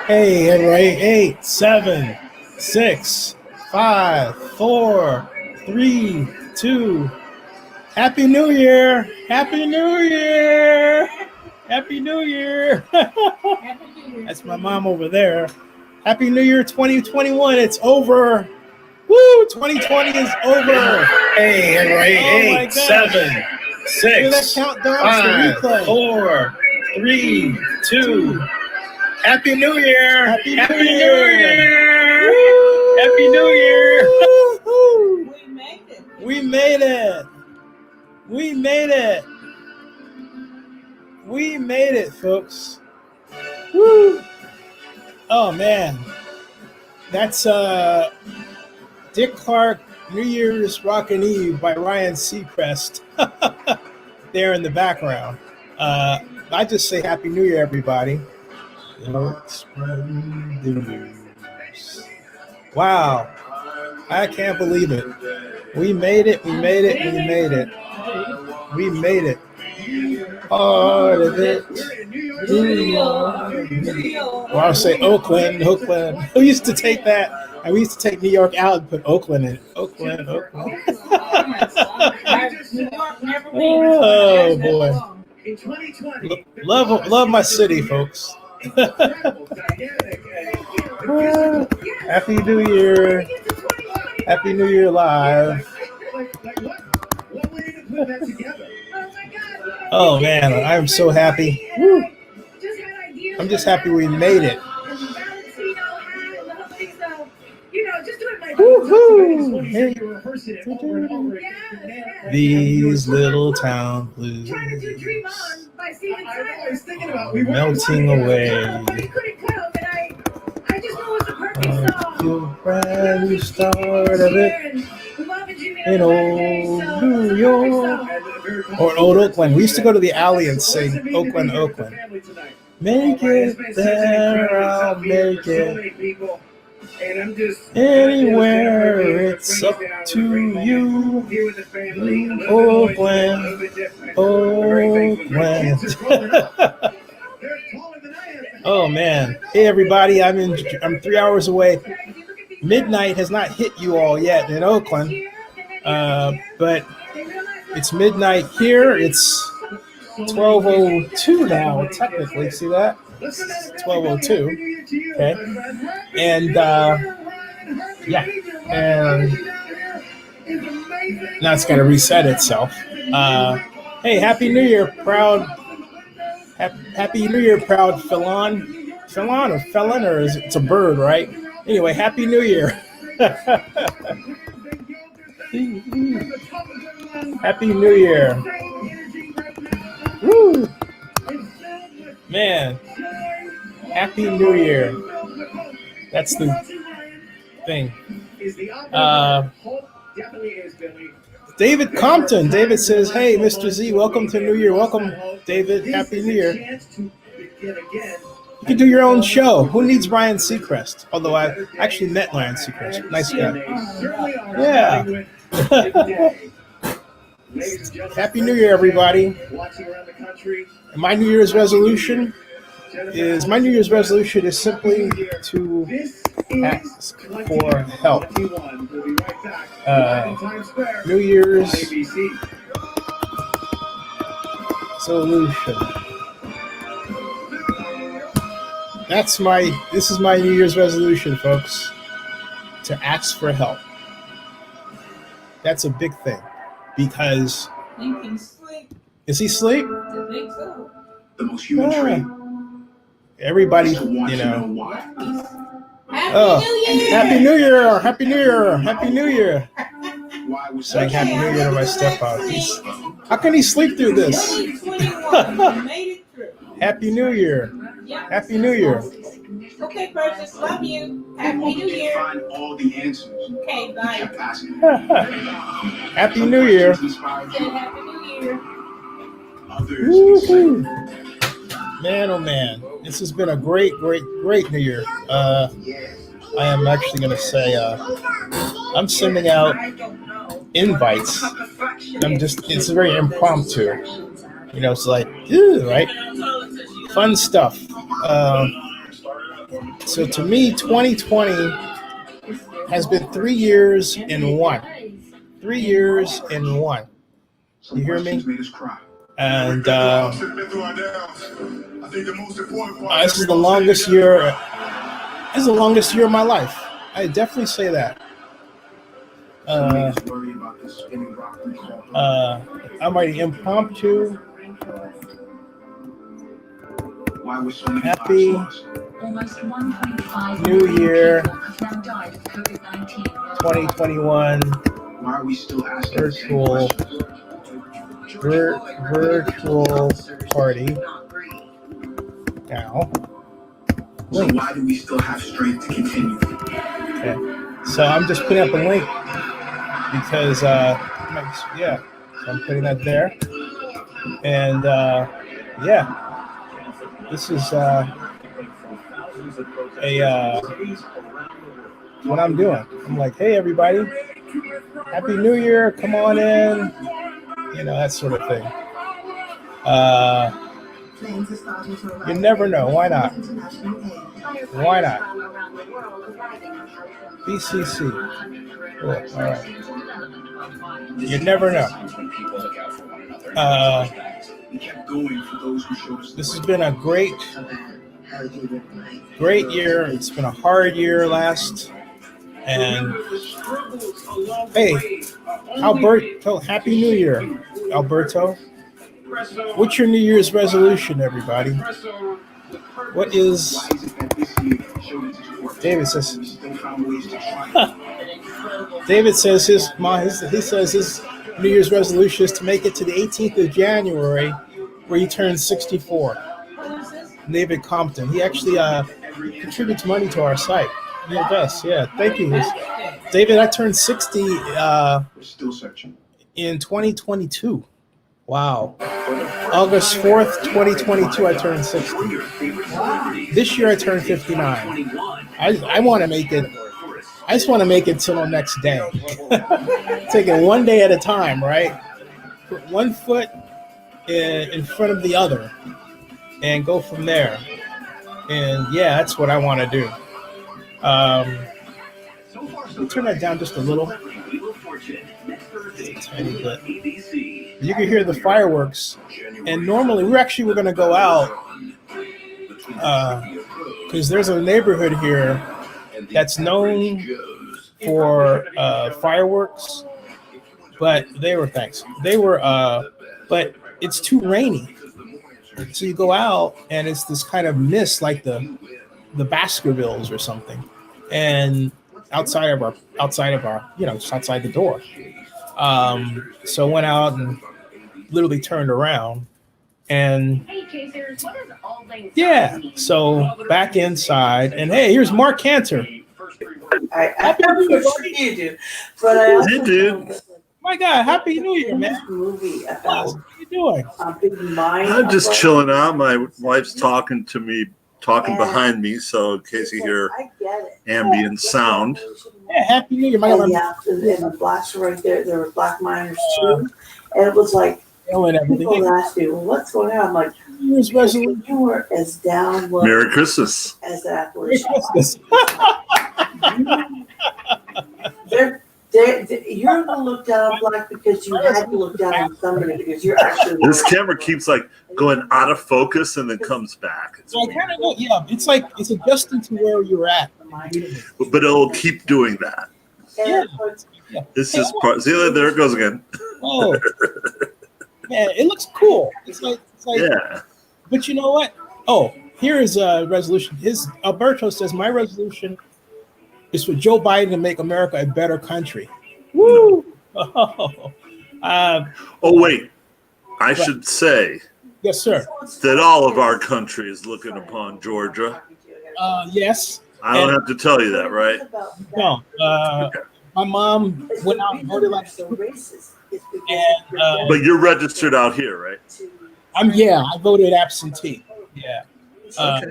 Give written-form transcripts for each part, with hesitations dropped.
Hey, everybody. 8, 7, 6, 5, 4, 3, 2. Happy New Year! Happy New Year! Happy New Year! That's my mom over there. Happy New Year 2021. It's over. Woo! 2020 is over. Hey, everybody. Oh 8, 7, 6, 5, 4, 3, 2. Happy New Year! Happy New Year! Happy New Year! We made it! We made it! We made it, folks. Woo! Oh man, that's Dick Clark New Year's Rockin' Eve by Ryan Seacrest there in the background. I just say Happy New Year, everybody. Spreading the news. Wow, I can't believe it. We made it, we made it, we made it. We made it. Part of it. Well, I'll say Oakland. Who used to take that? And we used to take New York out and put Oakland in it. Oakland. Oh, boy. Love my city, folks. Happy New Year. Happy New Year live. Oh man, I'm so happy. Woo. I'm just happy we made it. Woo-hoo. These little town blues melting away. Your brand new start of it in old New York or old Oakland. We used to go to the alley and sing Oakland. Make it there, I'll make it. Anywhere, it's up to you. Oakland. Oh man. Hey everybody, I'm 3 hours away. Midnight has not hit you all yet in Oakland. But it's midnight here. It's 12:02 now, technically. See that? It's 12:02. Okay. And yeah. And now it's gonna reset itself. Hey, Happy New Year, proud. Happy New Year, proud felon or felon, or is it's a bird, right? Anyway, Happy New Year. Happy New Year. Woo! Man, Happy New Year. That's the thing. David Compton. David says, hey, Mr. Z, welcome to New Year. Welcome, David. Happy New Year. You can do your own show. Who needs Ryan Seacrest? Although I actually met Ryan Seacrest. Nice guy. Yeah. Happy New Year, everybody. And my New Year's resolution is simply to ask for help. New Year's solution. This is my New Year's resolution, folks, to ask for help. That's a big thing because you can sleep. Is he asleep? I think so. The most human trait. Everybody, Happy New Year! Happy New Year! Happy New Year! Happy New Year! Saying Happy New Year to my stepfather. How can he sleep through this? 2021. Made it through. Happy New Year! Yep. Happy New Year! Okay, Precious, love you. Happy New Year. Find all the answers. Okay, bye. Happy New Year! Said Happy New Year. Woo-hoo. Man, oh man, this has been a great New Year. I am actually going to say I'm sending out invites. It's very impromptu. You know, it's like, right? Fun stuff. So to me, 2020 has been 3 years in one. 3 years in one. You hear me? And this is the longest year. This is the longest year of my life. I definitely say that. I'm writing impromptu. Happy New Year 2021 virtual party. Now, so why do we still have strength to continue? Okay. So I'm just putting up a link because yeah. So I'm putting that there, and yeah, this is what I'm doing. I'm like, hey everybody, Happy New Year! Come on in, that sort of thing. You never know. Why not? Why not? BCC. Cool. All right. You never know. This has been a great year. It's been a hard year last. And hey, Alberto, Happy New Year, Alberto. What's your New Year's resolution, everybody? What is David says? David says his New Year's resolution is to make it to the 18th of January, where he turns 64. David Compton. He actually contributes money to our site. He does. Yeah. Thank you, David. I turned 60 in 2022. Wow. August 4th, 2022, I turned 60. This year I turned 59. I want to make it. I just want to make it till the next day. Take it one day at a time, right? Put one foot in front of the other and go from there. And yeah, that's what I want to do. Turn that down just a little. Just a tiny bit. You can hear the fireworks. And normally we're going to go out because there's a neighborhood here that's known for fireworks, but but it's too rainy. So you go out and it's this kind of mist, like the Baskervilles or something, and outside of our, just outside the door. So I went out and literally turned around, and yeah, so back inside, and hey, here's Mark Cantor. I know what you do, but I also do. My God, Happy New Year, man! Movie about what are you doing? I'm just chilling out. My wife's talking to me, behind me, so in case you hear ambient sound. Yeah, Happy New Year, yeah, and the blacks were right there. There were black miners too, and it was like people asked me, "Well, what's going on?" I'm like, New Year's resolution. You were as down Merry Christmas as that Merry Christmas. You're going to look down on black because you had to look down on somebody because you're actually. This camera keeps like going out of focus and then comes back. It's it's adjusting to where you're at. But it'll keep doing that. Yeah. This is part. See, there it goes again. Oh, man, it looks cool. It's like yeah. But you know what? Oh, here is a resolution. Alberto says my resolution is for Joe Biden to make America a better country. Woo! Oh, wait. I should say. Yes, sir. That all of our country is looking upon Georgia. Yes. I don't have to tell you that, right? No. My mom went out and voted like racist. But you're registered out here, right? I voted absentee. Yeah. But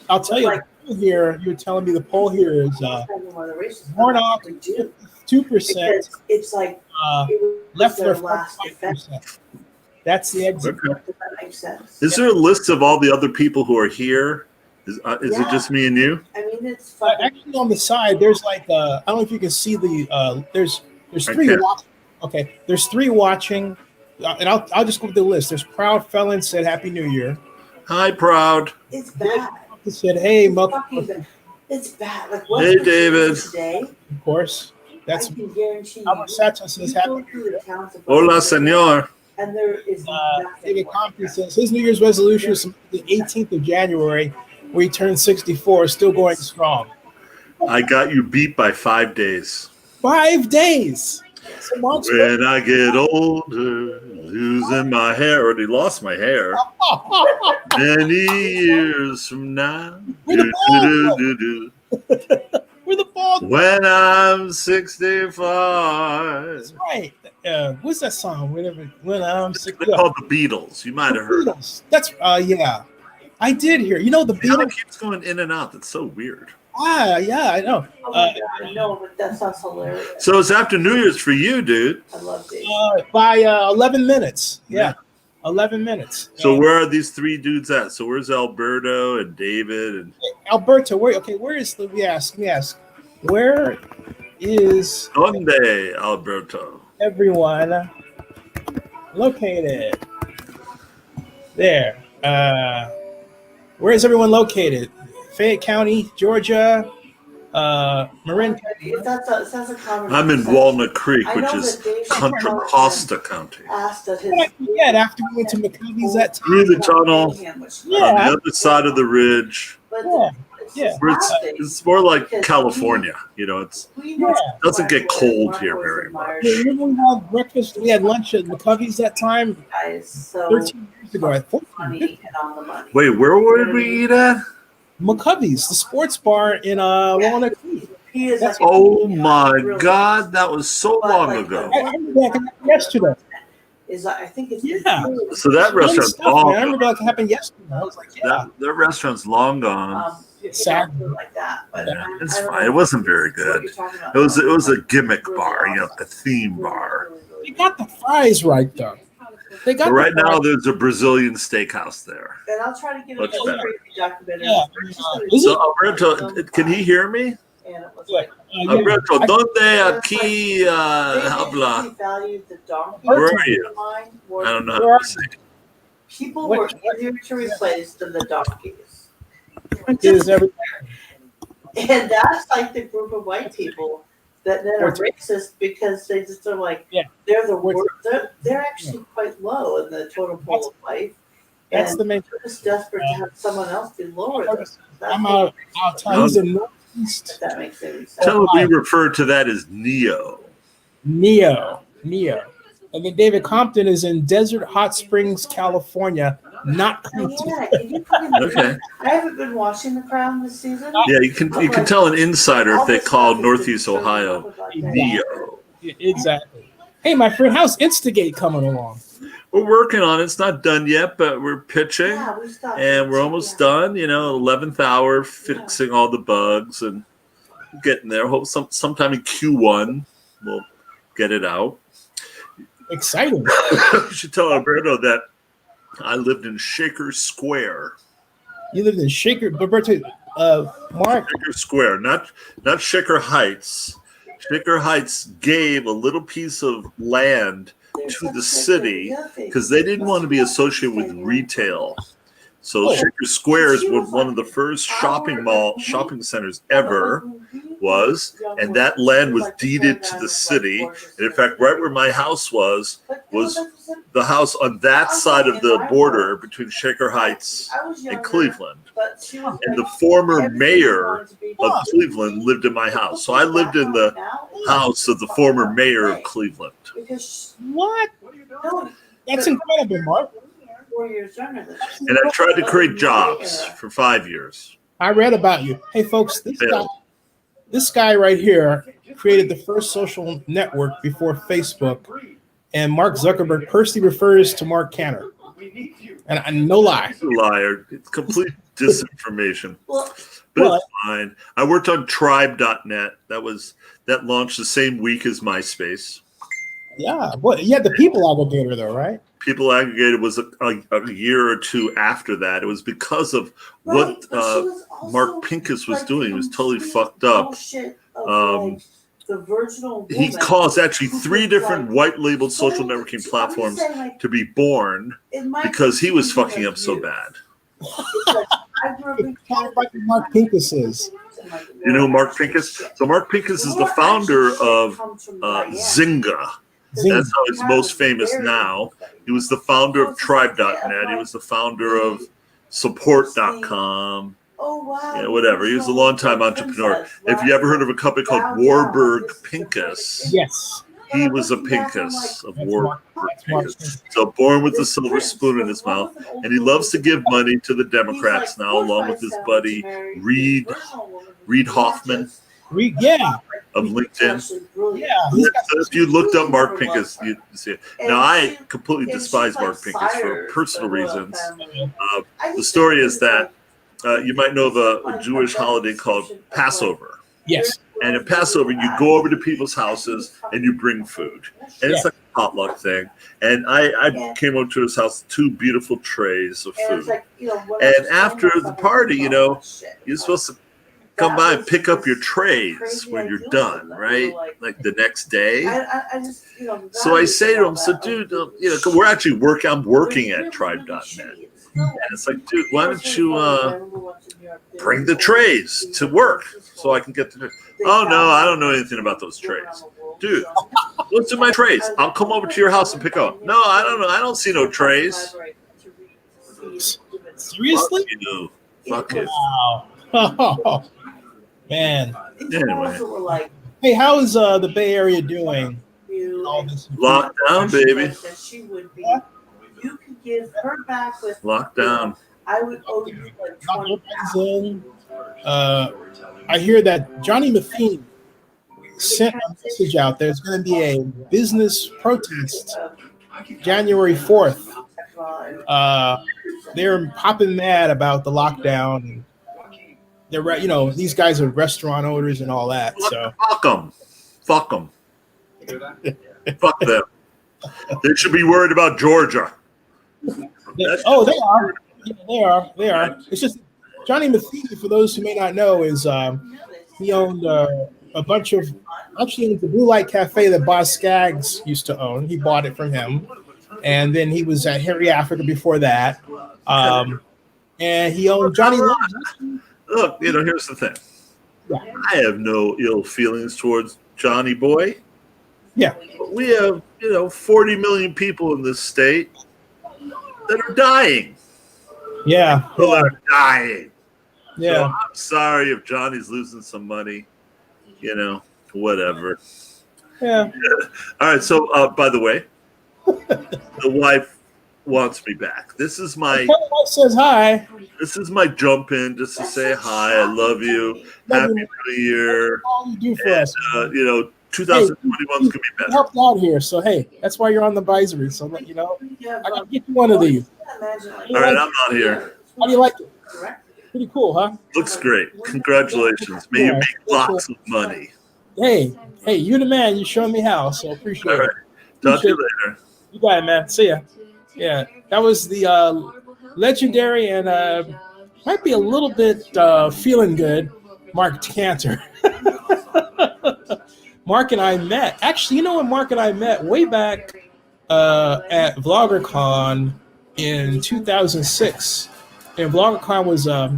I'll tell you, you're telling me the poll here is Warnock 2%. It's like Leffler 5%. That's the exit. Okay. Is there a list of all the other people who are here Is it just me and you? I mean, it's fun. Actually, on the side, there's like I don't know if you can see the there's three. Okay, there's three watching, and I'll just go through the list. There's Proud Felon said Happy New Year. Hi, Proud. It's bad. He said, "Hey, it's bad. Like, hey, David. Today, of course, that's. I can guarantee you. Albert Sacha says Happy New Year. Hola, señor. And there is David Compton says his New Year's resolution is the 18th of January, where he turned 64, still going strong. I got you beat by 5 days. 5 days. So when I get older, losing my hair, already lost my hair. Many years from now. Where the ball? When I'm 65. That's right. What's that song? When I'm 65. They're called the Beatles. You might have heard. Beatles. That's yeah. I did hear. You know the Beatles. It keeps going in and out. That's so weird. Yeah, I know. Oh my God, I know, but that sounds hilarious. So it's after New Year's for you, dude. I love it. By 11 minutes. Yeah. 11 minutes. So where are these three dudes at? So where's Alberto and David and Alberto? Where is let me ask. Where is Donde Alberto? Everyone located? There. Where is everyone located? Fayette County, Georgia, Marin County. I'm in Walnut Creek, which is Contra Costa County. After we went to McCovey's that time. Through the tunnel, on the other side of the ridge. Yeah. It's more like California. You know, it doesn't get cold here very much. Remember we had breakfast, we had lunch at McCovey's that time 13 years ago. Wait, where did we eat at? McCovey's, the sports bar in Walnut Creek. Oh my God, that was so long ago. I remember that yesterday. I think it's So that restaurant's long. I remember that happened yesterday. I was like, yeah. That restaurant's long gone. Sadly. Like that, but it's fine. It wasn't very good. It was a gimmick bar, you know, a theme bar. They got the fries right though. They got right now there's a Brazilian steakhouse there. And I'll try to get much better. So Alberto, can he hear me? Alberto, ¿dónde aquí habla? Where are you? I don't know how to say. People were easier to replace than the donkeys. And that's like the group of white people that are racist because they just are like, they're the worst. They're actually quite low in the total poll of life. That's the main. They're just desperate to have someone else be lower than them. I'm out of time. If that makes any sense. Tell them we refer to that as Neo. Neo. And then David Compton is in Desert Hot Springs, California. Not Compton. Okay. I haven't been watching The Crown this season. Yeah, you can tell an insider if they call Northeast Ohio Neo. Exactly. Hey, my friend, how's Instigate coming along? We're working on it. It's not done yet, but we're pitching, and we're almost done. You know, 11th hour, fixing all the bugs and getting there. Hope sometime in Q1 we'll get it out. Exciting. You should tell Alberto that I lived in Shaker Square. You lived in Shaker, Mark? Shaker Square, not Shaker Heights. Shaker Heights gave a little piece of land to the city because they didn't want to be associated with retail. So Shaker Square is one of the first shopping centers ever was, and that land was deeded to the city. And in fact, right where my house was the house on that side of the border between Shaker Heights and Cleveland. And the former mayor of Cleveland lived in my house. So I lived in the house of the former mayor of Cleveland. What? That's incredible, Mark. 4 years younger than us. And I tried to create jobs for 5 years. I read about you. Hey, folks, this guy right here created the first social network before Facebook, and Mark Zuckerberg personally refers to Mark Cantor. And no lie. Liar. It's complete disinformation. But it's fine. I worked on tribe.net. That launched the same week as MySpace. Yeah, what you had the people aggregator though, right? People Aggregated was a year or two after that. It was because of what Mark Pincus was doing. He was totally fucked up. The virginal He woman caused actually who 3 was different like, white labeled social so- networking so I'm platforms just saying, like, to be born in my because he was opinion, fucking up so you. bad. I grew up in Tell me about who Mark Pincus is. You know who Mark Pincus? So Mark Pincus is the founder of Zynga. That's how he's most famous now. He was the founder of Tribe.net. He was the founder of Support.com. Oh wow! Yeah, whatever. He was a long-time entrepreneur. If you ever heard of a company called Warburg Pincus, Yes, he was a Pincus of that's Warburg Mark Pincus. So born with a silver spoon in his mouth, and he loves to give money to the Democrats now, along with his buddy Reed Hoffman yeah, of LinkedIn. yeah. So if you looked up Mark Pincus, you'd see it. Now, I completely despise Mark Pincus for personal reasons. The story is that you might know of a Jewish holiday called Passover. Yes. And at Passover, you go over to people's houses and you bring food. And it's like a potluck thing. And I came over to his house, 2 beautiful trays of food. And after the party, you're supposed to come by and pick up your trays when you're done, right? Like the next day. So I say to him, so dude, we're actually I'm working at Tribe.net. And it's like, dude, why don't you bring the trays to work so I can get the. Oh, no, I don't know anything about those trays. Dude, what's in my trays? I'll come over to your house and pick up. No, I don't know. I don't see no trays. Seriously? Fuck you. Wow. Man. Anyway. Hey, how is the Bay Area doing? All this Lockdown, baby. You could give her back with Lockdown. I would owe you like 20. I hear that Johnny Matheny sent a message out. There's going to be a business protest January 4th. They're popping mad about the lockdown. And they're, these guys are restaurant owners and all that. So fuck them. Fuck them. They should be worried about Georgia. They are. Yeah, they are. It's just Johnny Matheny, for those who may not know, is he owned a bunch of. Actually, owns the Blue Light Cafe that Boz Scaggs used to own. He bought it from him, and then he was at Harry Africa before that. And he owned Johnny. Look, here's the thing. Yeah. I have no ill feelings towards Johnny Boy. Yeah, but we have 40 million people in this state that are dying. Yeah, people are dying. Yeah, so I'm sorry if Johnny's losing some money. Whatever. Yeah. All right. So, by the way, the wife wants me back. This is my. My wife says hi. This is my jump in just to say hi. I love you. Happy New Year. All you do for us. 2021 is gonna be better. Helped out here, so hey, that's why you're on the advisory. So I gotta get you one of these. All right, I'm not here. How do you like it? Pretty cool, huh? Looks great. Congratulations. May you make lots of money. Hey, you're the man. You're showing me how, so appreciate it. All right. Talk to you later. You got it, man. See ya. Yeah, that was the legendary and might be a little bit feeling good, Mark Cantor. Mark and I met. Actually, when Mark and I met? Way back at VloggerCon in 2006. And VloggerCon was a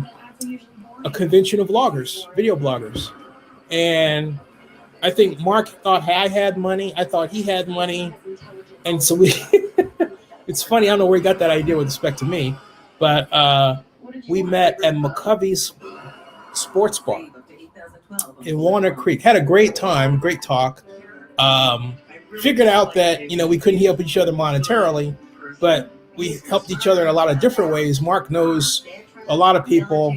convention of vloggers, video bloggers. And I think Mark thought I had money. I thought he had money. And so it's funny, I don't know where he got that idea with respect to me, but we met at McCovey's Sports Bar in Walnut Creek. Had a great time, great talk. Figured out that, we couldn't help each other monetarily, but we helped each other in a lot of different ways. Mark knows a lot of people.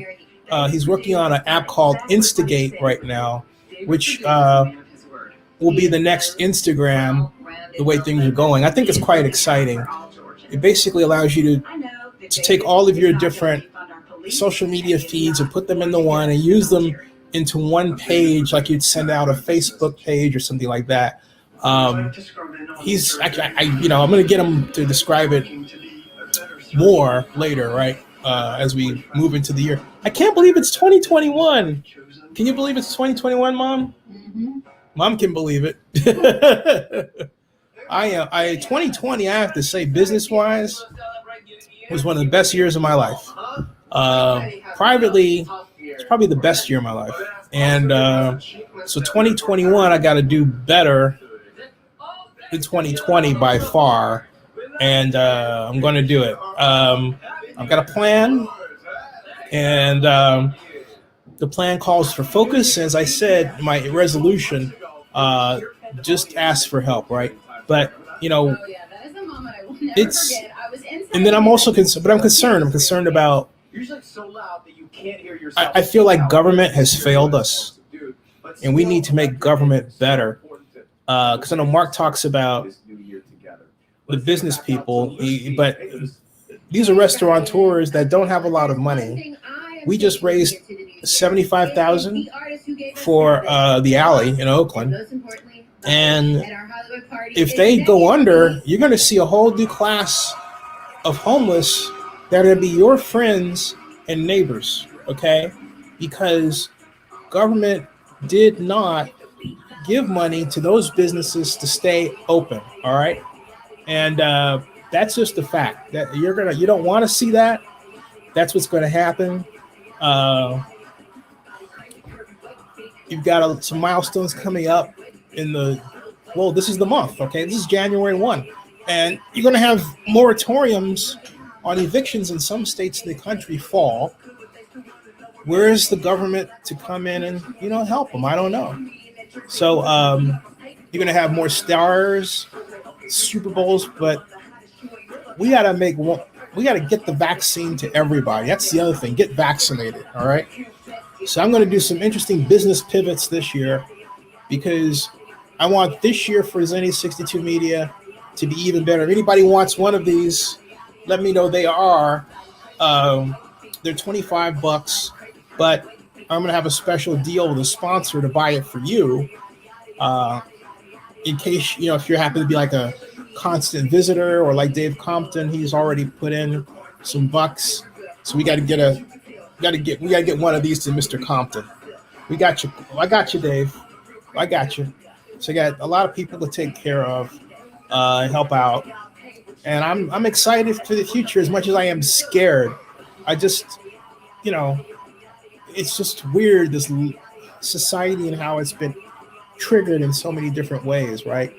He's working on an app called Instigate right now, which will be the next Instagram, the way things are going. I think it's quite exciting. It basically allows you to take all of your different social media feeds and put them into one and use them into one page, like you'd send out a Facebook page or something like that. he's actually, I'm going to get him to describe it more later, right? As we move into the year. I can't believe it's 2021. Can you believe it's 2021, Mom? Mm-hmm. Mom can believe it. 2020, I have to say, business wise, was one of the best years of my life. Privately, it's probably the best year of my life. And so 2021, I got to do better than 2020 by far. And I'm going to do it. I've got a plan. And the plan calls for focus. As I said, my resolution, just ask for help, right? But, it's, and then I'm also concerned, but I'm concerned. I'm concerned about, I feel like government has failed us, and we need to make government better. Because I know Mark talks about the business people, but these are restaurateurs that don't have a lot of money. We just raised $75,000 for the alley in Oakland, and if they go under, you're going to see a whole new class of homeless that are going to be your friends and neighbors, okay? Because government did not give money to those businesses to stay open, all right? And that's just the fact that you don't want to see that. That's what's going to happen. You've got some milestones coming up this is the month, okay? This is January 1. And you're going to have moratoriums on evictions in some states in the country fall. Where is the government to come in and, help them? I don't know. So you're going to have more stars, Super Bowls, but we got to get the vaccine to everybody. That's the other thing. Get vaccinated, all right? So I'm going to do some interesting business pivots this year because I want this year for Zennie62Media to be even better. If anybody wants one of these, let me know. They're $25, but I'm going to have a special deal with a sponsor to buy it for you. In case, if you happen to be like a constant visitor or like Dave Compton, he's already put in some bucks. So we got to get one of these to Mr. Compton. We got you. I got you, Dave. I got you. So I got a lot of people to take care of, help out. And I'm excited for the future as much as I am scared. I just, it's just weird, this society and how it's been triggered in so many different ways, right?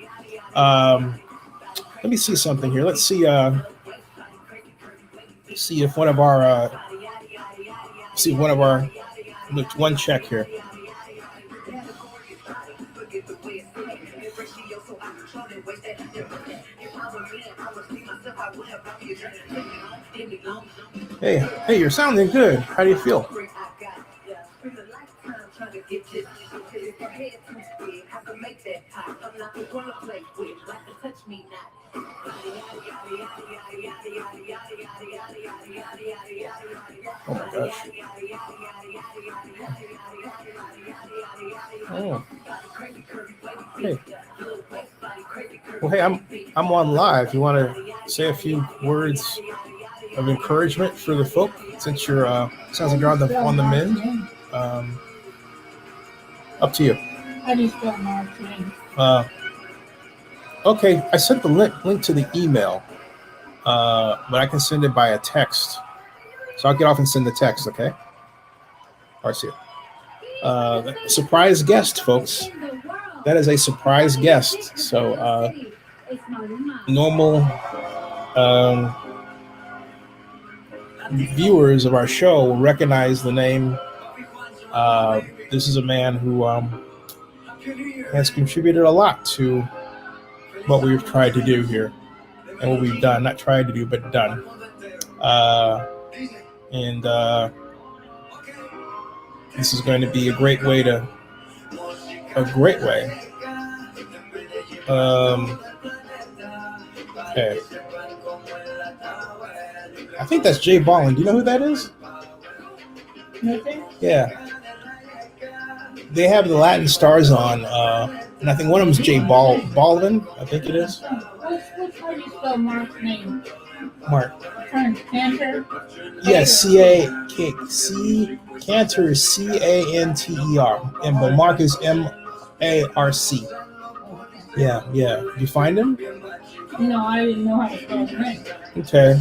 Let me see something here. Let's see if one of our one check here. Hey, you're sounding good. How do you feel? Oh my gosh. Oh. Hey. Well, hey, I'm on live. You want to say a few words of encouragement for the folk since you're sounds like you're on the mend? Up to you. I just got my thing. Okay, I sent the link to the email, but I can send it by a text. So I'll get off and send the text, okay? All right, see you. Surprise guest, folks. That is a surprise guest. So normal viewers of our show will recognize the name. This is a man who has contributed a lot to what we've tried to do here and what we've done. Not tried to do, but done. And this is going to be a great way. Okay. I think that's Jay Ballin. Do you know who that is? Nothing? Yeah. They have the Latin stars on and I think one of them is J Balvin. I think it is. How do you spell Mark's name? Mark. Cantor? Yes, Cantor is Canter, and but Mark is Marc. Yeah. Did you find him? No, I didn't know how to spell his name. Okay.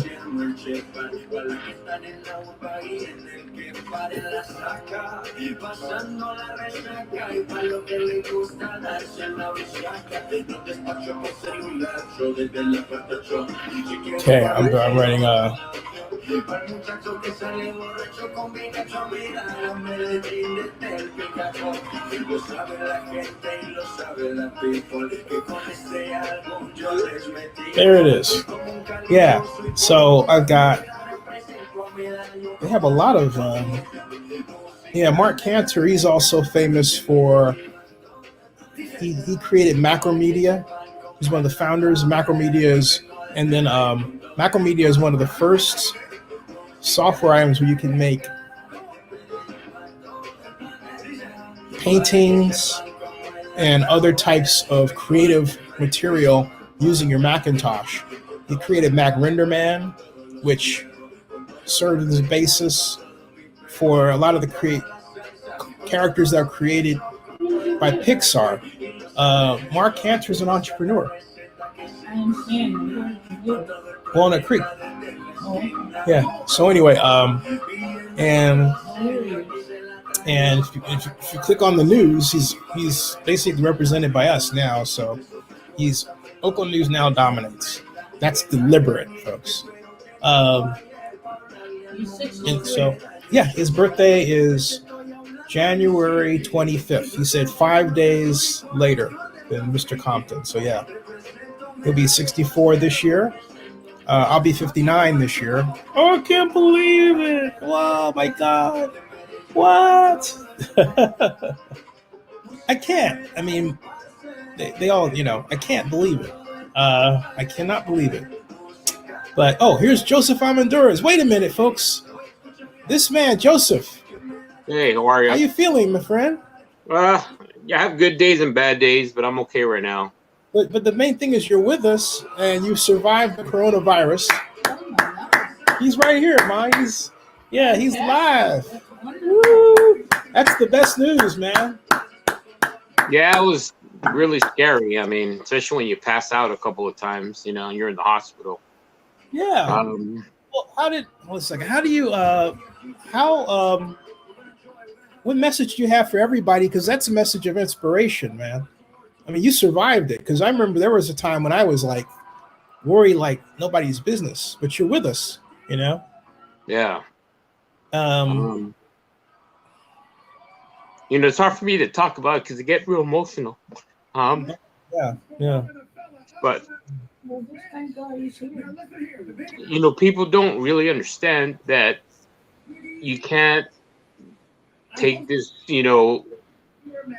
Okay, I'm writing there it is. Yeah. So I've got. They have a lot of. Mark Cantor. He's also famous for. He created Macromedia. He's one of the founders of Macromedia's, and then Macromedia is one of the first software items where you can make paintings and other types of creative material using your Macintosh. He created Mac RenderMan, which served as a basis for a lot of the characters that are created by Pixar. Mark Cantor is an entrepreneur. I understand. Walnut Creek. Yeah. So anyway, and if you click on the news, he's basically represented by us now. So he's Oakland News Now dominates. That's deliberate, folks. And so his birthday is January 25th. He said 5 days later than Mr. Compton. So yeah, he'll be 64 this year. I'll be 59 this year. Oh, I can't believe it. Wow, my God. What? I can't. I mean, they all, I can't believe it. I cannot believe it. But, here's Joseph Almenduras. Wait a minute, folks. This man, Joseph. Hey, how are you? How you feeling, my friend? I have good days and bad days, but I'm okay right now. But the main thing is you're with us and you survived the coronavirus. He's right here, man. He's live. Woo! That's the best news, man. Yeah, it was really scary. I mean, especially when you pass out a couple of times, and you're in the hospital. Yeah. What message do you have for everybody? Because that's a message of inspiration, man. I mean, you survived it. Because I remember there was a time when I was like worried like nobody's business, but you're with us, Yeah. It's hard for me to talk about because I get real emotional. Yeah. But people don't really understand that you can't take this,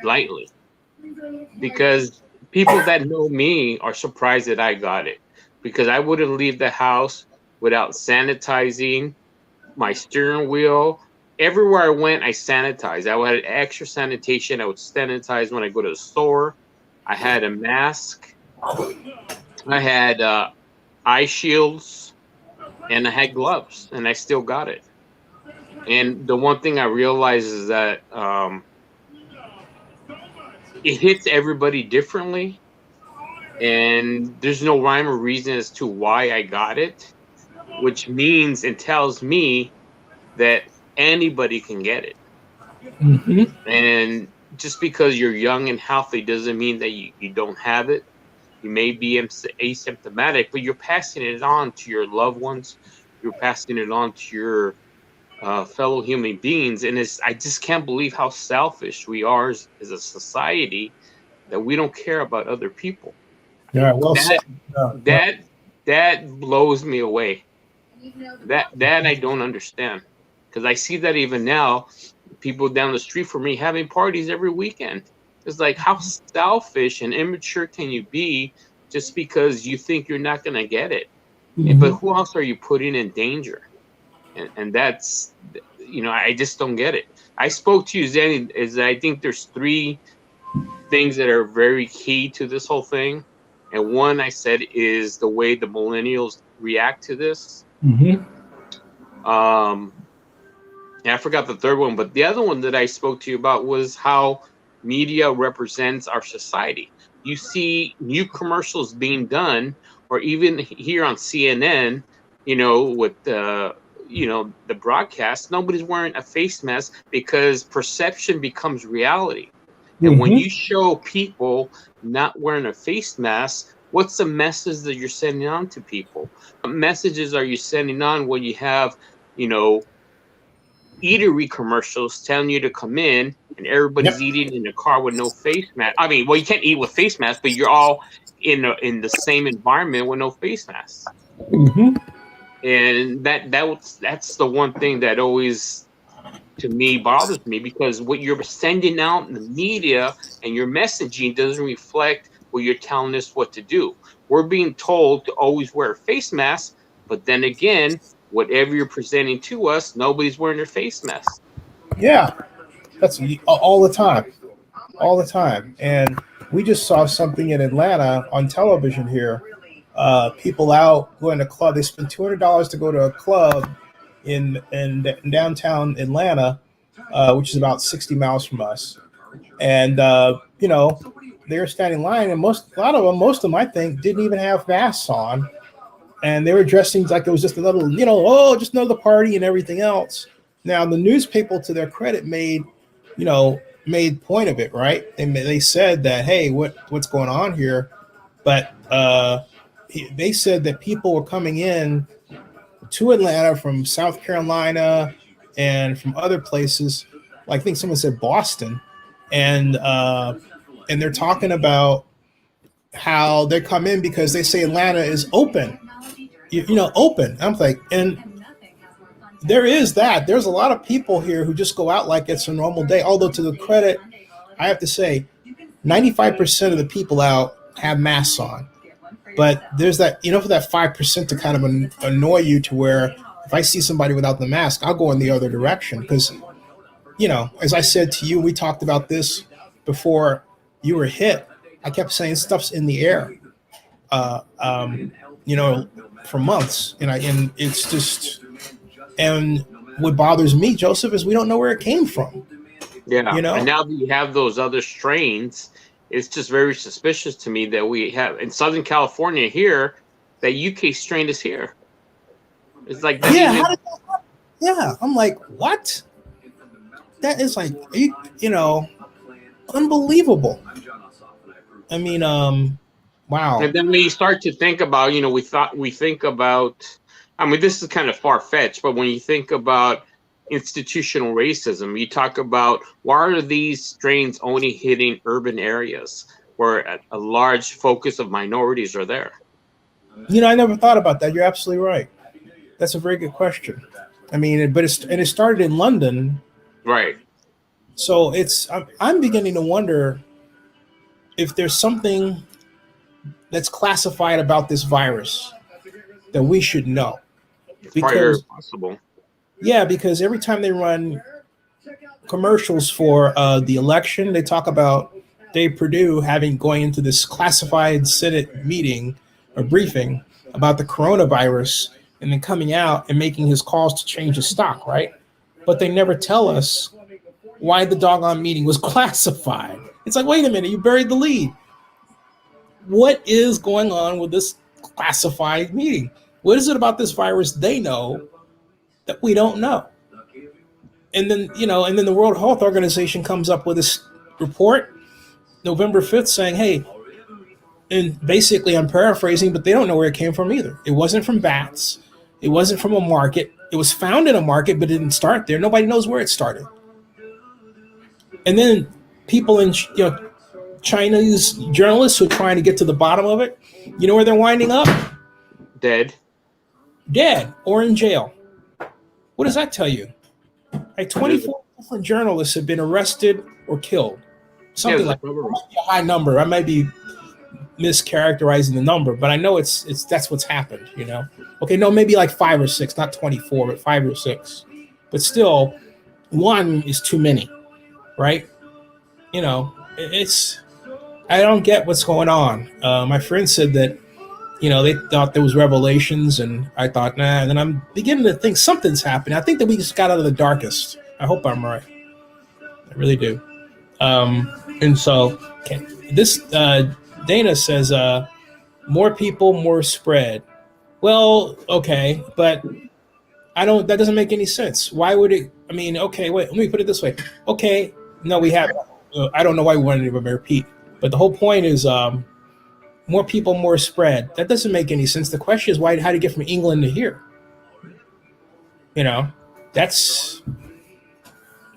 lightly. Because people that know me are surprised that I got it. Because I wouldn't leave the house without sanitizing my steering wheel. Everywhere I went, I sanitized. I had extra sanitation. I would sanitize when I go to the store. I had a mask. I had eye shields. And I had gloves. And I still got it. And the one thing I realized is that it hits everybody differently. And there's no rhyme or reason as to why I got it, which means it tells me that anybody can get it. Mm-hmm. And just because you're young and healthy doesn't mean that you don't have it. You may be asymptomatic, but you're passing it on to your loved ones. You're passing it on to your fellow human beings. And I just can't believe how selfish we are as a society that we don't care about other people. Yeah, well said. That blows me away. That I don't understand, because I see that even now, people down the street from me having parties every weekend. It's like, how selfish and immature can you be just because you think you're not going to get it? Mm-hmm. But who else are you putting in danger? And that's, I just don't get it. I spoke to you, Zennie, I think there's three things that are very key to this whole thing. And one I said is the way the millennials react to this. Mm-hmm. I forgot the third one, but the other one that I spoke to you about was how media represents our society. You see new commercials being done, or even here on CNN, with the broadcast, nobody's wearing a face mask because perception becomes reality. And when you show people not wearing a face mask, what's the message that you're sending on to people? What messages are you sending on when you have, eatery commercials telling you to come in and everybody's eating in a car with no face mask? I mean, well, you can't eat with face masks, but you're all in the same environment with no face masks. Mm-hmm. And that's the one thing that always, to me, bothers me, because what you're sending out in the media and your messaging doesn't reflect what you're telling us what to do. We're being told to always wear a face mask, but then again, whatever you're presenting to us, nobody's wearing their face mask. Yeah, that's all the time. And we just saw something in Atlanta on television here. People out going to club. They spend $200 to go to a club in downtown Atlanta, which is about 60 miles from us. And they're standing in line, and most of them, I think, didn't even have masks on, and they were dressing like it was just another, just another party and everything else. Now, the newspaper, to their credit, made point of it, right? And they said that, hey, what's going on here? But they said that people were coming in to Atlanta from South Carolina and from other places, like I think someone said Boston, and they're talking about how they come in because they say Atlanta is open, open. I'm like, and there is that. There's a lot of people here who just go out like it's a normal day. Although, to the credit, I have to say, 95% of the people out have masks on. But there's that, for that 5% to kind of annoy you, to where if I see somebody without the mask, I'll go in the other direction. Because, as I said to you, we talked about this before you were hit. I kept saying stuff's in the air, for months. And it's just, and what bothers me, Joseph, is we don't know where it came from. Yeah. And now that you have those other strains, it's just very suspicious to me that we have in Southern California here, that UK strain is here. It's like, yeah. I'm like, what? That is like, unbelievable. I mean, wow. And then when you start to think about, we think about, I mean, this is kind of far-fetched, but when you think about institutional racism, you talk about, why are these strains only hitting urban areas where a large focus of minorities are there? I never thought about that. You're absolutely right. That's a very good question. I mean, it started in London, right? So I'm beginning to wonder if there's something that's classified about this virus that we should know. It's probably very possible. Yeah, because every time they run commercials for the election, they talk about Dave Perdue going into this classified Senate meeting or briefing about the coronavirus, and then coming out and making his calls to change his stock, right? But they never tell us why the doggone meeting was classified. It's like, wait a minute, you buried the lead. What is going on with this classified meeting? What is it about this virus they know that we don't know? And then, the World Health Organization comes up with this report November 5th saying, hey, and basically I'm paraphrasing, but they don't know where it came from either. It wasn't from bats. It wasn't from a market. It was found in a market, but it didn't start there. Nobody knows where it started. And then people in, Chinese journalists who are trying to get to the bottom of it, you know where they're winding up? Dead or in jail. What does that tell you? Like 24 different journalists have been arrested or killed. Something like that. It might be a high number. I might be mischaracterizing the number, but I know that's what's happened, Okay, no, maybe like 5 or 6, not 24, but 5 or 6. But still, one is too many, right? It's I don't get what's going on. My friend said that, they thought there was revelations, and I thought, nah. And then I'm beginning to think something's happening. I think that we just got out of the darkest. I hope I'm right. I really do. And so, okay, this Dana says, more people, more spread. Well, okay, but I don't. That doesn't make any sense. Why would it? I mean, okay, wait. Let me put it this way. Okay, no, we have. I don't know why we wanted to repeat, but the whole point is, more people, more spread. That doesn't make any sense. The question is, why? How to get from England to here? That's.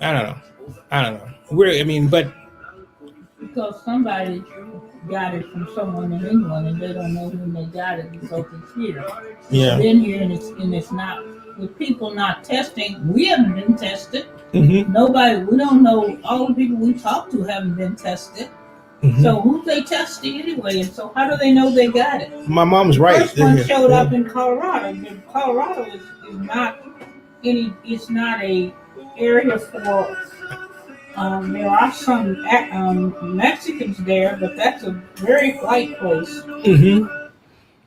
I don't know. I mean, but because somebody got it from someone in England and they don't know when they got it because it's here. Yeah. It's been here and it's not. With people not testing, we haven't been tested. Mm-hmm. Nobody, we don't know. All the people we talk to haven't been tested. Mm-hmm. So who they testing anyway? And so how do they know they got it? My mom's right. First one showed up in Colorado. Colorado is not any. It's not a area for. There are some Mexicans there, but that's a very white place. Mm-hmm.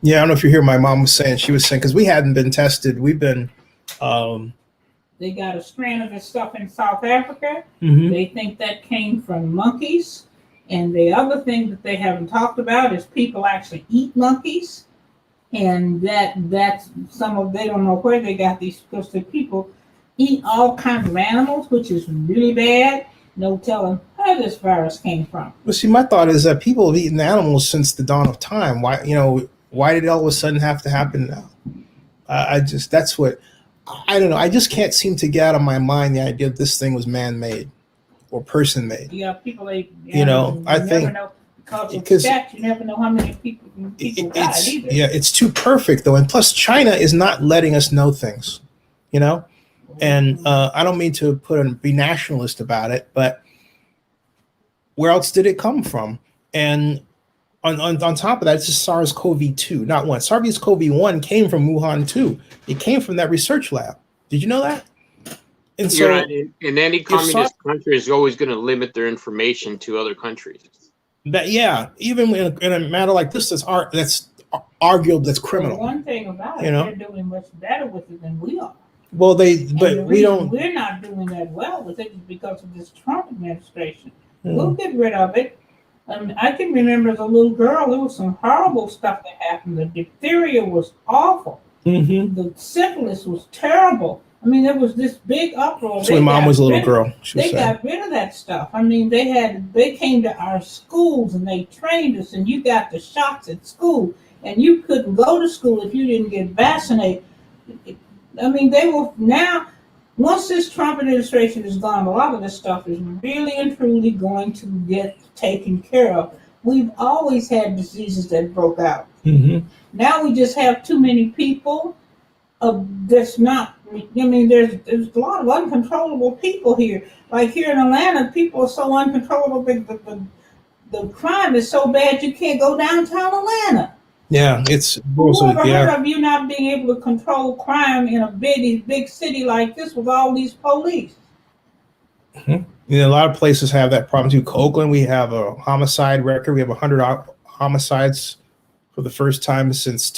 Yeah, I don't know if you hear my mom was saying. She was saying because we hadn't been tested. We've been. They got a strand of this stuff in South Africa. Mm-hmm. They think that came from monkeys. And the other thing that they haven't talked about is people actually eat monkeys. And that's they don't know where they got these, because the people eat all kinds of animals, which is really bad. No telling where this virus came from. Well, see, my thought is that people have eaten animals since the dawn of time. Why did it all of a sudden have to happen now? That's what, I don't know. I just can't seem to get out of my mind the idea that this thing was man-made or person-made. Yeah, people, I think never know, because you never know how many people died either. Yeah, it's too perfect though, and plus China is not letting us know things, and I don't mean to be nationalist about it, but where else did it come from? And on top of that, it's just SARS-CoV-2, not one. SARS-CoV-1 came from Wuhan too. It came from that research lab. Did you know that? And so, right. In any communist country is always going to limit their information to other countries. Even in a matter like this, that's arguable, that's criminal. Well, one thing about it, they're doing much better with it than we are. Well, we don't. We're not doing that well with it because of this Trump administration. We'll get rid of it. I can remember as a little girl, there was some horrible stuff that happened. The diphtheria was awful. Mm-hmm. The syphilis was terrible. I mean, there was this big uproar. So when Mom was a little girl, they got rid of that stuff. I mean, they came to our schools and they trained us, and you got the shots at school, and you couldn't go to school if you didn't get vaccinated. I mean, they will now. Once this Trump administration is gone, a lot of this stuff is really and truly going to get taken care of. We've always had diseases that broke out. Mm-hmm. Now we just have too many people. That's not. I mean, there's a lot of uncontrollable people here. Like here in Atlanta, people are so uncontrollable. The crime is so bad you can't go downtown Atlanta. Yeah, it's. Who ever heard of you not being able to control crime in a big city like this with all these police? Mm-hmm. A lot of places have that problem too. Oakland, we have a homicide record. We have 100 homicides for the first time since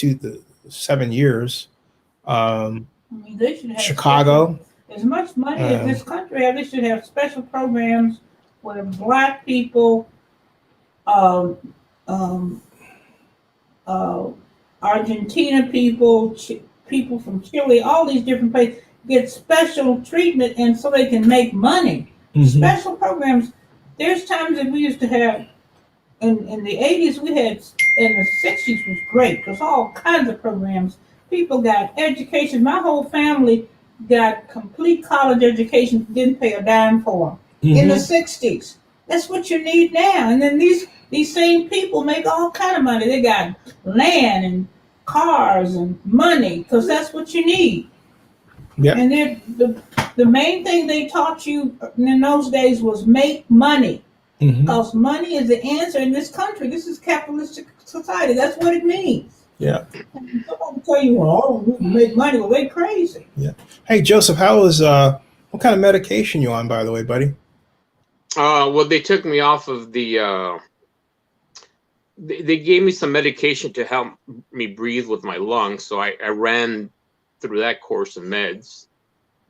7 years. I mean, they should have Chicago. As much money as this country has, they should have special programs where Black people, Argentina people, people from Chile, all these different places get special treatment, and so they can make money. Mm-hmm. Special programs. There's times that we used to have in the 80s. We had in the 60s was great because all kinds of programs. People got education. My whole family got complete college education. Didn't pay a dime for them. Mm-hmm. In the 60s. That's what you need now. And then these same people make all kind of money. They got land and cars and money because that's what you need. Yeah. And the main thing they taught you in those days was make money. Because mm-hmm. money is the answer in this country. This is capitalistic society. That's what it means. Yeah. Somebody tell you, well, we can make money. Well, they crazy. Yeah. Hey, Joseph, what kind of medication you on, by the way, buddy? Well, they took me off of the they gave me some medication to help me breathe with my lungs. So I ran through that course of meds.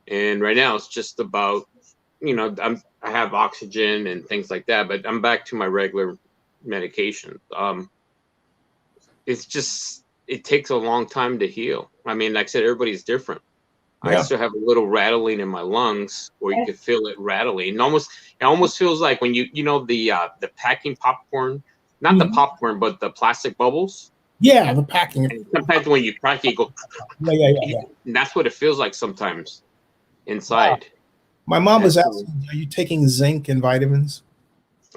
And right now it's just about, I have oxygen and things like that, but I'm back to my regular medication. It's just, it takes a long time to heal. I mean, like I said, everybody's different. Yeah. I still have a little rattling in my lungs where you could feel it rattling. It almost feels like when the packing popcorn, not the popcorn, but the plastic bubbles. Yeah, the packing. And sometimes when you crack it, you go. Yeah. And that's what it feels like sometimes inside. Wow. My mom was asking, are you taking zinc and vitamins?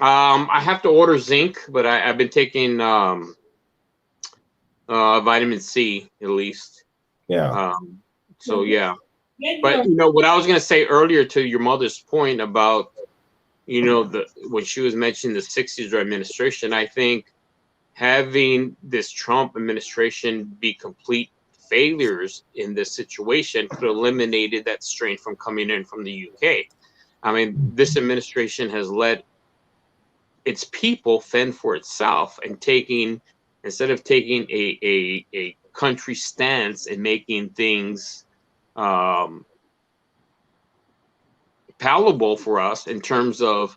I have to order zinc, but I've been taking vitamin C at least. Yeah. So yeah. But what I was gonna say earlier to your mother's point about when she was mentioning the 60s administration, I think having this Trump administration be complete failures in this situation could have eliminated that strain from coming in from the UK. I mean, this administration has let its people fend for itself and instead of taking a country stance and making things palatable for us in terms of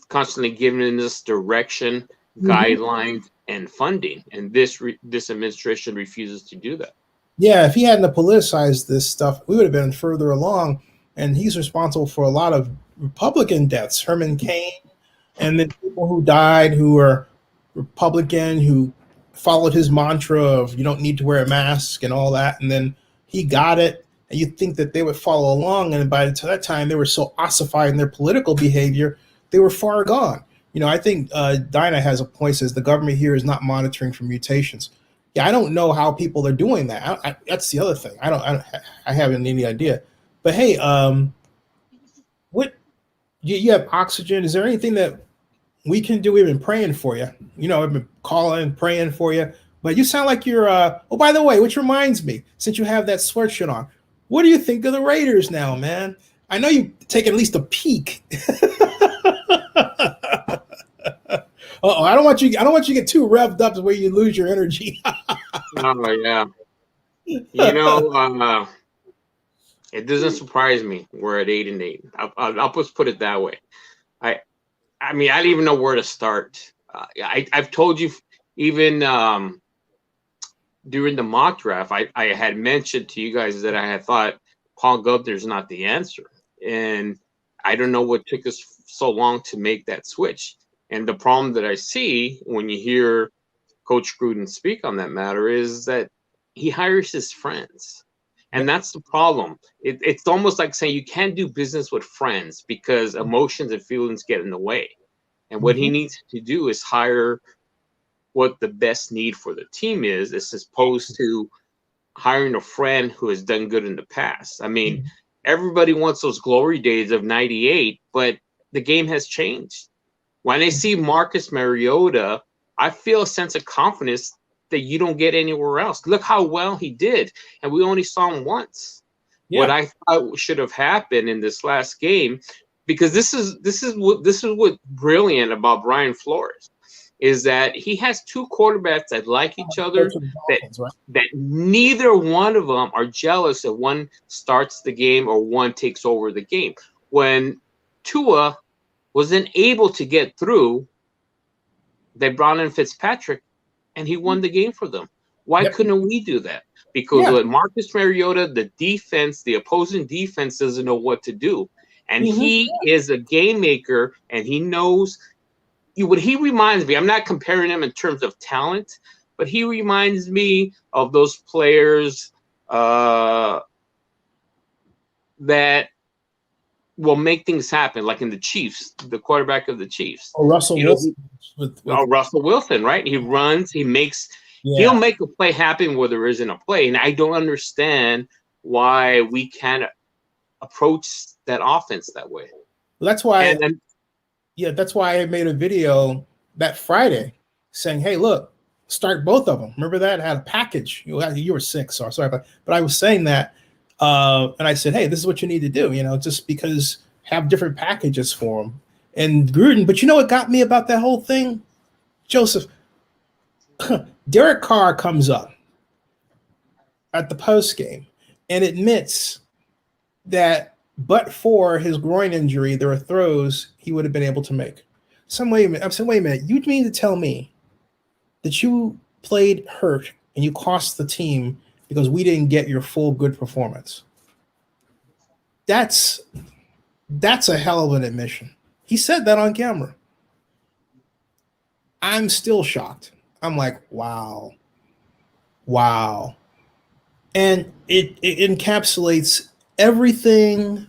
constantly giving us direction, guidelines, and funding. And this administration refuses to do that. Yeah, if he hadn't politicized this stuff, we would have been further along. And he's responsible for a lot of Republican deaths, Herman Cain, and then people who died who are Republican, who followed his mantra of you don't need to wear a mask and all that. And then he got it. And you'd think that they would follow along. And by that time, they were so ossified in their political behavior, they were far gone. I think Dinah has a point, says the government here is not monitoring for mutations. Yeah, I don't know how people are doing that. That's the other thing. I haven't any idea. But hey, what you have oxygen? Is there anything that we can do? We've been praying for you. I've been calling, praying for you. But you sound like you're. Oh, by the way, which reminds me, since you have that sweatshirt on, what do you think of the Raiders now, man? I know you take at least a peek. I don't want you to get too revved up to where you lose your energy. Oh yeah. It doesn't surprise me. We're at 8-8. I'll just put it that way. I mean, I don't even know where to start. I've told you even during the mock draft, I had mentioned to you guys that I had thought Paul Gubner's not the answer, and I don't know what took us so long to make that switch. And the problem that I see when you hear Coach Gruden speak on that matter is that he hires his friends. And that's the problem. It's almost like saying you can't do business with friends because emotions and feelings get in the way. And what he needs to do is hire what the best need for the team is, as opposed to hiring a friend who has done good in the past. I mean, everybody wants those glory days of 98, but the game has changed. When I see Marcus Mariota, I feel a sense of confidence that you don't get anywhere else. Look how well he did, and we only saw him once. Yeah. What I thought should have happened in this last game, because this is what's brilliant about Brian Flores, is that he has two quarterbacks that like each other, that neither one of them are jealous that one starts the game or one takes over the game. When Tua wasn't able to get through, they brought in Fitzpatrick, and he won the game for them. Why couldn't we do that? Because with Marcus Mariota, the opposing defense doesn't know what to do. And he is a game maker, and he knows what he reminds me. I'm not comparing him in terms of talent, but he reminds me of those players that will make things happen, like in the Chiefs, the quarterback of the Chiefs. Oh, Russell Wilson. Russell Wilson, right? He runs, he'll make a play happen where there isn't a play. And I don't understand why we can't approach that offense that way. Well, that's why that's why I made a video that Friday saying, hey, look, start both of them. Remember that? I had a package. You were sick, so sorry, but I was saying that. And I said, hey, this is what you need to do, just because have different packages for them. And Gruden, but you know what got me about that whole thing? Joseph, Derek Carr comes up at the post game and admits that but for his groin injury, there are throws he would have been able to make. Wait a minute. You mean to tell me that you played hurt and you cost the team because we didn't get your full good performance? That's a hell of an admission. He said that on camera. I'm still shocked. I'm like, wow. And it encapsulates everything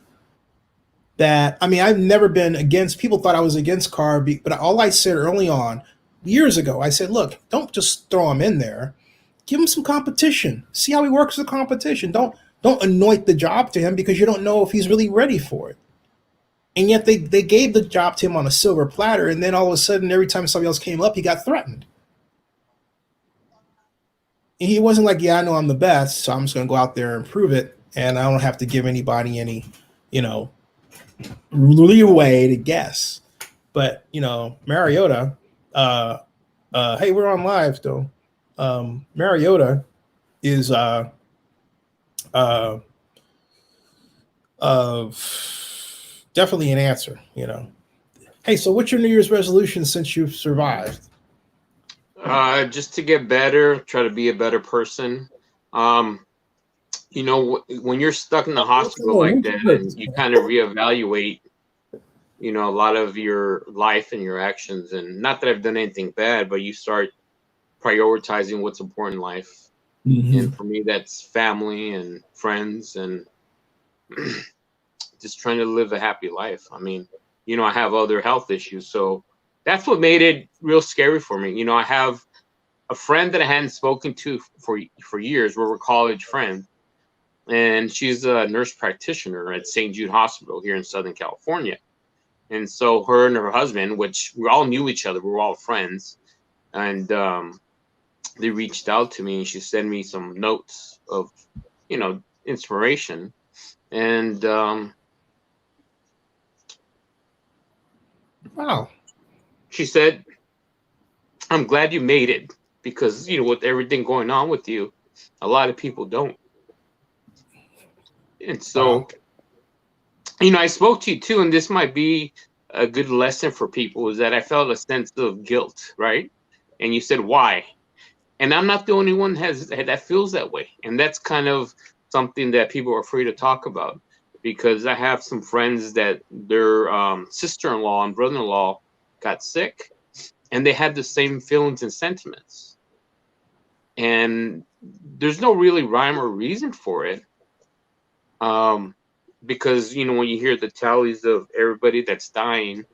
that, I mean, I've never been against, people thought I was against Carr, but all I said early on, years ago, I said, look, don't just throw him in there. Give him some competition. See how he works with competition. Don't anoint the job to him because you don't know if he's really ready for it. And yet they gave the job to him on a silver platter, and then all of a sudden, every time somebody else came up, he got threatened. And he wasn't like, yeah, I know I'm the best, so I'm just going to go out there and prove it, and I don't have to give anybody any, leeway to guess. But, Mariota, hey, we're on live though. Mariota is definitely an answer, Hey, so what's your New Year's resolution since you've survived? Just to get better, try to be a better person. When you're stuck in the hospital like that, and you kind of reevaluate, a lot of your life and your actions. And not that I've done anything bad, but you start prioritizing what's important in life. Mm-hmm. And for me, that's family and friends and just trying to live a happy life. I mean, I have other health issues, so that's what made it real scary for me. I have a friend that I hadn't spoken to for years. We're college friends, and she's a nurse practitioner at St. Jude Hospital here in Southern California. And so her and her husband, which we all knew each other, we were all friends, and they reached out to me, and she sent me some notes of, inspiration. And wow. She said, I'm glad you made it because, with everything going on with you, a lot of people don't. And so, I spoke to you too, and this might be a good lesson for people, is that I felt a sense of guilt, right? And you said, why? And I'm not the only one that feels that way. And that's kind of something that people are afraid to talk about, because I have some friends that their sister-in-law and brother-in-law got sick, and they had the same feelings and sentiments. And there's no really rhyme or reason for it. Because, when you hear the tallies of everybody that's dying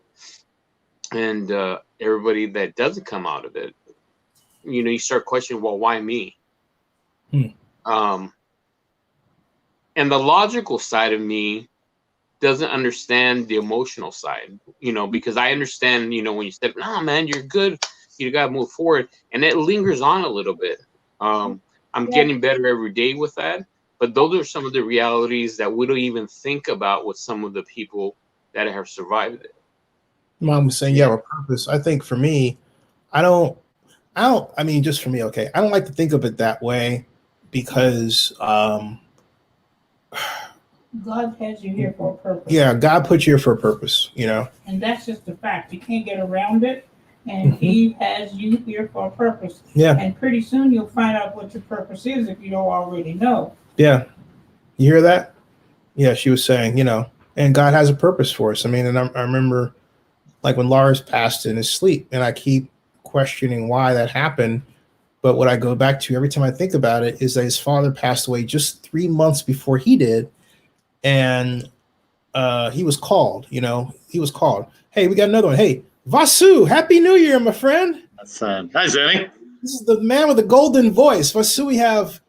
and everybody that doesn't come out of it, you start questioning, well, why me? And the logical side of me doesn't understand the emotional side, because I understand, when you said, no, man, you're good, you got to move forward. And it lingers on a little bit. I'm getting better every day with that. But those are some of the realities that we don't even think about with some of the people that have survived it. Mom was saying, yeah, with purpose. I think for me, I mean, just for me, okay, I don't like to think of it that way because God has you here for a purpose. Yeah, God put you here for a purpose, And that's just a fact. You can't get around it. And He has you here for a purpose. Yeah. And pretty soon you'll find out what your purpose is if you don't already know. Yeah. You hear that? Yeah, she was saying, and God has a purpose for us. I mean, and I remember like when Lars passed in his sleep, and I keep questioning why that happened. But what I go back to every time I think about it is that his father passed away just 3 months before he did. And he was called, he was called. Hey, we got another one. Hey, Vasu, Happy New Year, my friend. Hi, Zennie. This is the man with the golden voice. Vasu, we have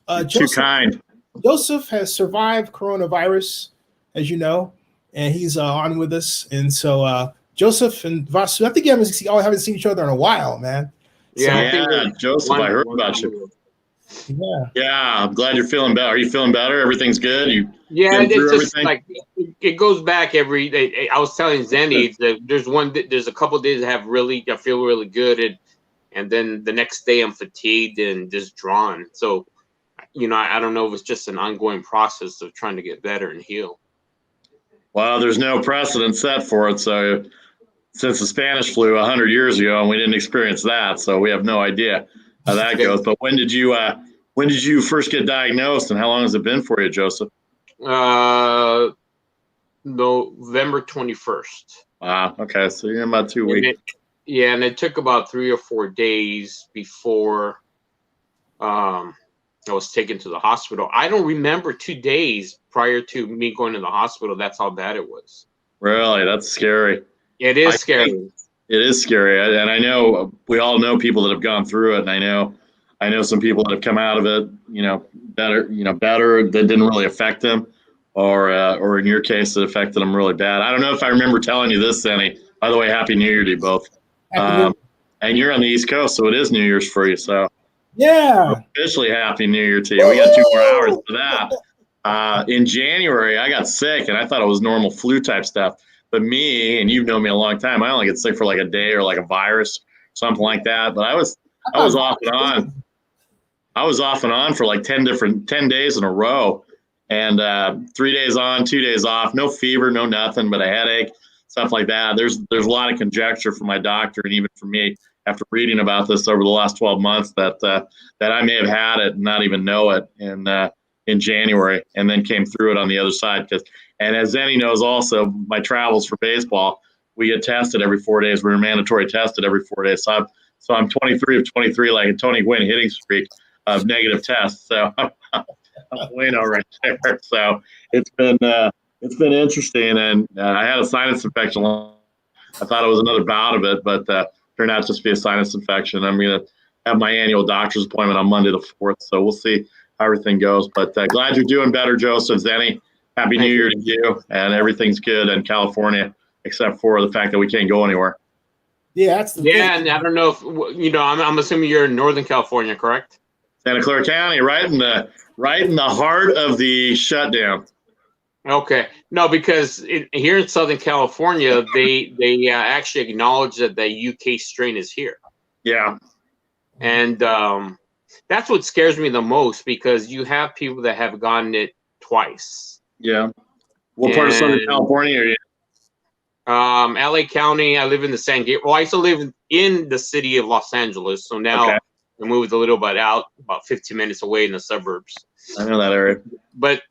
Joseph. Too kind. Joseph has survived coronavirus, as you know, and he's on with us. And so Joseph and Vasu, I think you haven't seen each other in a while, man. Yeah, Joseph, I heard about you. Yeah, I'm glad you're feeling better. Are you feeling better? Everything's good? It's just everything? Like it goes back every day. I was telling Zennie that there's a couple of days I feel really good, and and then the next day I'm fatigued and just drawn. So, I don't know if it's just an ongoing process of trying to get better and heal. Well, there's no precedent set for it. So since the Spanish flu 100 years ago, and we didn't experience that, so we have no idea how that goes. But when did you first get diagnosed, and how long has it been for you, Joseph? November 21st. Wow. Okay, so you're in about 2 weeks. And it took about 3 or 4 days before I was taken to the hospital. I don't remember 2 days prior to me going to the hospital. That's how bad it was. Really? That's scary. It is scary. It is scary. And I know we all know people that have gone through it. And I know some people that have come out of it, better, that didn't really affect them. Or in your case, it affected them really bad. I don't know if I remember telling you this, Zennie. By the way, Happy New Year to you both. And you're on the East Coast, so it is New Year's for you. So yeah, officially Happy New Year to you. We got 2 more hours for that. In January, I got sick, and I thought it was normal flu type stuff. But me, and you've known me a long time, I only get sick for like a day or like a virus, something like that. But I was off and on. I was off and on for like 10 days in a row. And 3 days on, 2 days off, no fever, no nothing, but a headache, stuff like that. There's a lot of conjecture from my doctor and even from me after reading about this over the last 12 months that I may have had it and not even know it in January, and then came through it on the other side. And as Zennie knows also, my travels for baseball, we get tested every 4 days. We're mandatory tested every 4 days. So I'm 23 of 23, like a Tony Gwynn hitting streak of negative tests. So I'm bueno right there. So it's been interesting, and I had a sinus infection. I thought it was another bout of it, but turned out just to be a sinus infection. I'm going to have my annual doctor's appointment on Monday the 4th, so we'll see how everything goes. But glad you're doing better, Joseph. Zennie, Happy New Year to you, and everything's good in California, except for the fact that we can't go anywhere. Yeah, that's the thing. And I don't know if I'm assuming you're in Northern California, correct? Santa Clara County, right in the heart of the shutdown. Okay, no, because here in Southern California, they actually acknowledge that the UK strain is here. Yeah, and that's what scares me the most, because you have people that have gotten it twice. Yeah, what part of Southern California are you? LA County. I live in the San Gabriel. Well, I used to live in the city of Los Angeles, so now I moved a little bit out, about 15 minutes away in the suburbs. I know that area, but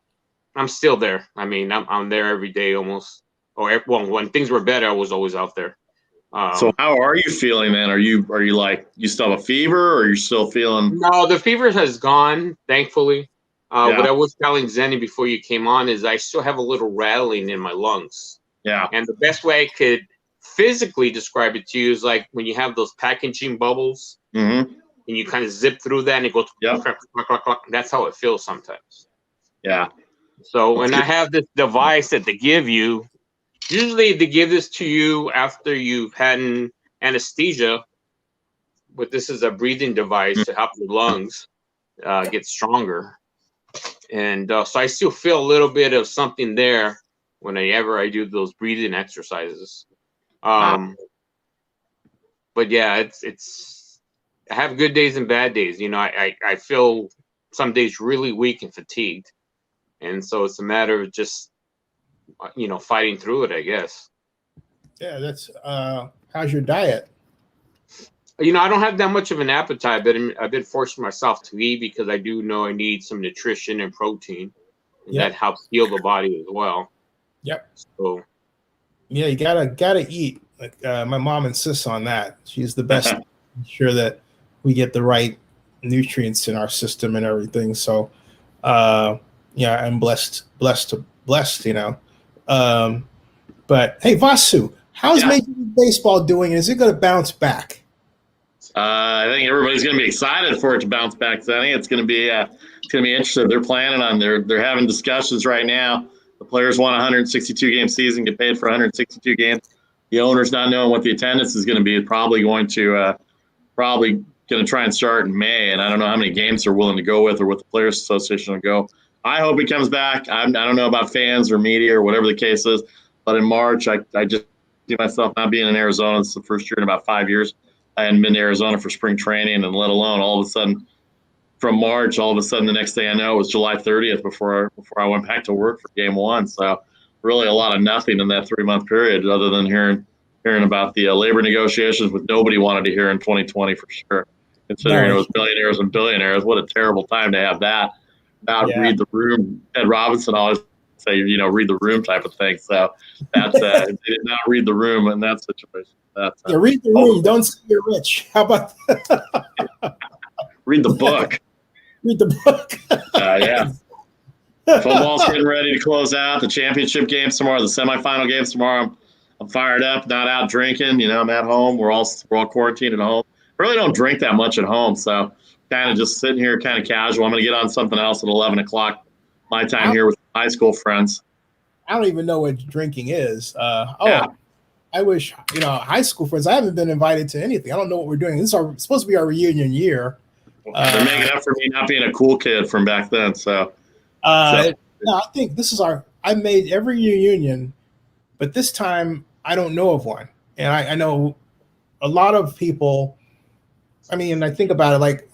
I'm still there. I mean, I'm there every day almost. Well, when things were better, I was always out there. So how are you feeling then? Are you like, you still have a fever, or you're still feeling? No, the fever has gone, thankfully. What I was telling Zennie before you came on is I still have a little rattling in my lungs. Yeah. And the best way I could physically describe it to you is like when you have those packaging bubbles, and you kind of zip through that and it goes, clack, clack, clack, clack. That's how it feels sometimes. Yeah. So when I have this device that they give you, usually they give this to you after you've had an anesthesia, but this is a breathing device to help your lungs get stronger. And so I still feel a little bit of something there whenever I do those breathing exercises. But yeah, it's I have good days and bad days. I feel some days really weak and fatigued. And so it's a matter of just, fighting through it, I guess. Yeah, that's how's your diet? I don't have that much of an appetite, but I've been forcing myself to eat because I do know I need some nutrition and protein, and that helps heal the body as well. Yep. So yeah, you gotta eat. Like my mom insists on that. She's the best to ensure that we get the right nutrients in our system and everything. So yeah, I'm blessed. But hey, Vasu, how's Major League Baseball doing? Is it going to bounce back? I think everybody's going to be excited for it to bounce back, Zennie. It's going to be interesting. They're planning on they're having discussions right now. The players want a 162 game season, get paid for 162 games. The owner's not knowing what the attendance is going to be. Probably going to try and start in May, and I don't know how many games they're willing to go with or what the Players Association will go. I hope it comes back. I don't know about fans or media or whatever the case is, but in March, I just see myself not being in Arizona. It's the first year in about 5 years I hadn't been to Arizona for spring training, and let alone all of a sudden from March, all of a sudden the next day I know it was July 30th before I went back to work for game one. So really a lot of nothing in that 3-month period, other than hearing about the labor negotiations, which nobody wanted to hear in 2020 for sure. Considering it was millionaires and billionaires, what a terrible time to have that. Not read the room. Ed Robinson always say, read the room type of thing. So that's they did not read the room in that situation. That's read the room. Don't say you're rich. How about read the book? Read the book. Yeah. Football's getting ready to close out. The championship games tomorrow, the semifinal games tomorrow. I'm fired up. Not out drinking. I'm at home. We're all quarantined at home. I really don't drink that much at home, so kind of just sitting here, kind of casual. I'm going to get on something else at 11 o'clock my time here with high school friends. I don't even know what drinking is. I wish, high school friends. I haven't been invited to anything. I don't know what we're doing. This is supposed to be our reunion year. They're making up for me not being a cool kid from back then. So, I think this is I made every reunion, but this time I don't know of one. And I know a lot of people. I mean, I think about it like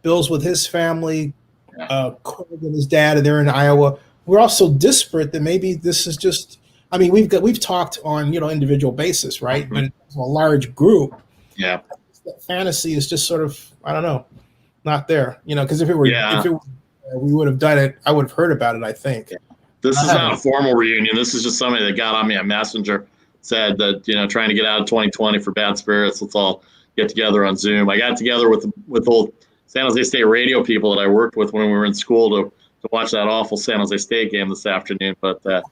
Bill's with his family, Craig and his dad, and they're in Iowa. We're all so disparate that maybe this is just. I mean, we've talked on individual basis, right? Mm-hmm. But it's a large group. Yeah, fantasy is just sort of not there. Because if it were, we would have done it. I would have heard about it. I think. Yeah. This is not a formal reunion. This is just somebody that got on me on Messenger, said that trying to get out of 2020 for bad spirits. Let's all get together on Zoom. I got together with old San Jose State radio people that I worked with when we were in school to watch that awful San Jose State game this afternoon. But that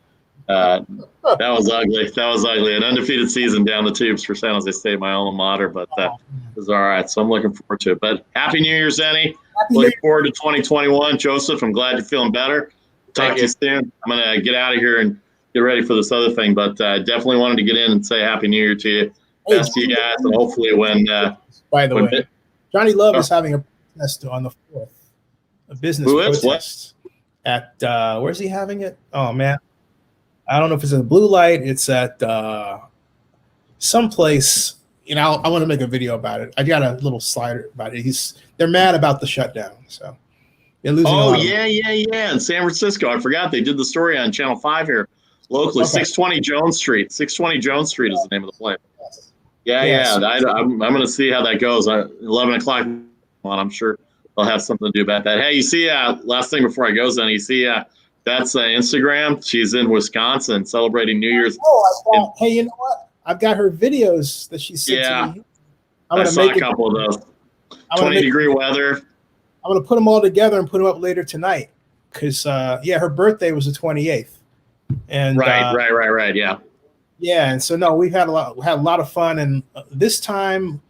was ugly. That was ugly. An undefeated season down the tubes for San Jose State, my alma mater. But it was all right. So I'm looking forward to it. But Happy New Year, Zennie. Looking forward to 2021. Joseph, I'm glad you're feeling better. Talk to you soon. I'm going to get out of here and get ready for this other thing. But definitely wanted to get in and say Happy New Year to you. Best to you guys, and hopefully when. By the way, Johnny Love is having a protest on the 4th, a business protest at where's he having it? Oh man, I don't know if it's in the Blue Light. It's at someplace. I want to make a video about it. I got a little slider about it. They're mad about the shutdown, so they're losing. Yeah, in San Francisco. I forgot they did the story on Channel 5 here locally. Okay. 620 Jones Street. 620 Jones Street is the name of the place. Yeah. I'm going to see how that goes. 11 o'clock. I'm sure they'll have something to do about that. Hey, you see, last thing before I go, Zennie, you see that's Instagram. She's in Wisconsin celebrating New Year's. Hey, you know what? I've got her videos that she sent to me. I saw a couple of those. 20-degree weather. I'm going to put them all together and put them up later tonight because, her birthday was the 28th. And right. Yeah. Yeah, and so we've had a lot of fun, and this time,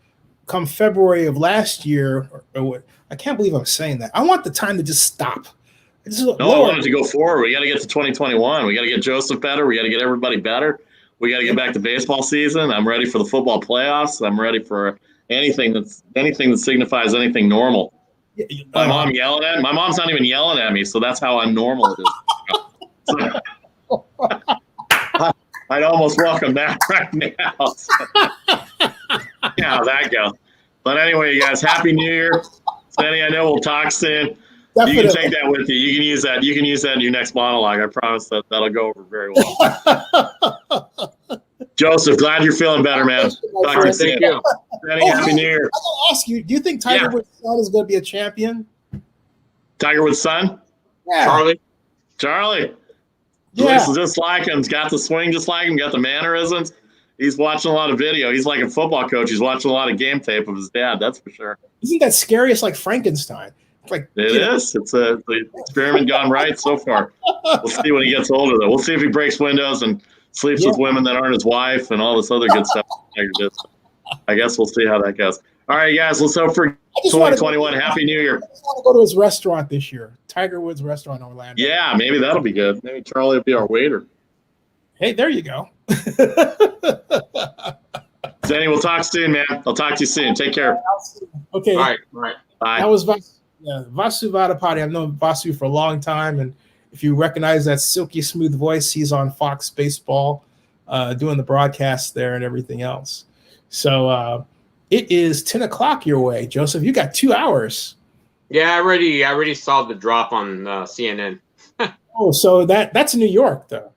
come February of last year, I can't believe I'm saying that. I want the time to just stop. I want it to go forward. We got to get to 2021. We got to get Joseph better. We got to get everybody better. We got to get back to baseball season. I'm ready for the football playoffs. I'm ready for anything that signifies anything normal. My mom's not even yelling at me, so that's how unnormal it is. I'd almost welcome that right now. Yeah, that goes. But anyway, you guys, Happy New Year. Zennie, I know we'll talk soon. Definitely. You can take that with you. You can use that. You can use that in your next monologue. I promise that'll go over very well. Joseph, glad you're feeling better, man. Talk to you soon. Zennie, Happy New Year. I'm gonna ask you, do you think Tiger Woods' son is going to be a champion? Tiger Woods' son? Yeah. Charlie. Yeah. Just like him. He's got the swing just like him. Got the mannerisms. He's watching a lot of video. He's like a football coach. He's watching a lot of game tape of his dad. That's for sure. Isn't that scary? It's like Frankenstein. It is. It's the experiment gone right so far. We'll see when he gets older, though. We'll see if he breaks windows and sleeps with women that aren't his wife and all this other good stuff. I guess we'll see how that goes. All right, guys. Let's hope for 2021. Happy New Year. I just want to go to his restaurant this year. Tiger Woods restaurant in Orlando. Yeah, maybe that'll be good. Maybe Charlie will be our waiter. Hey, there you go. Zennie, we'll talk soon, man. I'll talk to you soon. Take care. Okay. All right. Bye. That was Vasu Vadapati. I've known Vasu for a long time, and if you recognize that silky smooth voice, he's on Fox Baseball, doing the broadcast there and everything else. So, It is 10 o'clock your way, Joseph. You got 2 hours. Yeah, I already saw the drop on CNN. Oh, so that's New York, though.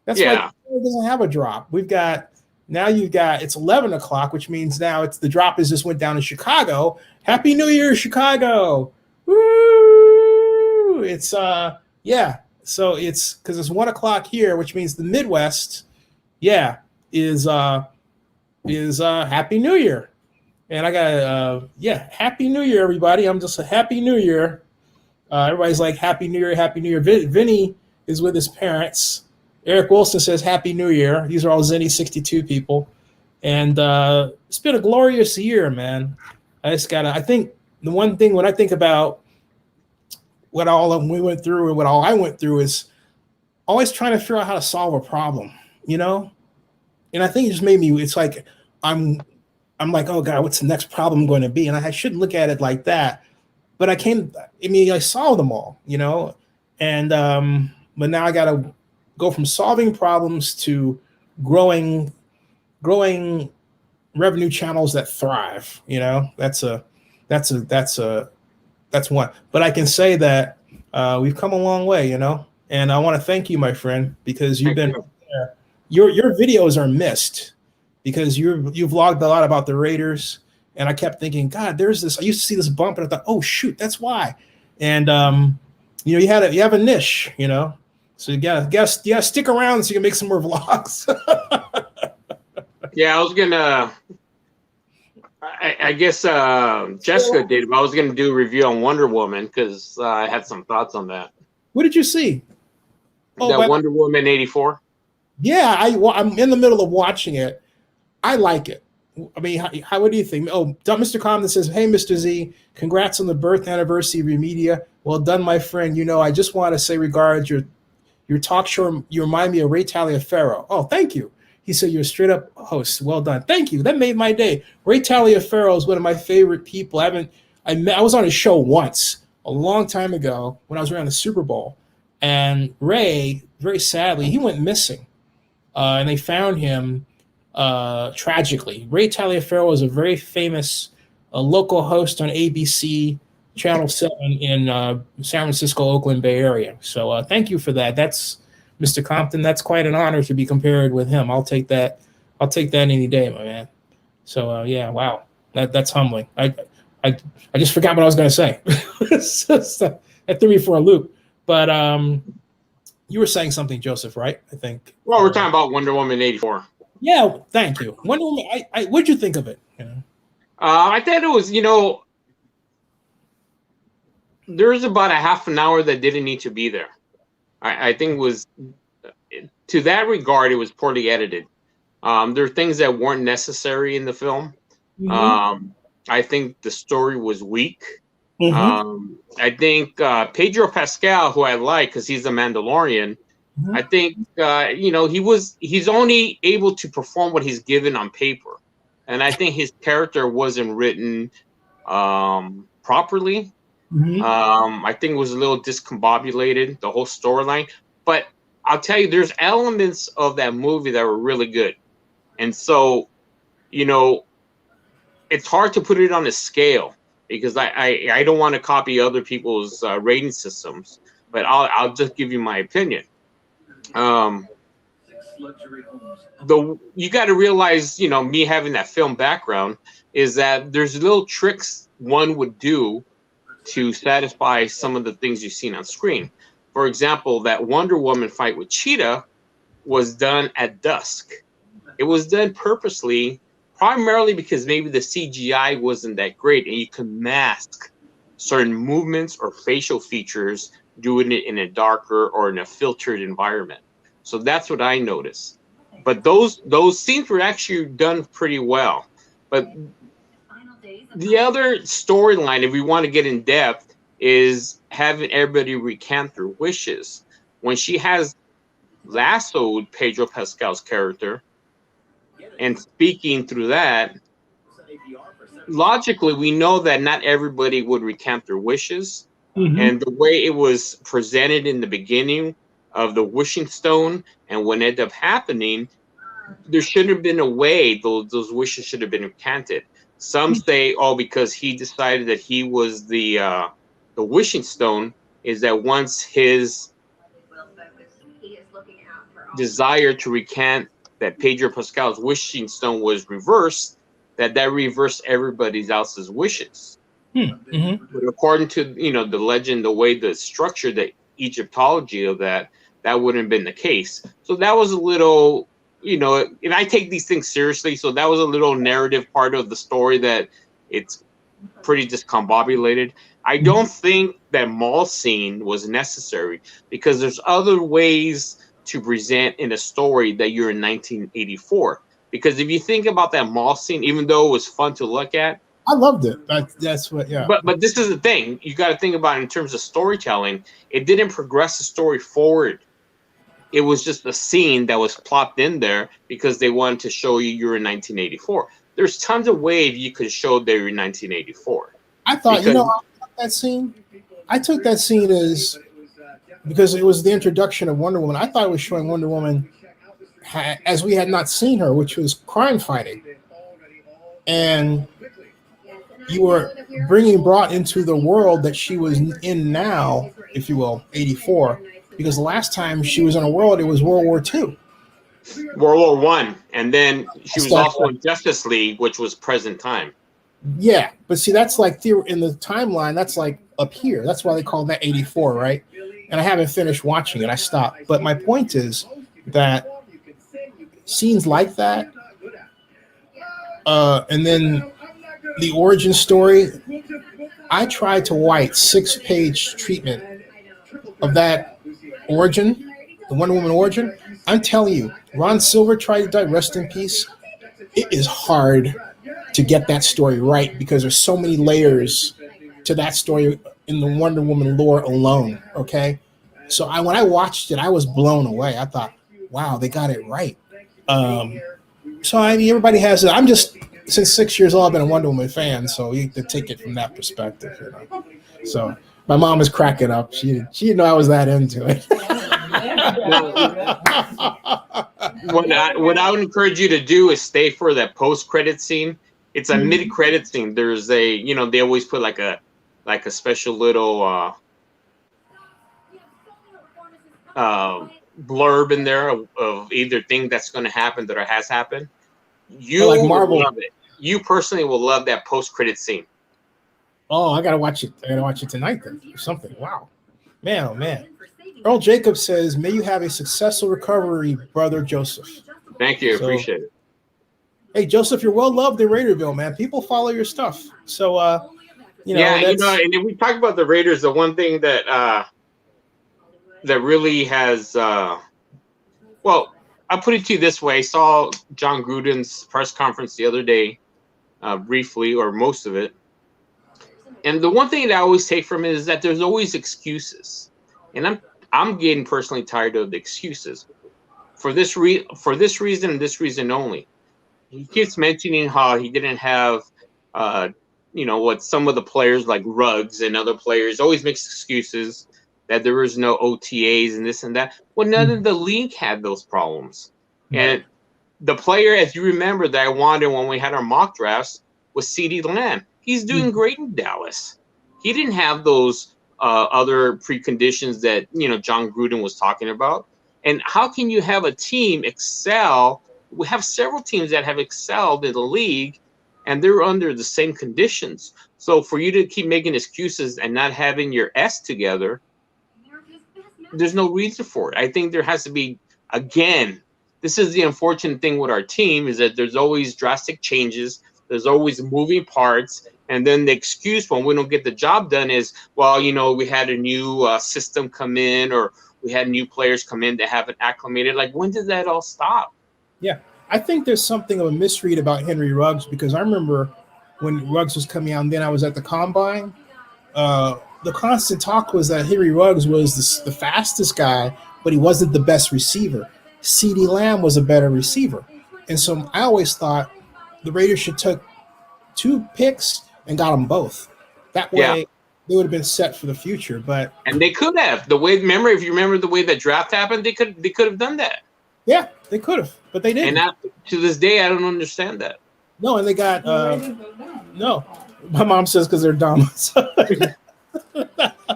That's Yeah. why it doesn't have a drop. It's 11 o'clock, which means now the drop just went down in Chicago. Happy New Year, Chicago! Woo! It's yeah. So it's because it's 1 o'clock here, which means the Midwest, is Happy New Year. And I got Happy New Year, everybody. I'm just a Happy New Year. Everybody's like Happy New Year, Happy New Year. Vinny is with his parents. Eric Wilson says Happy New Year. These are all Zennie62 people. And it's been a glorious year, man. I think the one thing when I think about what all we went through and what all I went through is always trying to figure out how to solve a problem, you know? And I think it just made me, it's like, I'm like, oh God, what's the next problem going to be? And I shouldn't look at it like that. But I solved them all, you know? And, but now I got to go from solving problems to growing revenue channels that thrive. You know, that's one. But I can say that we've come a long way, you know. And I want to thank you, my friend, because you've been there. Your videos are missed because you've vlogged a lot about the Raiders, and I kept thinking, God, there's this. I used to see this bump, and I thought, oh shoot, that's why. And you know, you have a niche, you know. So you gotta stick around so you can make some more vlogs. Yeah, I was gonna. I guess Jessica did, but I was gonna do a review on Wonder Woman because I had some thoughts on that. What did you see? That Wonder Woman 84. Yeah, I'm in the middle of watching it. I like it. I mean, what do you think? Oh, Mr. Comden says, "Hey, Mr. Z, congrats on the birth anniversary of your media. Well done, my friend. You know, I just want to say regards your talk show. You remind me of Ray Taliaferro. Oh, thank you." He said, "You're a straight up host. Well done. Thank you. That made my day." Ray Taliaferro is one of my favorite people. I was on his show once a long time ago when I was around the Super Bowl, and Ray, very sadly, he went missing, and they found him tragically. Ray Taliaferro was a very famous local host on ABC Channel 7 in San Francisco, Oakland Bay Area. So thank you for that. That's Mr. Compton. That's quite an honor to be compared with him. I'll take that any day, my man. So yeah, wow, that's humbling. I just forgot what I was going to say. That threw me for a loop. But you were saying something, Joseph, right? I think. Well, we're talking about Wonder Woman 84. Yeah, thank you. Wonder Woman. What'd you think of it? You know? I thought it was, you know, there's about a half an hour that didn't need to be there. I think it was, to that regard, it was poorly edited. There are things that weren't necessary in the film. Mm-hmm. I think the story was weak. Mm-hmm. I think Pedro Pascal, who I like because he's a Mandalorian, mm-hmm. I think you know, he's only able to perform what he's given on paper, and I think his character wasn't written properly. Mm-hmm. I think it was a little discombobulated, the whole storyline. But I'll tell you, there's elements of that movie that were really good, and so, you know, it's hard to put it on a scale because I don't want to copy other people's rating systems, but I'll just give you my opinion. You got to realize, you know, me having that film background is that there's little tricks one would do to satisfy some of the things you've seen on screen. For example, that Wonder Woman fight with Cheetah was done at dusk. It was done purposely, primarily because maybe the CGI wasn't that great and you can mask certain movements or facial features doing it in a darker or in a filtered environment. So that's what I noticed. But those scenes were actually done pretty well. But the other storyline, if we want to get in depth, is having everybody recant their wishes. When she has lassoed Pedro Pascal's character and speaking through that, logically, we know that not everybody would recant their wishes. Mm-hmm. And the way it was presented in the beginning of the wishing stone and what ended up happening, there shouldn't have been a way those wishes should have been recanted. Some say, oh, because he decided that he was the wishing stone, is that once his desire to recant that Pedro Pascal's wishing stone was reversed, that reversed everybody else's wishes. Mm-hmm. But according to the legend, the way the structure, the Egyptology of that wouldn't have been the case. So that was a little, and I take these things seriously. So that was a little narrative part of the story that it's pretty discombobulated. I don't think that mall scene was necessary because there's other ways to present in a story that you're in 1984. Because if you think about that mall scene, even though it was fun to look at, I loved it. That's what, yeah. But this is the thing you got to think about in terms of storytelling. It didn't progress the story forward. It was just a scene that was plopped in there because they wanted to show you're in 1984. There's tons of ways you could show that you're in 1984. I thought, that scene. I took that scene as because it was the introduction of Wonder Woman. I thought it was showing Wonder Woman as we had not seen her, which was crime fighting, and you were brought into the world that she was in now, if you will, 84. Because the last time she was in a world, it was World War II. World War I. And then she was also in Justice League, which was present time. Yeah, but see, that's like in the timeline, that's like up here. That's why they call that 84, right? And I haven't finished watching it. I stopped. But my point is that scenes like that, and then the origin story, I tried to write 6-page treatment of that origin, the Wonder Woman origin. I'm telling you, Ron Silver tried to die, rest in peace. It is hard to get that story right because there's so many layers to that story in the Wonder Woman lore alone, okay? So when I watched it, I was blown away. I thought, wow, they got it right. So I mean, everybody has it. I'm just, since 6 years old, I've been a Wonder Woman fan, so you have to take it from that perspective. So my mom is cracking up. She didn't know I was that into it. What I would encourage you to do is stay for that post-credit scene. It's a mid-credit scene. There's they always put like a special little blurb in there of either thing that's going to happen that has happened. You like Marvel. Love it. You personally will love that post-credit scene. Oh, I gotta watch it. I gotta watch it tonight then, or something. Wow, man, oh man. Earl Jacobs says, "May you have a successful recovery, brother Joseph." Thank you, appreciate it. Hey, Joseph, you're well loved in Raiderville, man. People follow your stuff, so and if we talk about the Raiders, the one thing that that really has, well, I'll put it to you this way: I saw John Gruden's press conference the other day, briefly or most of it. And the one thing that I always take from it is that there's always excuses, and I'm getting personally tired of the excuses. For this reason and this reason only, he keeps mentioning how he didn't have, what some of the players like Ruggs and other players always makes excuses that there was no OTAs and this and that. Well, none of the league had those problems, and the player, as you remember, that I wanted when we had our mock drafts was CeeDee Lamb. He's doing great in Dallas. He didn't have those other preconditions that John Gruden was talking about. And how can you have a team excel? We have several teams that have excelled in the league, and they're under the same conditions. So for you to keep making excuses and not having your S together, there's no reason for it. I think there has to be, again, this is the unfortunate thing with our team, is that there's always drastic changes. There's always moving parts. And then the excuse when we don't get the job done is, well, we had a new system come in, or we had new players come in that haven't acclimated. Like, when did that all stop? Yeah, I think there's something of a misread about Henry Ruggs, because I remember when Ruggs was coming out, and then I was at the Combine. The constant talk was that Henry Ruggs was the fastest guy, but he wasn't the best receiver. CeeDee Lamb was a better receiver. And so I always thought the Raiders should took 2 picks and got them both. That way, they would have been set for the future. And they could have. If you remember the way that draft happened, they could have done that. Yeah, they could have, but they didn't. And to this day, I don't understand that. No, and they got Raiders are dumb. no. My mom says because they're dumb.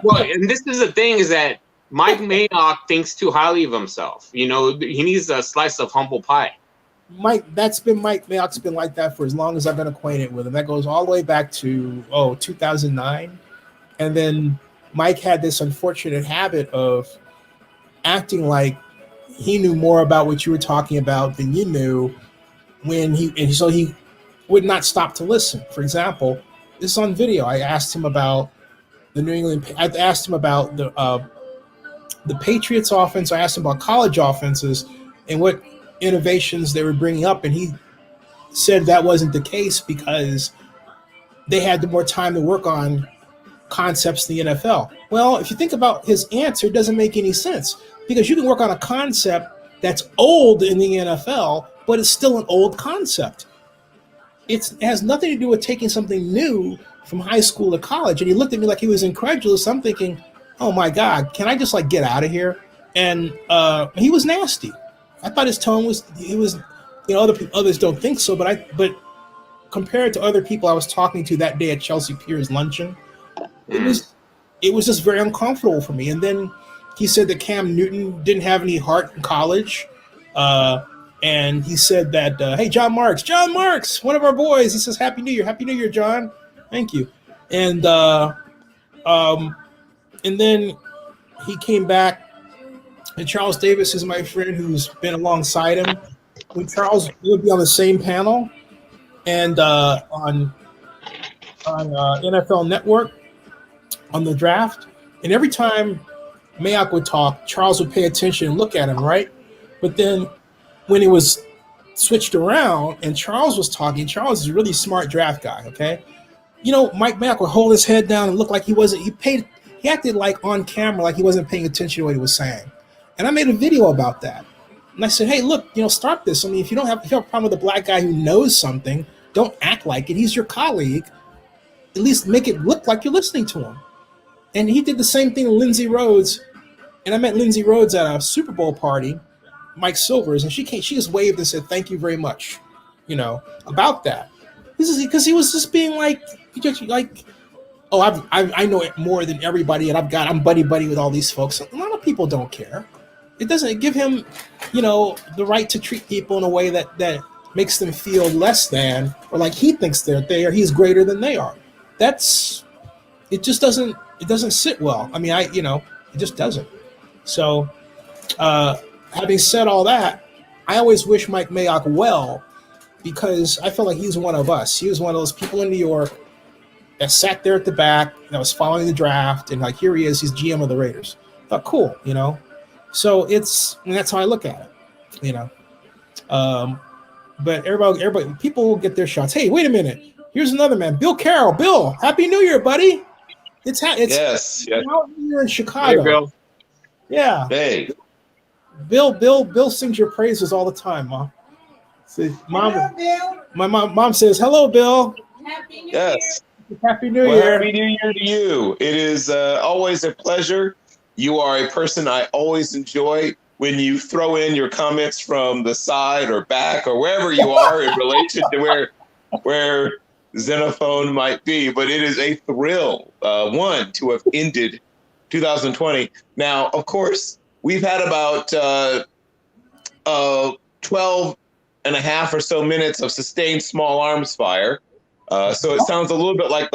Well, and this is the thing is that Mike Mayock thinks too highly of himself. You know, he needs a slice of humble pie. Mike Mayock's been like that for as long as I've been acquainted with him. That goes all the way back to 2009. And then Mike had this unfortunate habit of acting like he knew more about what you were talking about than you knew so he would not stop to listen. For example, this is on video. I asked him about I asked him about the Patriots offense. I asked him about college offenses and what innovations they were bringing up, and he said that wasn't the case because they had more time to work on concepts in the NFL. Well, if you think about his answer, it doesn't make any sense because you can work on a concept that's old in the NFL, but it's still an old concept. It has nothing to do with taking something new from high school to college. And he looked at me like he was incredulous. I'm thinking, oh my God, can I just like get out of here? And he was nasty. I thought his tone was, others don't think so, but compared to other people I was talking to that day at Chelsea Piers luncheon, it was just very uncomfortable for me. And then he said that Cam Newton didn't have any heart in college. And he said that, hey, John Marks, one of our boys, he says, Happy New Year, John. Thank you. And then he came back, and Charles Davis is my friend who's been alongside him. When Charles would be on the same panel and on NFL Network on the draft, and every time Mayock would talk, Charles would pay attention and look at him, right? But then when it was switched around and Charles was talking, Charles is a really smart draft guy, okay? You know, Mike Mayock would hold his head down and look like he acted like on camera like he wasn't paying attention to what he was saying. And I made a video about that. And I said, hey, look, start this. I mean, if you have a problem with a black guy who knows something, don't act like it. He's your colleague. At least make it look like you're listening to him. And he did the same thing to Lindsay Rhodes. And I met Lindsay Rhodes at a Super Bowl party, Mike Silver's, and she just waved and said, thank you very much, about that. This is because he was just being like, I know it more than everybody, and I'm buddy with all these folks. A lot of people don't care. It doesn't give him, the right to treat people in a way that makes them feel less than, or like he thinks he's greater than they are. It doesn't sit well. I mean, it just doesn't. So, having said all that, I always wish Mike Mayock well because I feel like he's one of us. He was one of those people in New York that sat there at the back that was following the draft, and like here he is, he's GM of the Raiders. I thought, cool, So and that's how I look at it, But everybody, people will get their shots. Hey, wait a minute. Here's another man, Bill Carroll. Bill, Happy New Year, buddy. It's yes. You're in Chicago. Hey, Bill. Yeah. Hey. Bill sings your praises all the time, Mom. See, Mom. Hello, Bill. My mom says, "Hello, Bill. Happy New Yes. Year. Happy New Year. Happy New Year to you. It is always a pleasure. You are a person I always enjoy when you throw in your comments from the side or back or wherever you are in relation to where Xenophone might be. But it is a thrill, to have ended 2020. Now, of course, we've had about 12 and a half or so minutes of sustained small arms fire. So it sounds a little bit like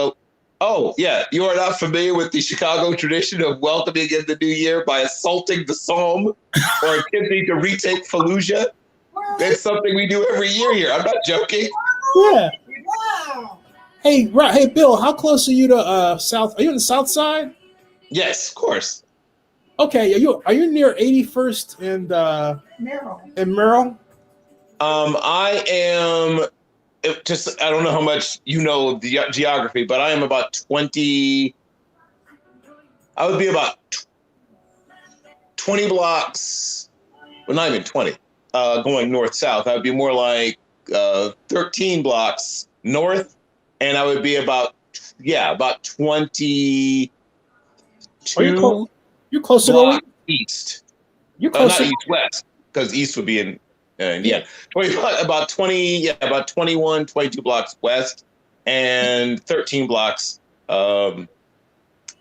you are not familiar with the Chicago tradition of welcoming in the new year by assaulting the Psalm or attempting to retake Fallujah. That's something we do every year here. I'm not joking. Yeah. Wow. Hey, Bill, how close are you to South? Are you on the South Side? Yes, of course. Okay, are you near 81st and Merrill? I am I don't know how much you know the geography, but I am about 20. I would be about 20 blocks, well, not even 20, going north-south. I would be more like 13 blocks north, and I would be about 22 you're closer blocks to east. You're closer. Not east-west, because east would be in And yeah, 20, about 20, yeah, about 21, 22 blocks west and 13 blocks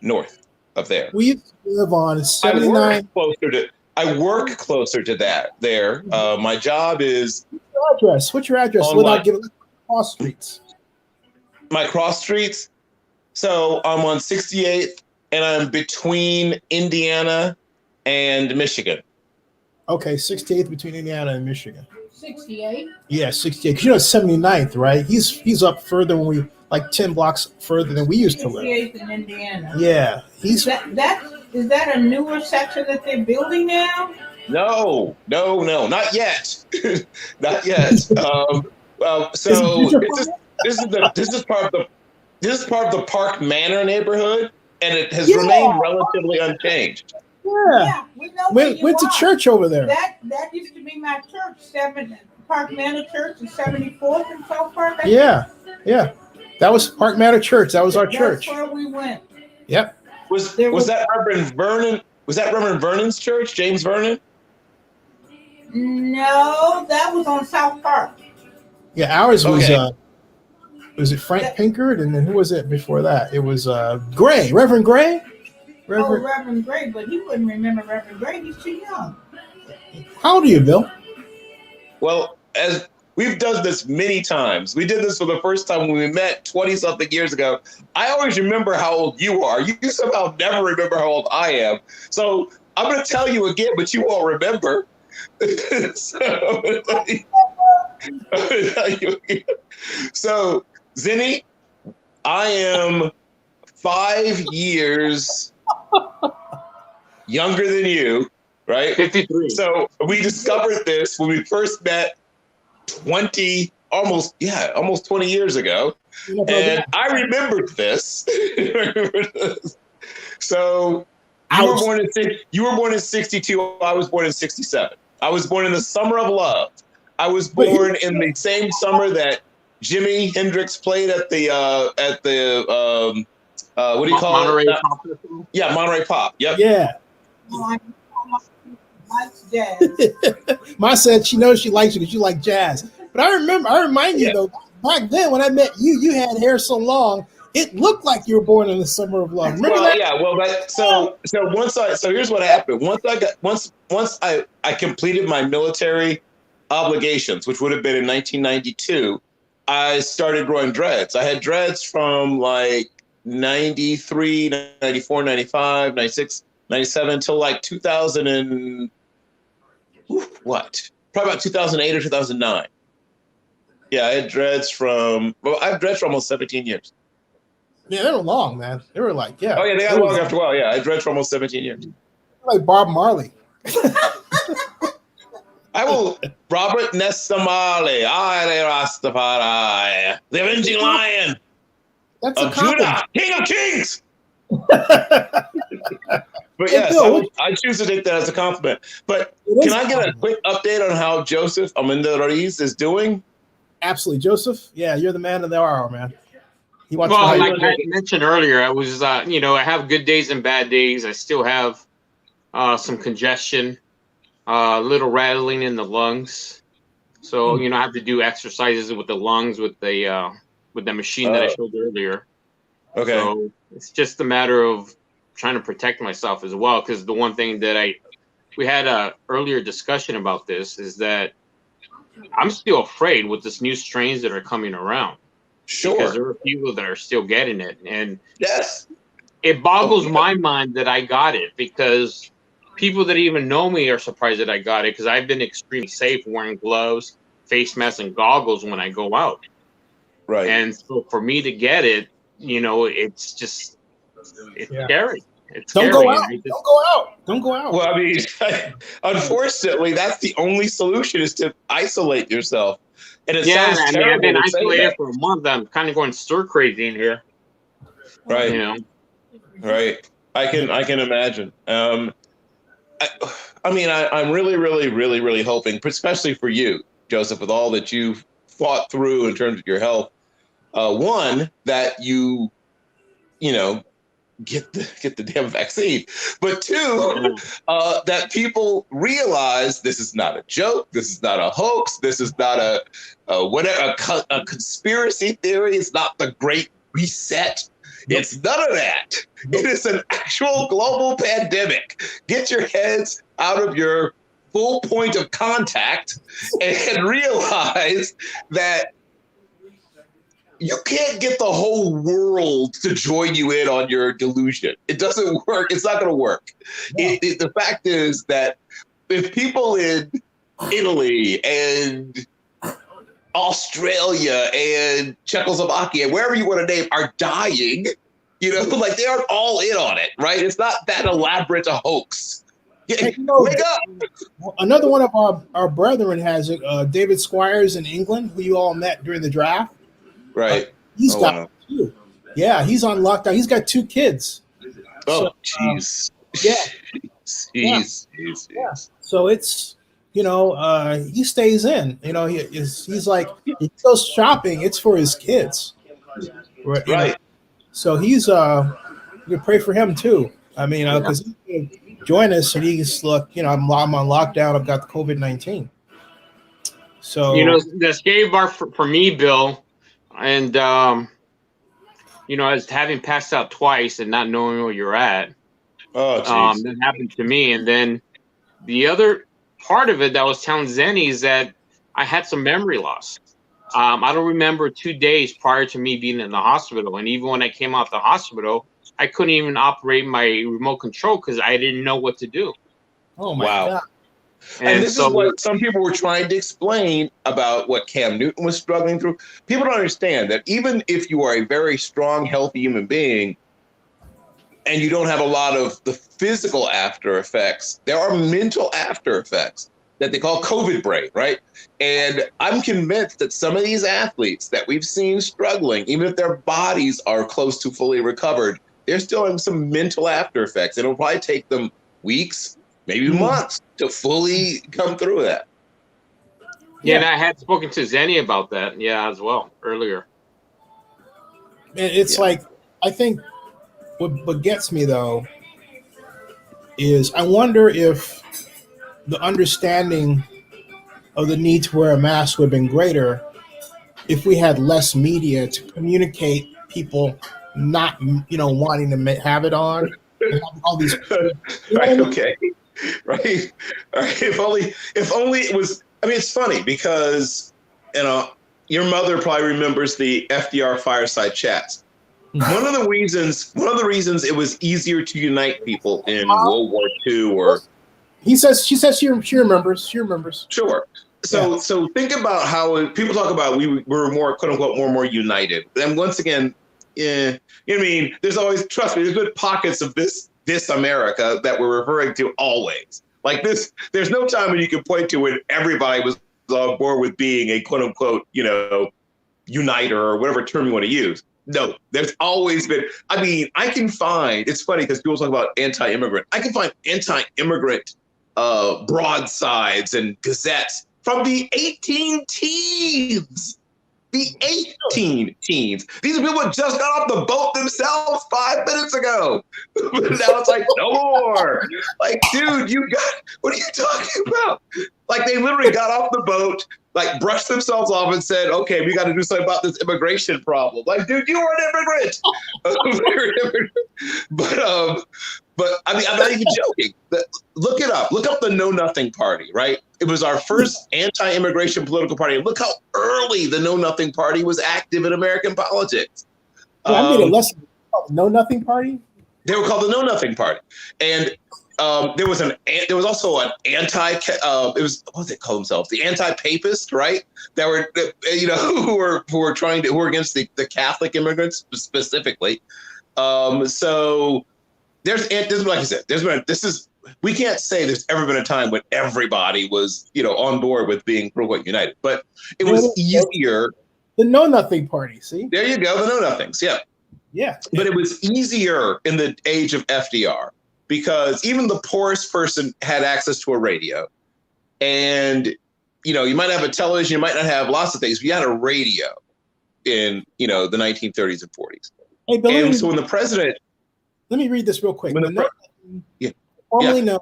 north of there. We used to live on 79. I work closer to that there. My job is. What's your address? Without giving cross streets. My cross streets. So I'm on 68th and I'm between Indiana and Michigan. Okay, 68th between Indiana and Michigan. 68? Yeah, 68. Because you know 79th, right? He's up further when we like 10 blocks further than we used to live. 68th in Indiana. Yeah, is that a newer section that they're building now? No, not yet, not yet. Well, so this is part of the Park Manor neighborhood, and it has remained relatively unchanged. Yeah, we know went to church over there. That used to be my church, Park Manor Church in 74th and South Park. Yeah. That was Park Manor Church. That was our church. That's where we went. Yep. Was that Reverend Vernon? Was that Reverend Vernon's church, James Vernon? No, that was on South Park. Yeah, ours was it Frank Pinkard, and then who was it before that? It was Gray, Reverend Gray. Reverend Gray, but he wouldn't remember Reverend Gray. He's too young. How old are you, Bill? Well, as we've done this many times. We did this for the first time when we met 20-something years ago. I always remember how old you are. You somehow never remember how old I am. So I'm going to tell you again, but you won't remember. So, Zennie, I am 5 years younger than you, right? 53. So we discovered this when we first met almost 20 years ago. And I remembered this. So you were born in 62. I was born in 67. I was born in the summer of love. I was born in the same summer that Jimi Hendrix played at the what do you call Monterey it? Pop. Yeah, Monterey Pop. Yep. Yeah. Jazz. Ma said she knows she likes you because you like jazz. But I remind you though, back then when I met you, you had hair so long, it looked like you were born in the summer of love. Remember that? Yeah. Well, so here's what happened. Once I completed my military obligations, which would have been in 1992, I started growing dreads. I had dreads from like 93, 94, 95, 96, 97 till like 2000 and probably about 2008 or 2009. Yeah, I've had dreads for almost 17 years. Yeah, they were long, man. They were like, yeah. Oh yeah, they got long after a while. Yeah, I had dreads for almost 17 years. Like Bob Marley. I will, Robert Nesta Marley, I Rastafari, the avenging lion of Judah, King of Kings. But yes, I choose to take that as a compliment. But can I get a quick update on how Joseph Amendoriz is doing? Absolutely, Joseph. Yeah, you're the man of the hour, man. Like I mentioned earlier, I was, I have good days and bad days. I still have some congestion, a little rattling in the lungs. So, I have to do exercises with the lungs with the machine that I showed earlier. Okay. So it's just a matter of trying to protect myself as well. Because the one thing that we had a earlier discussion about this is that I'm still afraid with this new strains that are coming around. Sure. Because there are people that are still getting it. And yes, it boggles my mind that I got it, because people that even know me are surprised that I got it, because I've been extremely safe wearing gloves, face masks, and goggles when I go out. Right. And so for me to get it, it's just, it's scary. It's Don't scary. go out. Don't go out. Don't go out. Well, I mean, unfortunately, that's the only solution is to isolate yourself. And it sounds terrible. I've been isolated for a month. I'm kind of going stir crazy in here. Right. Right. I can imagine. I'm really, really, really, really hoping, especially for you, Joseph, with all that you've fought through in terms of your health. One, that you get the damn vaccine. But two, that people realize this is not a joke. This is not a hoax. This is not a conspiracy theory. It's not the Great Reset. It's none of that. It is an actual global pandemic. Get your heads out of your full point of contact and realize that you can't get the whole world to join you in on your delusion. It doesn't work. It's not going to work. Yeah. The fact is that if people in Italy and Australia and Czechoslovakia, wherever you want to name, are dying, like they aren't all in on it, right? It's not that elaborate a hoax. Hey, Wake up! Another one of our brethren has it, David Squires in England, who you all met during the draft. Right. He's got it too. Yeah, he's on lockdown. He's got 2 kids. Oh, jeez. Yeah. Jeez. So it's, he stays in. He's like, he goes shopping. It's for his kids. Right. So he's, we pray for him too. I mean, because he's going to join us and he's, look, I'm on lockdown. I've got the COVID-19. So, the scary part for me, Bill, and, as having passed out twice and not knowing where you're at, that happened to me. And then the other part of it that I was telling Zennie is that I had some memory loss. I don't remember 2 days prior to me being in the hospital. And even when I came out the hospital, I couldn't even operate my remote control because I didn't know what to do. Oh, my God. And this is what some people were trying to explain about what Cam Newton was struggling through. People don't understand that even if you are a very strong, healthy human being and you don't have a lot of the physical after effects, there are mental after effects that they call COVID brain, right? And I'm convinced that some of these athletes that we've seen struggling, even if their bodies are close to fully recovered, they're still having some mental after effects. It'll probably take them weeks, maybe months to fully come through that. Yeah, and I had spoken to Zennie about that, as well, earlier. And it's like, I think what gets me, though, is I wonder if the understanding of the need to wear a mask would have been greater if we had less media to communicate people not, wanting to have it on. And have all these, right, okay. Right. If only it was. I mean, it's funny because your mother probably remembers the FDR fireside chats. One of the reasons it was easier to unite people in World War II, or she says she remembers. Sure. So think about how people talk about we were more, quote unquote, more united. And once again, I mean, there's always, trust me, there's good pockets of this America that we're referring to always. Like this, there's no time when you can point to when everybody was on board with being a quote unquote, uniter or whatever term you want to use. No, there's always been, I mean, I can find, it's funny because people talk about anti-immigrant. I can find anti-immigrant broadsides and gazettes from the 18 teens. The 18 teens. These are people who just got off the boat themselves 5 minutes ago. Now it's like, no more. Like, dude, what are you talking about? Like, they literally got off the boat, like, brushed themselves off and said, okay, we got to do something about this immigration problem. Like, dude, you are an immigrant. But I mean, I'm not even joking. Look it up. Look up the Know Nothing Party, right? It was our first anti-immigration political party. Look how early the Know Nothing Party was active in American politics. I made a lesson called Know Nothing Party. They were called the Know Nothing Party, and there was also an what did they call themselves? The anti-papist, right? That were who were against the Catholic immigrants specifically. So there's like I said, we can't say there's ever been a time when everybody was, on board with being quote united, but it was easier. The Know Nothing Party, see? There you go, the Know Nothings, yeah. Yeah. But it was easier in the age of FDR because even the poorest person had access to a radio. And, you might have a television, you might not have lots of things, but you had a radio in, the 1930s and 40s. Hey, and so when the president... let me read this real quick. Yeah. Formerly known,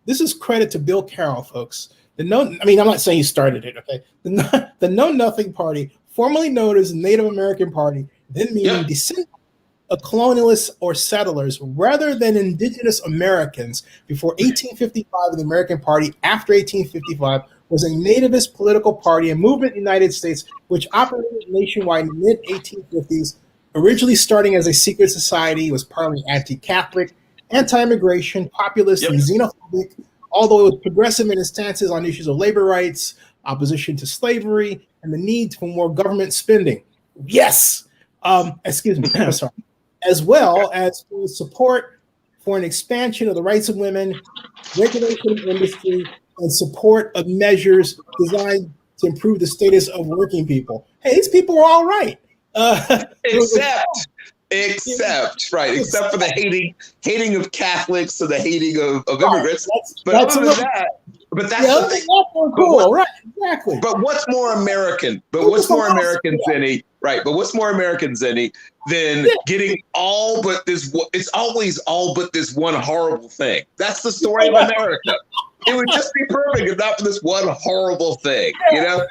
this is credit to Bill Carroll, folks. I'm not saying he started it, okay? The Know Nothing Party, formerly known as the Native American Party, then meaning descendant of colonialists or settlers rather than indigenous Americans before 1855, and the American Party after 1855 was a nativist political party and movement in the United States which operated nationwide in the mid-1850s, originally starting as a secret society. It was partly anti-Catholic, anti-immigration, populist, and xenophobic, although it was progressive in its stances on issues of labor rights, opposition to slavery, and the need for more government spending. Yes! Excuse me, I'm sorry. As well as for support for an expansion of the rights of women, regulation of industry, and support of measures designed to improve the status of working people. Hey, these people are all right. Except for the hating of Catholics and the hating of immigrants. That's the thing. Cool, right? Exactly. But what's more American? Zennie? Right. But what's more American, Zennie, than getting all but this? It's always all but this one horrible thing. That's the story of America. It would just be perfect if not for this one horrible thing. You know.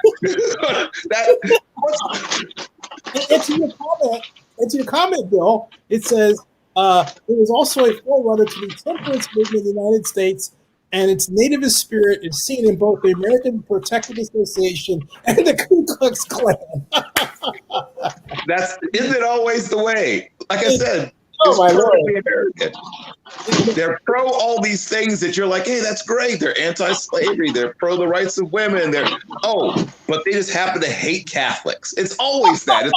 It's your comment, Bill. It says it was also a forerunner to the temperance movement in the United States, and its nativist spirit is seen in both the American Protective Association and the Ku Klux Klan. Isn't it always the way? Like I said, oh my Lord. American. They're pro all these things that you're like, hey, that's great. They're anti-slavery. They're pro the rights of women. But they just happen to hate Catholics. It's always that.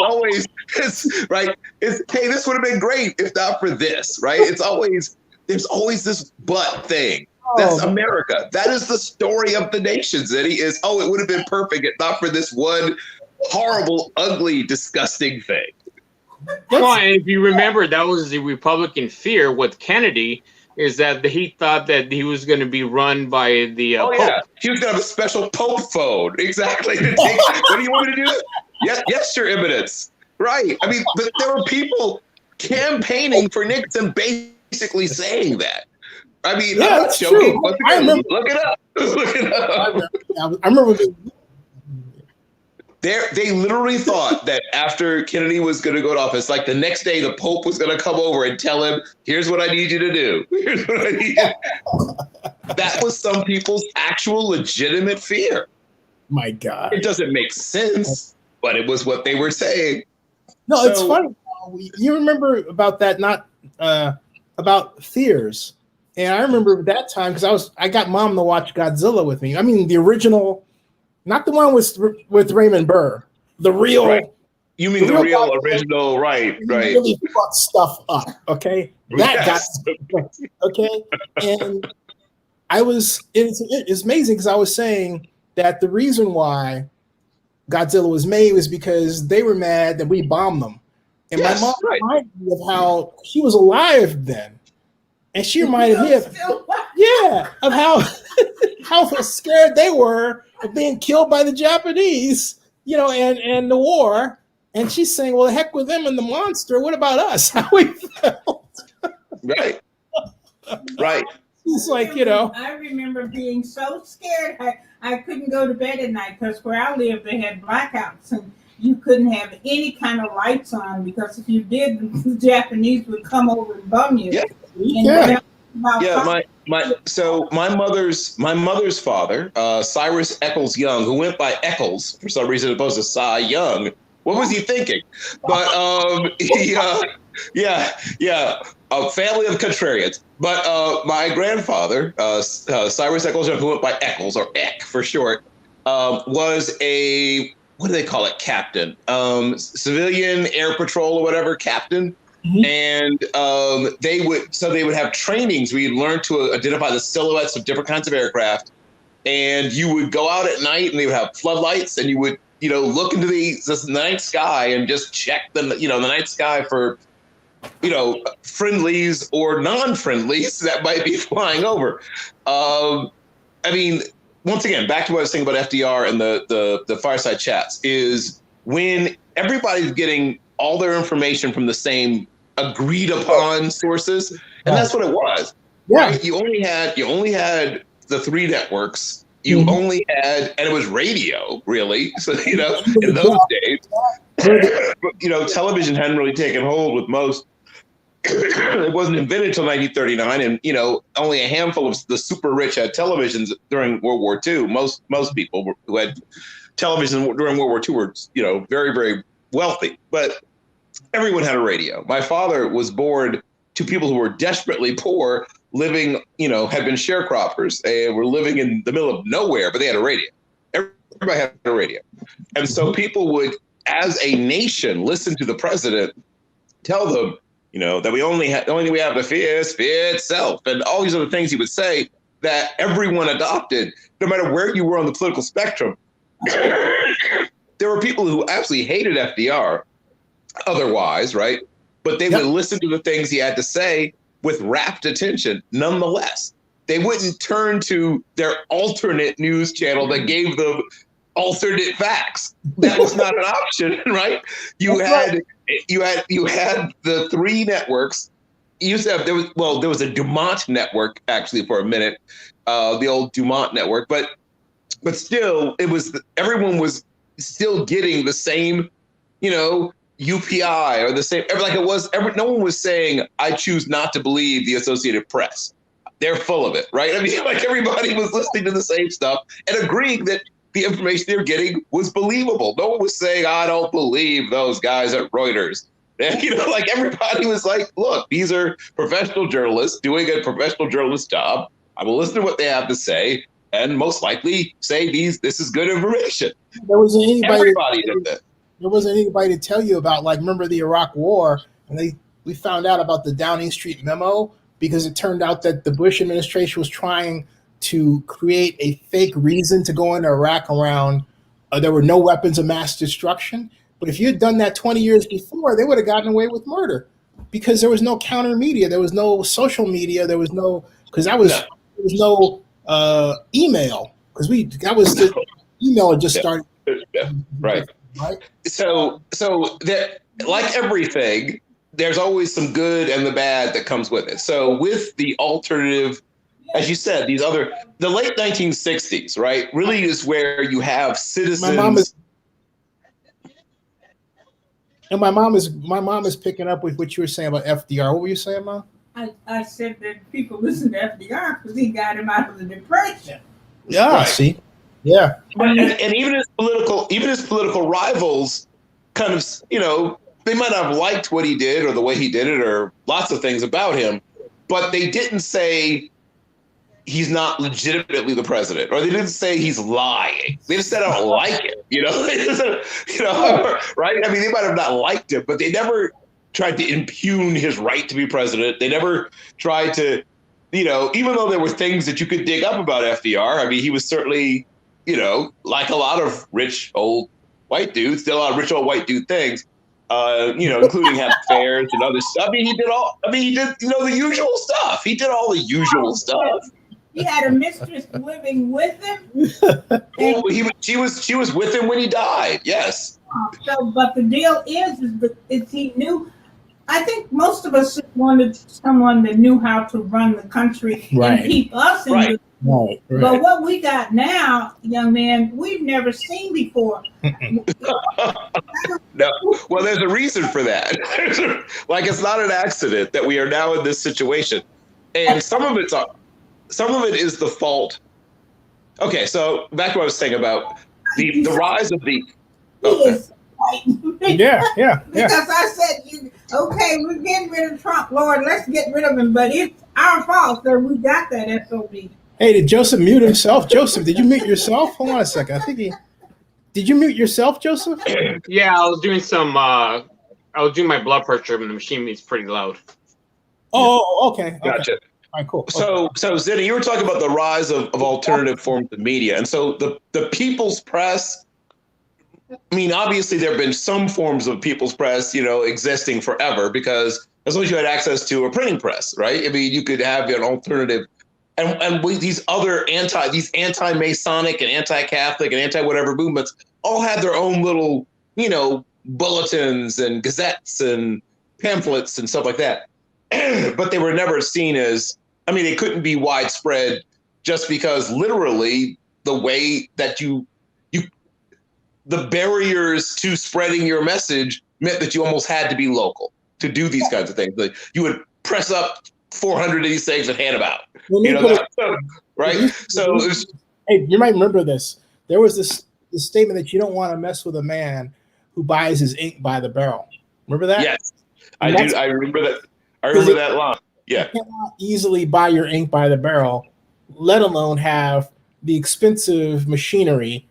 Right. Hey, this would have been great if not for this. Right. There's always this but thing. That's America. That is the story of the nation, Zennie, it would have been perfect if not for this one horrible, ugly, disgusting thing. Well, and if you remember, that was the Republican fear with Kennedy, is that he thought that he was going to be run by the Pope. Yeah, he was going to have a special Pope phone. Exactly. What do you want me to do? Yes, Your Eminence. Right. I mean, but there were people campaigning for Nixon basically saying that. I mean, I'm not joking. Look it up. I remember. They literally thought that after Kennedy was going to go to office, like the next day, the Pope was going to come over and tell him, here's what I need you to do. Here's what I need you to do. That was some people's actual legitimate fear. My God. It doesn't make sense, but it was what they were saying. No, it's funny. You remember about that, not about fears. And I remember that time because I got Mom to watch Godzilla with me. I mean, the original, not the one with Raymond Burr, the real. Right. You mean the real original, right? Really fucked stuff up. Okay, that got okay. And it's amazing because I was saying that the reason why Godzilla was made was because they were mad that we bombed them, and my mom reminded me of how she was alive then. And she reminded me of how scared they were of being killed by the Japanese, and the war. And she's saying, well, the heck with them and the monster. What about us? How we felt. Right. It's like, I remember being so scared I couldn't go to bed at night because where I lived, they had blackouts and you couldn't have any kind of lights on because if you did, the Japanese would come over and bum you. Yeah. My mother's father, Cyrus Eccles Young, who went by Eccles for some reason, opposed to Cy Young. What was he thinking? But a family of contrarians. But my grandfather, Cyrus Eccles Young, who went by Eccles or Eck for short, was a, what do they call it, captain, civilian air patrol or whatever, captain. Mm-hmm. And they would have trainings where you'd learn to identify the silhouettes of different kinds of aircraft. And you would go out at night and they would have floodlights and you would, look into the night sky and just check the night sky for, friendlies or non-friendlies that might be flying over. I mean, once again, back to what I was saying about FDR and the fireside chats is when everybody's getting all their information from the same agreed upon sources, and that's what it was. Yeah. Right? You only had the three networks. You only had, and it was radio, really. So in those days, television hadn't really taken hold with most. It wasn't invented until 1939, and only a handful of the super rich had televisions during World War II. Most people who had television during World War II were very, very wealthy, but everyone had a radio. My father was born to people who were desperately poor, living, had been sharecroppers and were living in the middle of nowhere, but they had a radio. Everybody had a radio, and so people would, as a nation, listen to the president tell them, that the only thing we have to fear is fear itself, and all these other things he would say that everyone adopted, no matter where you were on the political spectrum. There were people who absolutely hated FDR otherwise, right? But they would listen to the things he had to say with rapt attention nonetheless. They wouldn't turn to their alternate news channel that gave them alternate facts. That was not an option, right? You had the three networks. You used to have, there was a Dumont network actually for a minute, the old Dumont network, but still everyone was still getting the same, UPI or the same, no one was saying, I choose not to believe the Associated Press. They're full of it, right? I mean, everybody was listening to the same stuff and agreeing that the information they were getting was believable. No one was saying, I don't believe those guys at Reuters. And, everybody was like, look, these are professional journalists doing a professional journalist job. I will listen to what they have to say and most likely say this is good information. Everybody did that. There wasn't anybody to tell you about, remember the Iraq War, and we found out about the Downing Street memo because it turned out that the Bush administration was trying to create a fake reason to go into Iraq around there were no weapons of mass destruction. But if you had done that 20 years before, they would have gotten away with murder because there was no counter media. There was no social media. There was no, there was no email because the email had just started. Right. So that, like everything, there's always some good and the bad that comes with it. So with the alternative, as you said, the late 1960s, right, really is where you have citizens. My mom is picking up with what you were saying about FDR. What were you saying, Mom? I said that people listen to FDR because he got him out of the Depression. Yeah, right. See? Yeah. And even his political rivals kind of, they might not have liked what he did or the way he did it or lots of things about him, but they didn't say he's not legitimately the president, or they didn't say he's lying. They just said, I don't like it, right? I mean, they might have not liked it, but they never tried to impugn his right to be president. They never tried to, even though there were things that you could dig up about FDR, I mean, he was certainly, like a lot of rich old white dudes, did a lot of rich old white dude things, including having affairs and other stuff. I mean, he did the usual stuff. He did all the usual stuff. He had a mistress living with him. Well, she was with him when he died. Yes. So, but the deal is he knew. I think most of us wanted someone that knew how to run the country and keep us in the. Right. But what we got now, young man, we've never seen before. No. Well, there's a reason for that. It's not an accident that we are now in this situation, and some of it is the fault. Okay, so back to what I was saying about the rise of the. Yeah. Because I said, we're getting rid of Trump, Lord, let's get rid of him, but it's our fault that we got that SOB. Hey, did Joseph mute himself? Joseph, did you mute yourself? Hold on a second. I think did you mute yourself, Joseph? Yeah, I was doing I was doing my blood pressure, and the machine is pretty loud. Oh, okay. Gotcha. All right, cool. So Zennie, you were talking about the rise of alternative forms of media. And so the people's press, I mean, obviously there have been some forms of people's press, existing forever because as long as you had access to a printing press, right? I mean, you could have an alternative. And these other anti-Masonic and anti-Catholic and anti-whatever movements all had their own little, bulletins and gazettes and, pamphlets and stuff like that. But they were never seen as, I mean, they couldn't be widespread just because literally the way that the barriers to spreading your message meant that you almost had to be local to do these kinds of things. Like you would press up 400 of these things and hand them out. Right? So, hey, you might remember this. There was this statement that you don't want to mess with a man who buys his ink by the barrel. Remember that? Yes, I do. I remember that. I remember that line. Yeah. You cannot easily buy your ink by the barrel, let alone have the expensive machinery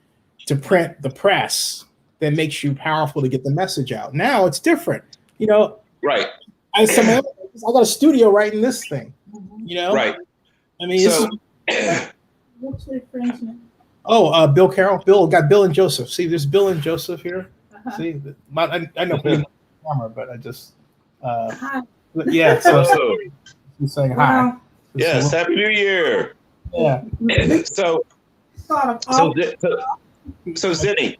to print the press that makes you powerful to get the message out. Now it's different. Right. I got a studio writing this thing. Right. I mean, What's your friend's name? Bill Carroll. Got Bill and Joseph. See, there's Bill and Joseph here. See, I know camera, but I just Hi. yeah. So he's saying hi. Well, Yes, Happy New Year. Yeah. So Zennie,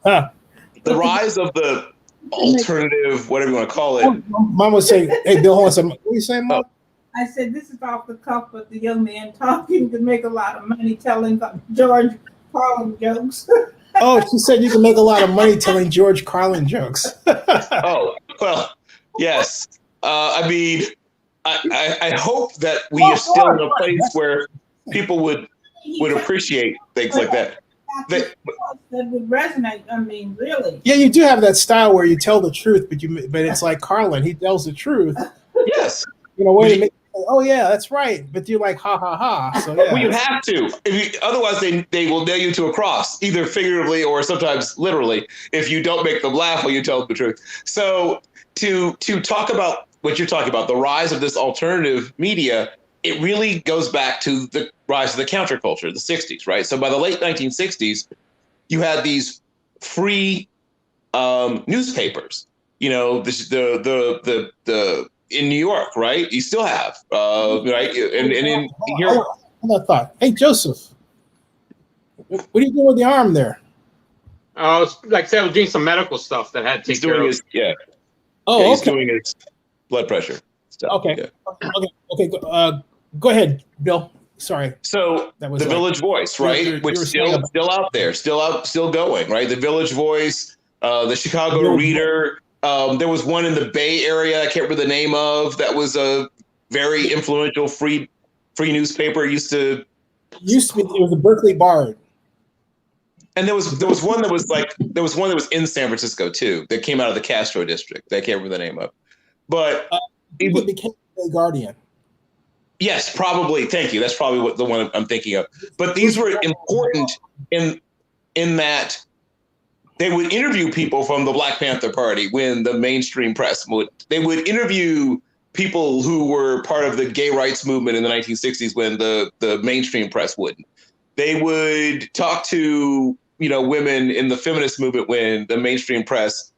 the rise of the alternative, whatever you want to call it. Mom was saying, "Hey, Bill, hold on. What are you saying, Mom?" I said this is off the cuff, but the young man talking to make a lot of money telling George Carlin jokes. Oh, she said you can make a lot of money telling George Carlin jokes. Oh, well, yes. I mean, I hope that we are still in a place where people would appreciate things like that. That would resonate. I mean, really. Yeah, you do have that style where you tell the truth, but it's like Carlin. He tells the truth. Yes. Way to make. Oh yeah, that's right. But you're like ha ha ha. So yeah. Well, you have to. Otherwise, they will nail you to a cross, either figuratively or sometimes literally, if you don't make them laugh while you tell them the truth. So to talk about what you're talking about, the rise of this alternative media, it really goes back to the rise of the counterculture, the 60s, right? So by the late 1960s, you had these free newspapers. The in New York, right? You still have, right? And in here. I thought, hey, Joseph, what are you doing with the arm there? Like I said, I was doing some medical stuff that had to take care of. Oh, he's okay. doing his blood pressure stuff. Okay. Yeah. Okay. Go ahead, Bill. Sorry. So the Village Voice, right? Which still out there, still going, right? The Village Voice, the Chicago Reader. There was one in the Bay Area I can't remember the name of that was a very influential free newspaper. It used to be. It was a Berkeley Bard. And there was one that was in San Francisco too that came out of the Castro district. I can't remember the name of, but it became the Guardian. Yes, probably. Thank you. That's probably what the one I'm thinking of. But these were important in that they would interview people from the Black Panther Party when the mainstream press would. They would interview people who were part of the gay rights movement in the 1960s when the mainstream press wouldn't. They would talk to women in the feminist movement when the mainstream press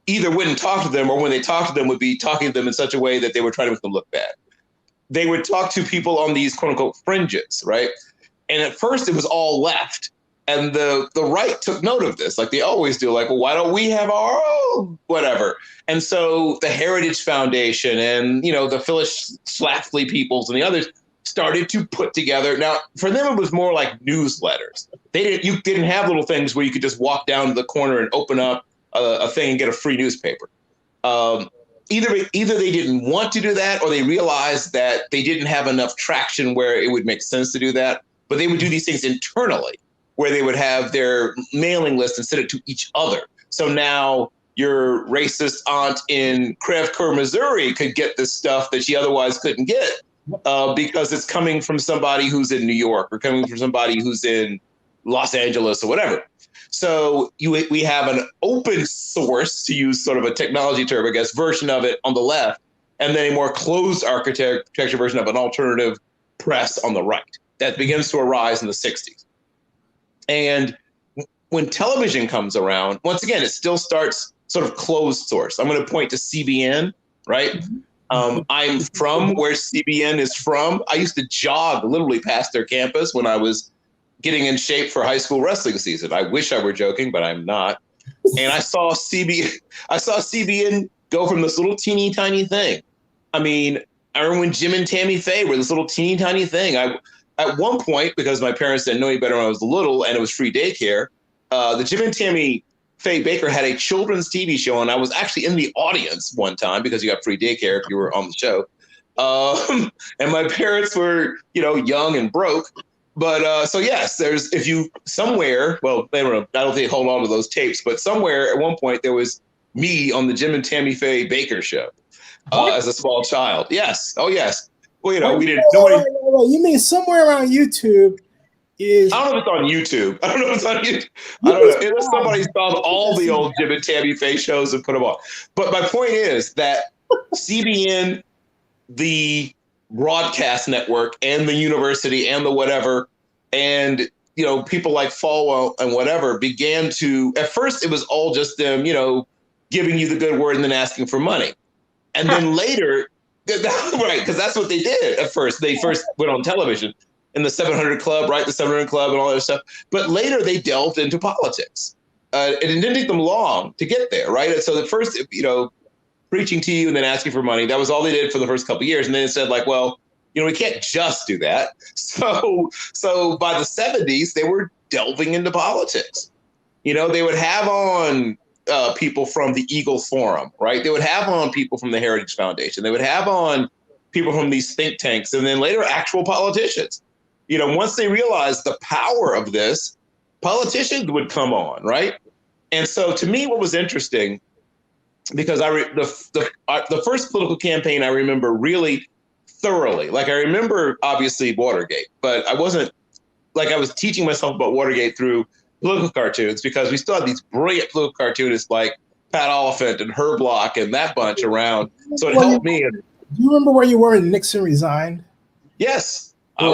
either wouldn't talk to them or when they talked to them would be talking to them in such a way that they were trying to make them look bad. They would talk to people on these quote unquote fringes, right? And at first it was all left. And the right took note of this, like they always do, like, well, why don't we have our own whatever? And so the Heritage Foundation and, the Phyllis Schlafly peoples and the others started to put together. Now, for them, it was more like newsletters. You didn't have little things where you could just walk down to the corner and open up a thing and get a free newspaper. Either they didn't want to do that or they realized that they didn't have enough traction where it would make sense to do that. But they would do these things internally where they would have their mailing list and send it to each other. So now your racist aunt in Creve Missouri could get this stuff that she otherwise couldn't get because it's coming from somebody who's in New York or coming from somebody who's in Los Angeles or whatever. So we have an open source, to use sort of a technology term, I guess, version of it on the left, and then a more closed architecture version of an alternative press on the right. That begins to arise in the 60s. And when television comes around, once again, it still starts sort of closed source. I'm going to point to CBN, right? I'm from where CBN is from. I used to jog literally past their campus when I was getting in shape for high school wrestling season. I wish I were joking, but I'm not. And I saw CBN go from this little teeny tiny thing. I mean, I remember when Jim and Tammy Faye were this little teeny tiny thing. At one point, because my parents didn't know any better when I was little and it was free daycare, the Jim and Tammy Faye Baker had a children's TV show, and I was actually in the audience one time because you got free daycare if you were on the show. And my parents were, young and broke. But so yes, if you somewhere, well, I don't think they hold on to those tapes, but somewhere at one point there was me on the Jim and Tammy Faye Baker show as a small child. Yes. Oh yes. Well, we didn't. Nobody. You mean somewhere around YouTube? I don't know if it's on YouTube. I don't know if it's on YouTube. I don't know. Unless somebody found all the old Jim and Tammy Faye shows and put them on. But my point is that CBN, the broadcast network, and the university, and the whatever, and people like Falwell and whatever began to. At first, it was all just them, giving you the good word and then asking for money, and then later, right? Because that's what they did at first. They first went on television. In the 700 Club, right? The 700 Club and all that stuff. But later they delved into politics. And it didn't take them long to get there, right? And so the first, preaching to you and then asking for money, that was all they did for the first couple of years. And then it said like, well, we can't just do that. So by the 70s, they were delving into politics. They would have on people from the Eagle Forum, right? They would have on people from the Heritage Foundation. They would have on people from these think tanks, and then later actual politicians. Once they realized the power of this, politicians would come on, right? And so to me, what was interesting, because the first political campaign I remember really thoroughly, like I remember obviously Watergate, but I wasn't, like I was teaching myself about Watergate through political cartoons, because we still had these brilliant political cartoonists like Pat Oliphant and Herb Block and that bunch around. So it helped me. Do you remember where you were when Nixon resigned? Yes. I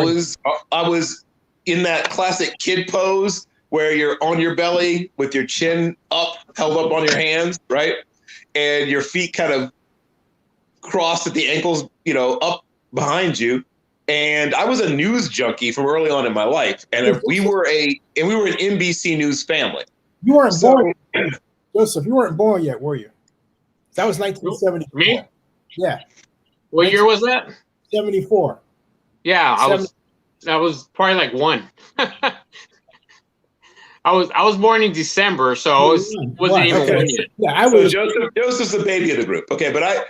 was in that classic kid pose where you're on your belly with your chin up, held up on your hands, right? And your feet kind of crossed at the ankles, up behind you. And I was a news junkie from early on in my life. And we were an NBC News family. You weren't born, Joseph. You weren't born yet, were you? That was 1974. Me? Yeah. What year was that? 74. Yeah, I was probably like 1. I was born in December, so I wasn't even 1 yet. Yeah, I was. So Joseph's the baby of the group. Okay, but I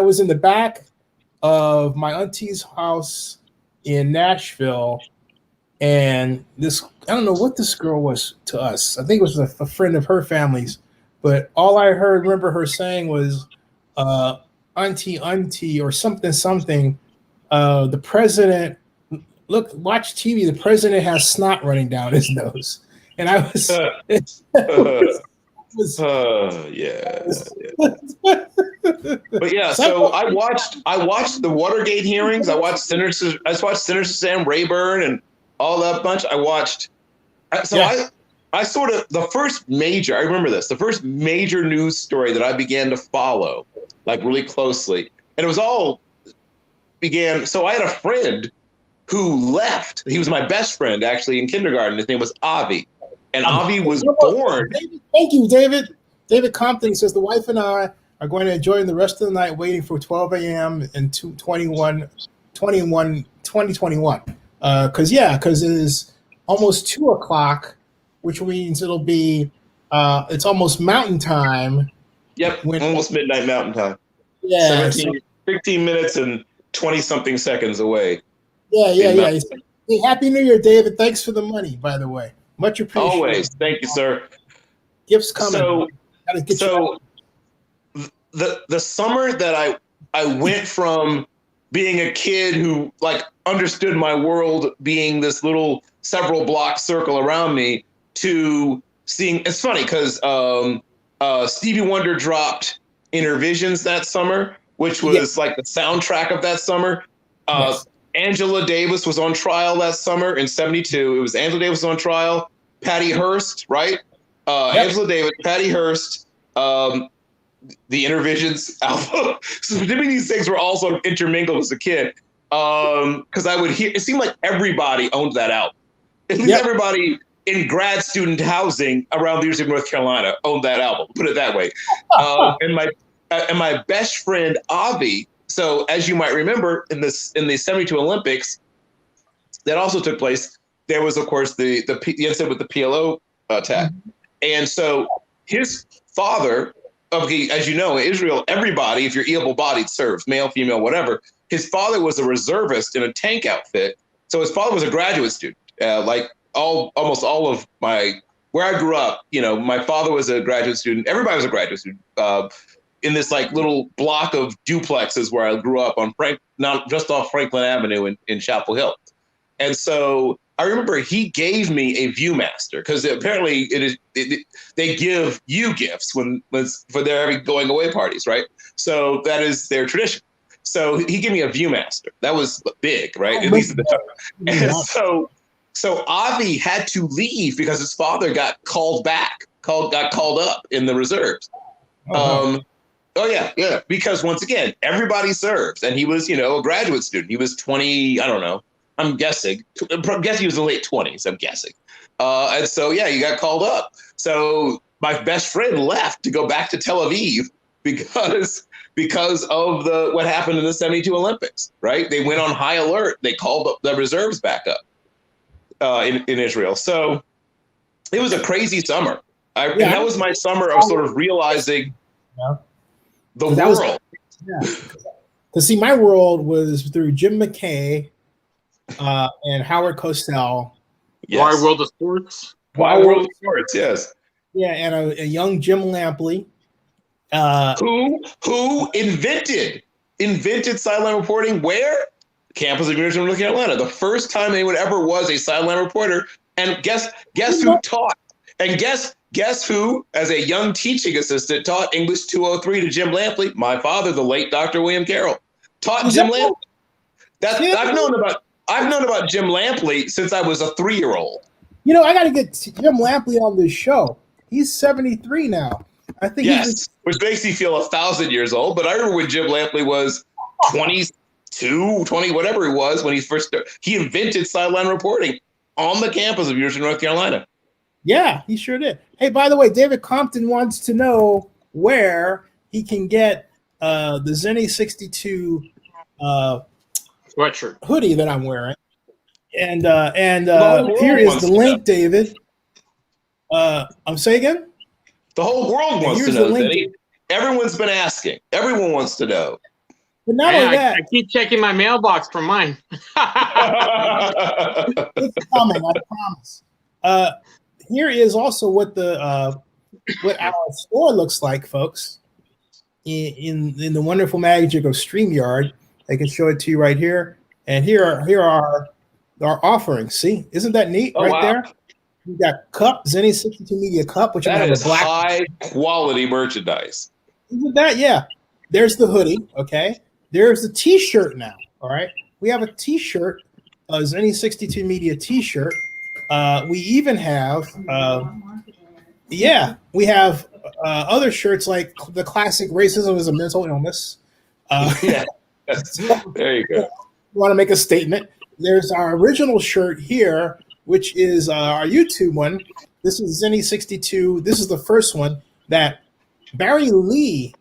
was in the back of my auntie's house in Nashville, and I don't know what this girl was to us. I think it was a friend of her family's, but all I remember her saying was, auntie, or something. The president, watch TV. The president has snot running down his nose, and I was. Yeah. But yeah, so I watched the Watergate hearings. I watched Senator Sam Rayburn and all that bunch. I sort of, the first major news story that I began to follow, like really closely, and it was all began. So I had a friend who left. He was my best friend actually in kindergarten. His name was Avi, and Avi was born. Thank you, David. David Compton says the wife and I are going to enjoy the rest of the night waiting for 12 a.m. in 2021. Because it is almost 2 o'clock, which means it'll be it's almost mountain time. Yep, almost midnight mountain time. Yeah, 16 minutes and 20-something seconds away. Yeah. Hey, Happy New Year, David. Thanks for the money, by the way. Much appreciated. Always. Thank you, sir. Gifts coming. So the summer that I went from being a kid who like understood my world being this little several block circle around me to seeing, it's funny because Stevie Wonder dropped Intervisions that summer, which was like the soundtrack of that summer. Yes. Angela Davis was on trial that summer in 72. It was Angela Davis on trial, Patty Hearst, right? Angela Davis, Patty Hearst, the Intervisions album. So to me, these things were all sort of intermingled as a kid. Because I would hear, it seemed like everybody owned that album. At least everybody in grad student housing around the University of North Carolina owned that album. Put it that way. And my best friend Avi. So as you might remember, in the 72 Olympics, that also took place. There was, of course, the incident with the PLO attack, and so his father. Okay, as you know, in Israel, everybody, if you're able-bodied, serves, male, female, whatever. His father was a reservist in a tank outfit. So his father was a graduate student. Almost all of where I grew up, my father was a graduate student. Everybody was a graduate student in this like little block of duplexes where I grew up on not just off Franklin Avenue in Chapel Hill. And so I remember he gave me a Viewmaster because apparently they give you gifts for their having going away parties, right? So that is their tradition. So he gave me a Viewmaster. That was big, right? At least at the time. And so Avi had to leave because his father got called up in the reserves. Because once again, everybody serves, and he was, a graduate student. He was 20, I don't know. I'm guessing he was in the late 20s, I'm guessing. And so, he got called up. So my best friend left to go back to Tel Aviv because of what happened in the 72 Olympics, right? They went on high alert. They called up the reserves back up in Israel. So it was a crazy summer. And that was my summer of sort of realizing the world. Because see, my world was through Jim McKay, and Howard Cosell. Yes. Wide World of Sports. Wide World of Sports, yes. Yeah, and a young Jim Lampley. Who invented sideline reporting where? Campus of University of North Carolina. The first time anyone ever was a sideline reporter. And guess who taught? And guess who, as a young teaching assistant, taught English 203 to Jim Lampley? My father, the late Dr. William Carroll, taught Jim Lampley. I've known about Jim Lampley since I was a 3-year-old. I got to get Jim Lampley on this show. He's 73 now. I think which makes me feel 1,000 years old. But I remember when Jim Lampley was 22, 20, whatever he was when he first started. He invented sideline reporting on the campus of University of North Carolina. Yeah, he sure did. Hey, by the way, David Compton wants to know where he can get the Zennie62 sweatshirt hoodie that I'm wearing. And here is the link, David. I'm saying again? The whole world wants to know, Zennie. Everyone's been asking. Everyone wants to know. But not only that. I keep checking my mailbox for mine. It's coming, I promise. Here is also what what our store looks like, folks. In the wonderful magic of StreamYard. I can show it to you right here. And here are our offerings. See, isn't that neat there? We got cup, Zennie62Media cup, which that is black high quality merchandise. Isn't that? Yeah. There's the hoodie. Okay. There's the T-shirt now. All right. We have a T-shirt, a Zennie62Media T-shirt. We even have, we have other shirts like the classic "Racism is a Mental Illness." There you go. Want to make a statement? There's our original shirt here, which is our YouTube one. This is Zennie62. This is the first one that Barry Lee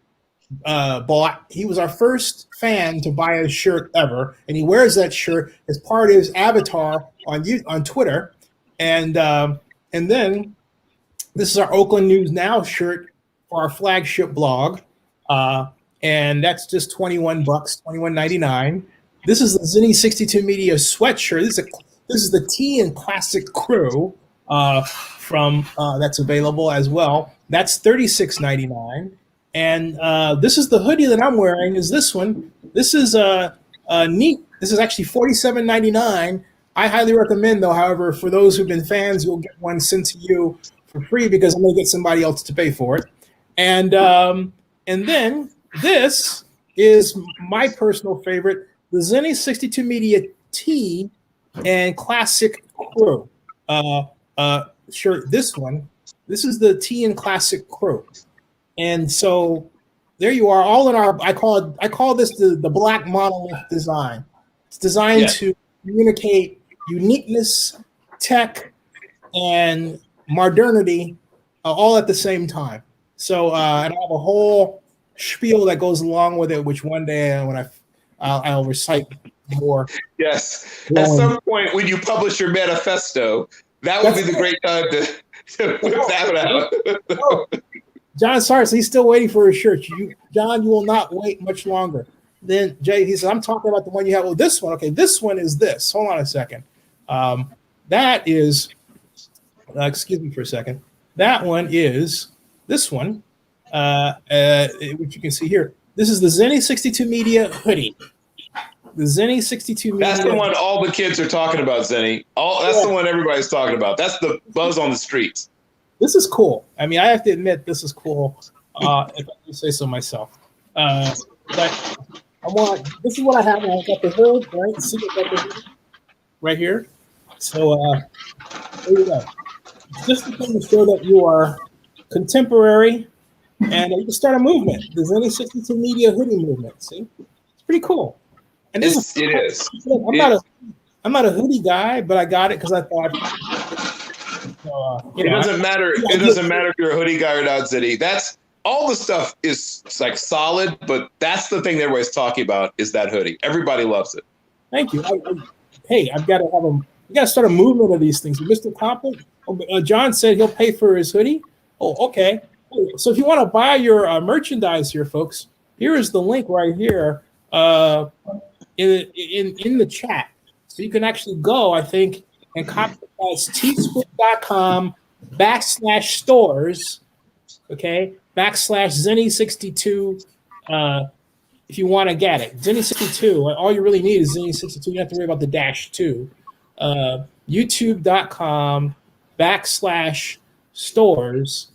bought. He was our first fan to buy a shirt ever, and he wears that shirt as part of his avatar on Twitter. And then this is our Oakland News Now shirt for our flagship blog, and that's just $21, $21.99. This is the Zennie62Media sweatshirt. This is the Tea and Classic Crew from that's available as well. That's $36.99. And this is the hoodie that I'm wearing. Is this one? This is neat. This is actually $47.99. I highly recommend, though. However, for those who've been fans, you'll get one sent to you for free because I'm going to get somebody else to pay for it. And then this is my personal favorite, the Zennie62Media Tea and Classic Crew shirt. This one. This is the Tea and Classic Crew. And so there you are, all in our. I call this the black monolith design. It's designed to communicate uniqueness, tech, and modernity all at the same time. So and I have a whole spiel that goes along with it, which one day when I'll recite more. Yes. At some point, when you publish your manifesto, that would be the great time to whip that out. John, sorry, so he's still waiting for his shirt. John, you will not wait much longer. Then Jay, he said, I'm talking about the one you have. Well, this one. Okay, this one is this. Hold on a second. That is, excuse me for a second. That one is this one, which you can see here. This is the Zennie62Media hoodie. The Zennie62Media. That's the one all the kids are talking about, Zennie. That's the one everybody's talking about. That's the buzz on the streets. This is cool. I mean, I have to admit, this is cool. If I can say so myself. But this is what I have. I've got the hood, right? See, I've got the hood right here. So there you go. Just to kind of show that you are contemporary and you can start a movement. The Zennie62Media hoodie movement. See, it's pretty cool. And it is. I'm not a hoodie guy, but I got it because I thought. It doesn't matter. It doesn't matter if you're a hoodie guy or not, Zennie. That's all the stuff is like solid, but that's the thing that everybody's talking about is that hoodie. Everybody loves it. Thank you. I've got to have you got to start a movement of these things. Mr. Compton, John said he'll pay for his hoodie. Oh, okay. So if you want to buy your merchandise here, folks, here is the link right here in the chat. So you can actually go, I think, and copy teespring.com/stores, okay, /Zennie62. If you want to get it, Zennie62. All you really need is Zennie62. You don't have to worry about the -2. YouTube.com/stores,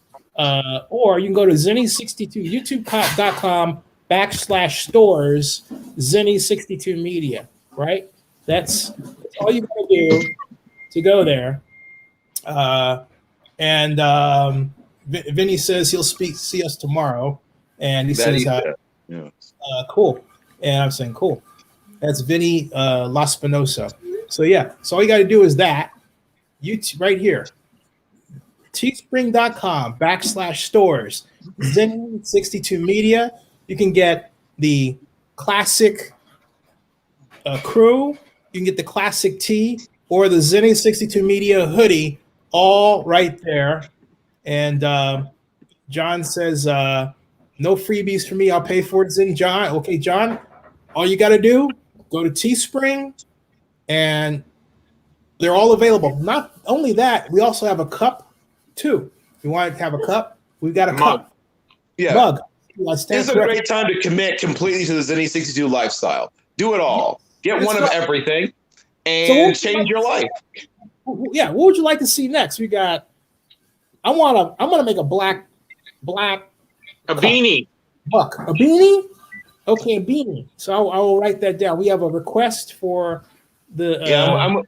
or you can go to Zennie62. YouTube.com/stores. Zennie62Media. Right. That's all you gotta do to go there. Vinny says he'll see us tomorrow, and he says, cool. And I'm saying, cool. That's Vinny Laspinosa. So yeah, so all you got to do is that. YouTube right here. Teespring.com/stores. Zennie62Media. You can get the classic crew. You can get the classic tee or the Zennie62Media hoodie, all right there. And John says, no freebies for me. I'll pay for it, Zennie. John, okay, John, all you got to do, go to Teespring, and they're all available. Not only that, we also have a cup, too. If you want to have a cup, we've got a cup. Yeah. Mug. This is a great time to commit completely to the Zennie62 lifestyle. Do it all. Get one of everything and change your life. Yeah, what would you like to see next? We got. I'm gonna make a black beanie. Buck. A beanie? Okay, a beanie. So I will write that down. We have a request for the.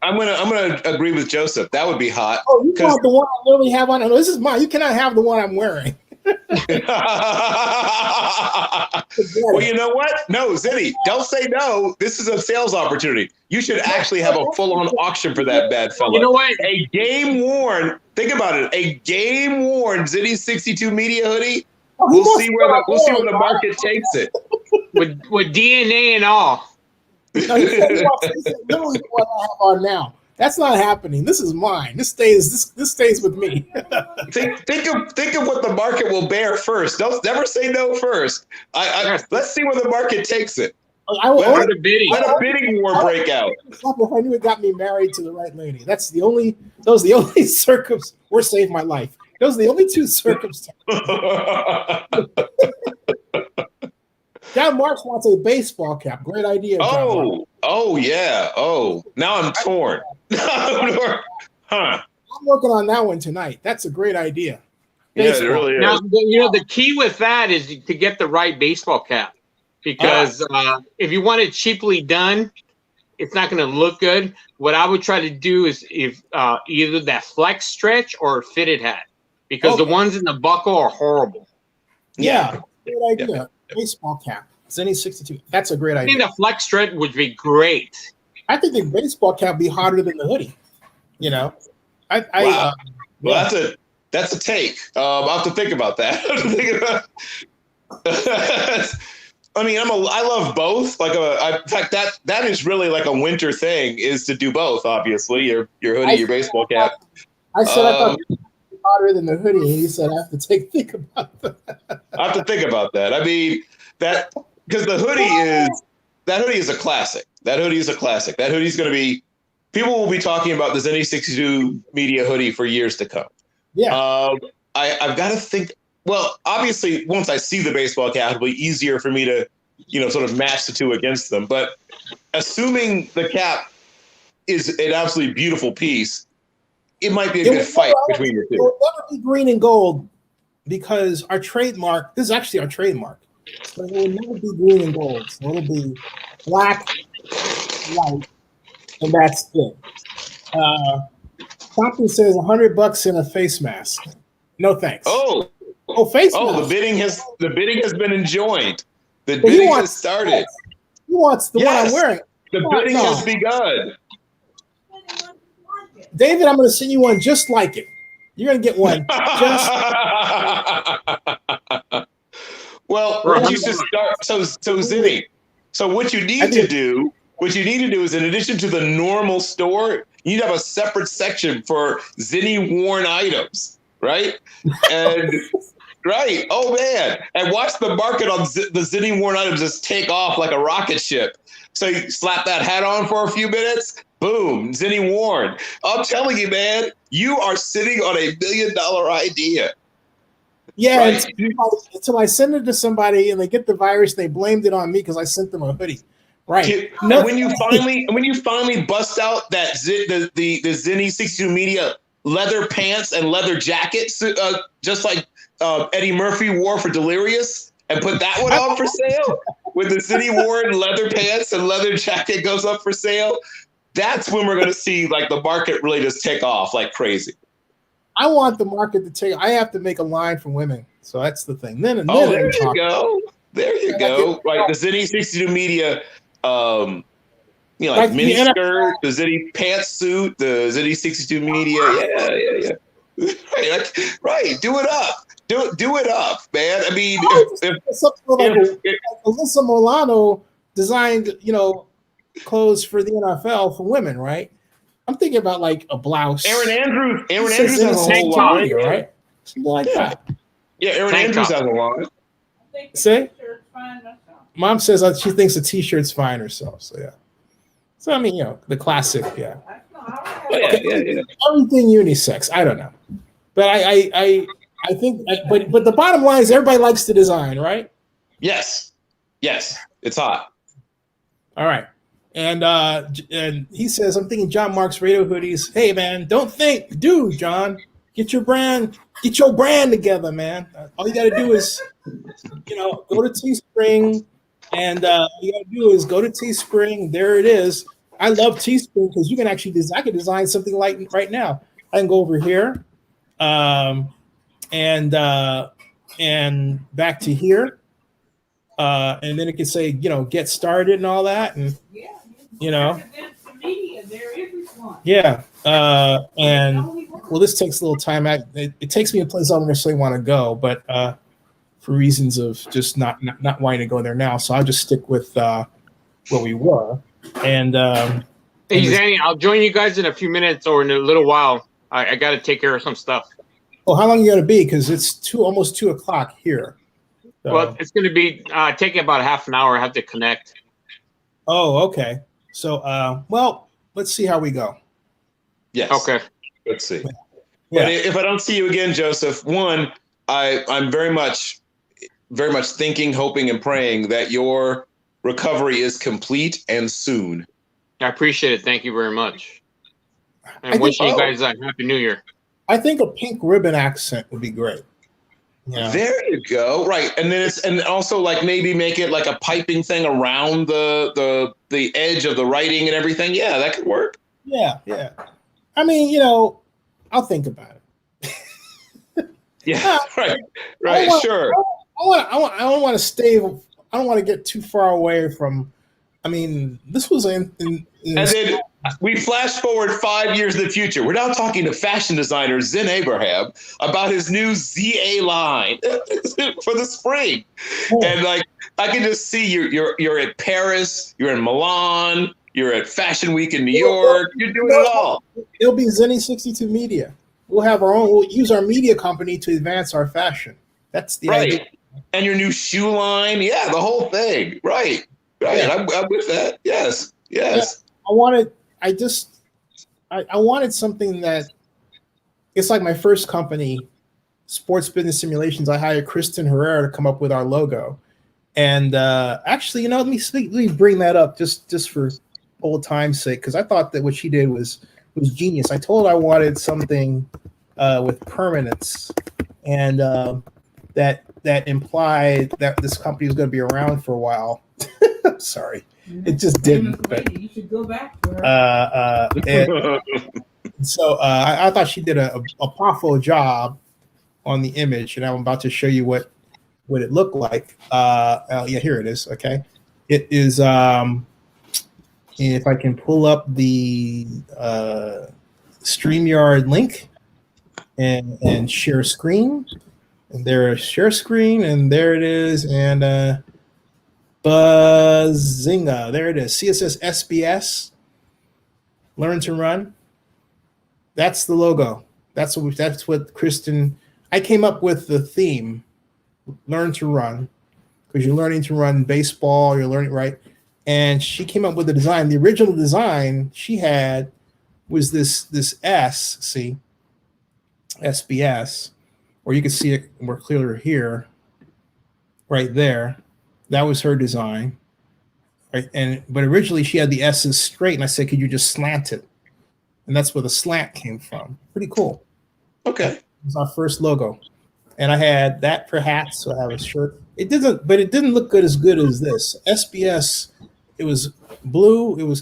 I'm gonna agree with Joseph. That would be hot. Oh, you want the one I literally have on? No, this is mine. You cannot have the one I'm wearing. Well, you know what? No, Zennie, don't say no. This is a sales opportunity. You should actually have a full-on auction for that bad fellow. You know what? A game-worn, think about it, a game-worn Zennie62Media hoodie. We'll see where the market takes it. With DNA and all. No, he said literally what I have on now. That's not happening. This is mine. This stays with me. think of what the market will bear first. Never say no first. Let's see where the market takes it. Let a bidding war break out. If I knew it got me married to the right lady. Those are the only circumstances or saved my life. Those are the only two circumstances. John Marks wants a baseball cap. Great idea. Oh yeah. Oh, now I'm torn. Huh. I'm working on that one tonight. That's a great idea. Baseball. Yeah, it really is. Now, the key with that is to get the right baseball cap, because if you want it cheaply done, it's not going to look good. What I would try to do is either that flex stretch or a fitted hat, because the ones in the buckle are horrible. Yeah. Great idea. Yeah. Baseball cap. Zennie62. That's a great idea. I think the flex stretch would be great. I think the baseball cap would be hotter than the hoodie. You know? Wow. Well, that's a take. I'll have to think about that. I mean, I love both. Like, in fact, that is really like a winter thing, is to do both. Obviously, your hoodie, your baseball cap. I said I thought it was hotter than the hoodie, and he said I have to think about that. I have to think about that. I mean, that because the hoodie is a classic. That hoodie is a classic. That hoodie is going to be. People will be talking about the Zennie62 Media hoodie for years to come. Yeah. I've got to think. Well, obviously, once I see the baseball cap, it'll be easier for me to, sort of match the two against them. But assuming the cap is an absolutely beautiful piece, it might be a good fight between the two. It will never be green and gold because our trademark. This is actually our trademark. So it will never be green and gold. So it'll be black, white, and that's it. Compton says $100 in a face mask. No thanks. Oh, face mask. The bidding has been enjoined. The bidding has started. He wants the one I'm wearing. The bidding has begun. David, I'm going to send you one just like it. You're going to get one just. Well, once you just start, so Zennie. So what you need to do is, in addition to the normal store, you need to have a separate section for Zennie worn items, right? And right, oh man, and watch the market on the Zennie worn items just take off like a rocket ship. So you slap that hat on for a few minutes, boom, Zennie worn. I'm telling you, man, you are sitting on $1 million idea. Yeah, right? until I send it to somebody and they get the virus, they blamed it on me because I sent them a hoodie. Right. When you finally bust out that the Zennie62 Media leather pants and leather jacket, just like Eddie Murphy wore for Delirious, and put that one on for sale, with the Zennie worn leather pants and leather jacket goes up for sale, that's when we're going to see like the market really just take off like crazy. I want the market to take. I have to make a line for women, so that's the thing. There you go. There you go. Right, the Zennie62 Media. Like mini skirt, the Zennie pantsuit, the Zennie62 Media. Yeah. Right. Do it up. Do it up, man. I mean, if Alyssa Milano designed, clothes for the NFL for women, right? I'm thinking about like a blouse. Aaron Andrews has a whole line, right? Something like that. Yeah, Aaron Andrews has a line. Say, Mom says she thinks a t-shirt's fine herself. So yeah. So I mean, the classic, yeah. Yeah. Everything unisex. I don't know, but I think, but the bottom line is everybody likes the design, right? Yes, it's hot. All right. And he says, I'm thinking John Mark's radio hoodies. Hey man, do John, get your brand together, man. All you got to do is, go to Teespring, and you got to do is go to Teespring. There it is. I love Teespring because you can actually I can design something like right now. I can go over here, and back to here, and then it can say, get started and all that, and. Yeah. And this takes a little time. It takes me a place I don't necessarily want to go, but for reasons of just not wanting to go there now. So I'll just stick with where we were. And hey, Zennie, I'll join you guys in a few minutes or in a little while. I got to take care of some stuff. Oh, how long are you going to be? Because it's almost 2:00 here. So. Well, it's going to be taking about half an hour. I have to connect. Oh, okay. So, let's see how we go. Yes. Okay. Let's see. Yeah. But if I don't see you again, Joseph, one, I'm very much thinking, hoping, and praying that your recovery is complete and soon. I appreciate it. Thank you very much. And wishing you guys a Happy New Year. I think a pink ribbon accent would be great. Yeah. There you go. Right. And then and also like maybe make it like a piping thing around the edge of the writing and everything. Yeah, that could work. Yeah. I mean, I'll think about it. Yeah. Right. Sure. I don't want to get too far away from I mean, this was in And then we flash forward 5 years in the future. We're now talking to fashion designer Zen Abraham about his new ZA line for the spring. And like, I can just see you're at Paris, you're in Milan, you're at Fashion Week in New York. You're doing it all. It'll be Zennie62Media. We'll have our own. We'll use our media company to advance our fashion. That's the idea. And your new shoe line, yeah, the whole thing, right? Yeah. I'm with that. Yes. Yeah, I wanted something that it's like my first company, Sports Business Simulations. I hired Kristen Herrera to come up with our logo, and actually, let me bring that up just for old time's sake, because I thought that what she did was genius. I told her I wanted something with permanence, and that implied that this company was going to be around for a while. Sorry, it just didn't. But, you should go back to her. So I thought she did a powerful job on the image, and I'm about to show you what it looked like. Yeah, here it is. Okay, it is. If I can pull up the StreamYard link and share screen, and there's share screen, and there it is, and Bazinga, there it is. CSS SBS, Learn to Run. That's the logo. That's what Kristen. I came up with the theme, Learn to Run, because you're learning to run baseball. You're learning, right? And she came up with the design. The original design she had was this S, see, SBS, or you can see it more clearer here, right there. That was her design, right? But originally she had the S's straight, and I said, could you just slant it? And that's where the slant came from. Pretty cool. Okay. It was our first logo, and I had that for hats. So I have a shirt. It didn't look as good as this SBS. It was blue. It was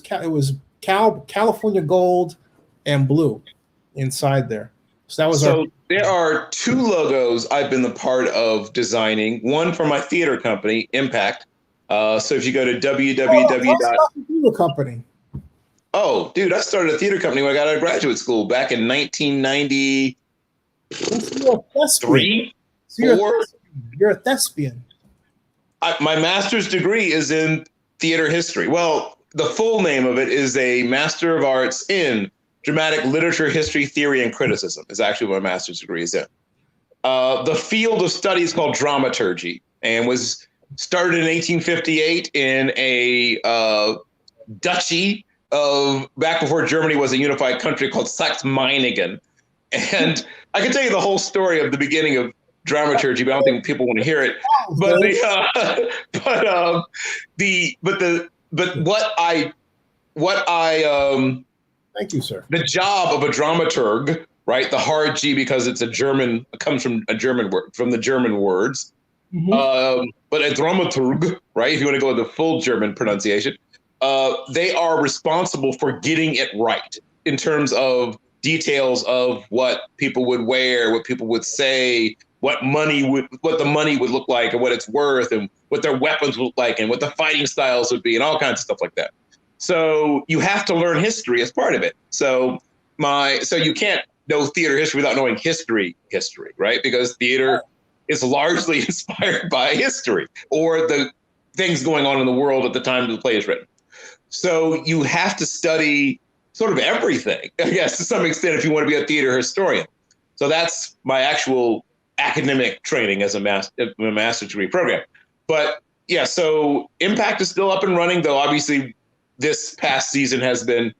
California gold and blue inside there. So that was there are two logos I've been the part of designing. One for my theater company, Impact. So if you go to www. Company. Oh, dude, I started a theater company when I got out of graduate school back in 1993. You're a thespian. My master's degree is in theater history. Well, the full name of it is a Master of Arts in Dramatic Literature, History, Theory, and Criticism is actually what my master's degree is in. The field of study is called dramaturgy and was started in 1858 in a duchy of back before Germany was a unified country called Saxe-Meiningen. And I can tell you the whole story of the beginning of dramaturgy, but I don't think people want to hear it. But what I thank you, sir. The job of a dramaturg, right? The hard G because it's comes from a German word, from the German words. Mm-hmm. But a dramaturg, right? If you want to go with the full German pronunciation, they are responsible for getting it right in terms of details of what people would wear, what people would say, what the money would look like, and what it's worth, and what their weapons would look like, and what the fighting styles would be, and all kinds of stuff like that. So you have to learn history as part of it. So you can't know theater history without knowing history, right? Because theater is largely inspired by history or the things going on in the world at the time the play is written. So you have to study sort of everything, I guess, to some extent, if you want to be a theater historian. So that's my actual academic training as a master's degree program. But yeah, so Impact is still up and running, though obviously this past season has been,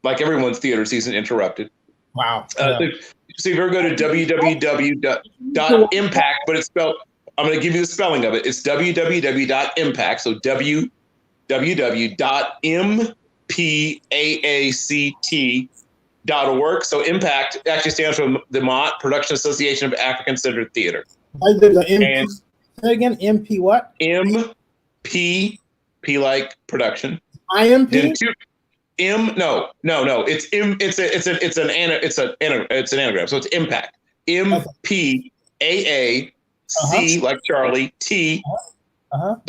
like everyone's theater season, interrupted. Wow. So if you ever go to www.impact, but it's spelled, I'm going to give you the spelling of it. It's www.impact, so www.mpaact.org. So Impact actually stands for the Mott Production Association of African Centered Theater. Say again, MP what? MP, P like production. IMP? No. It's an anagram. So it's Impact. MPAAC like Charlie T .org.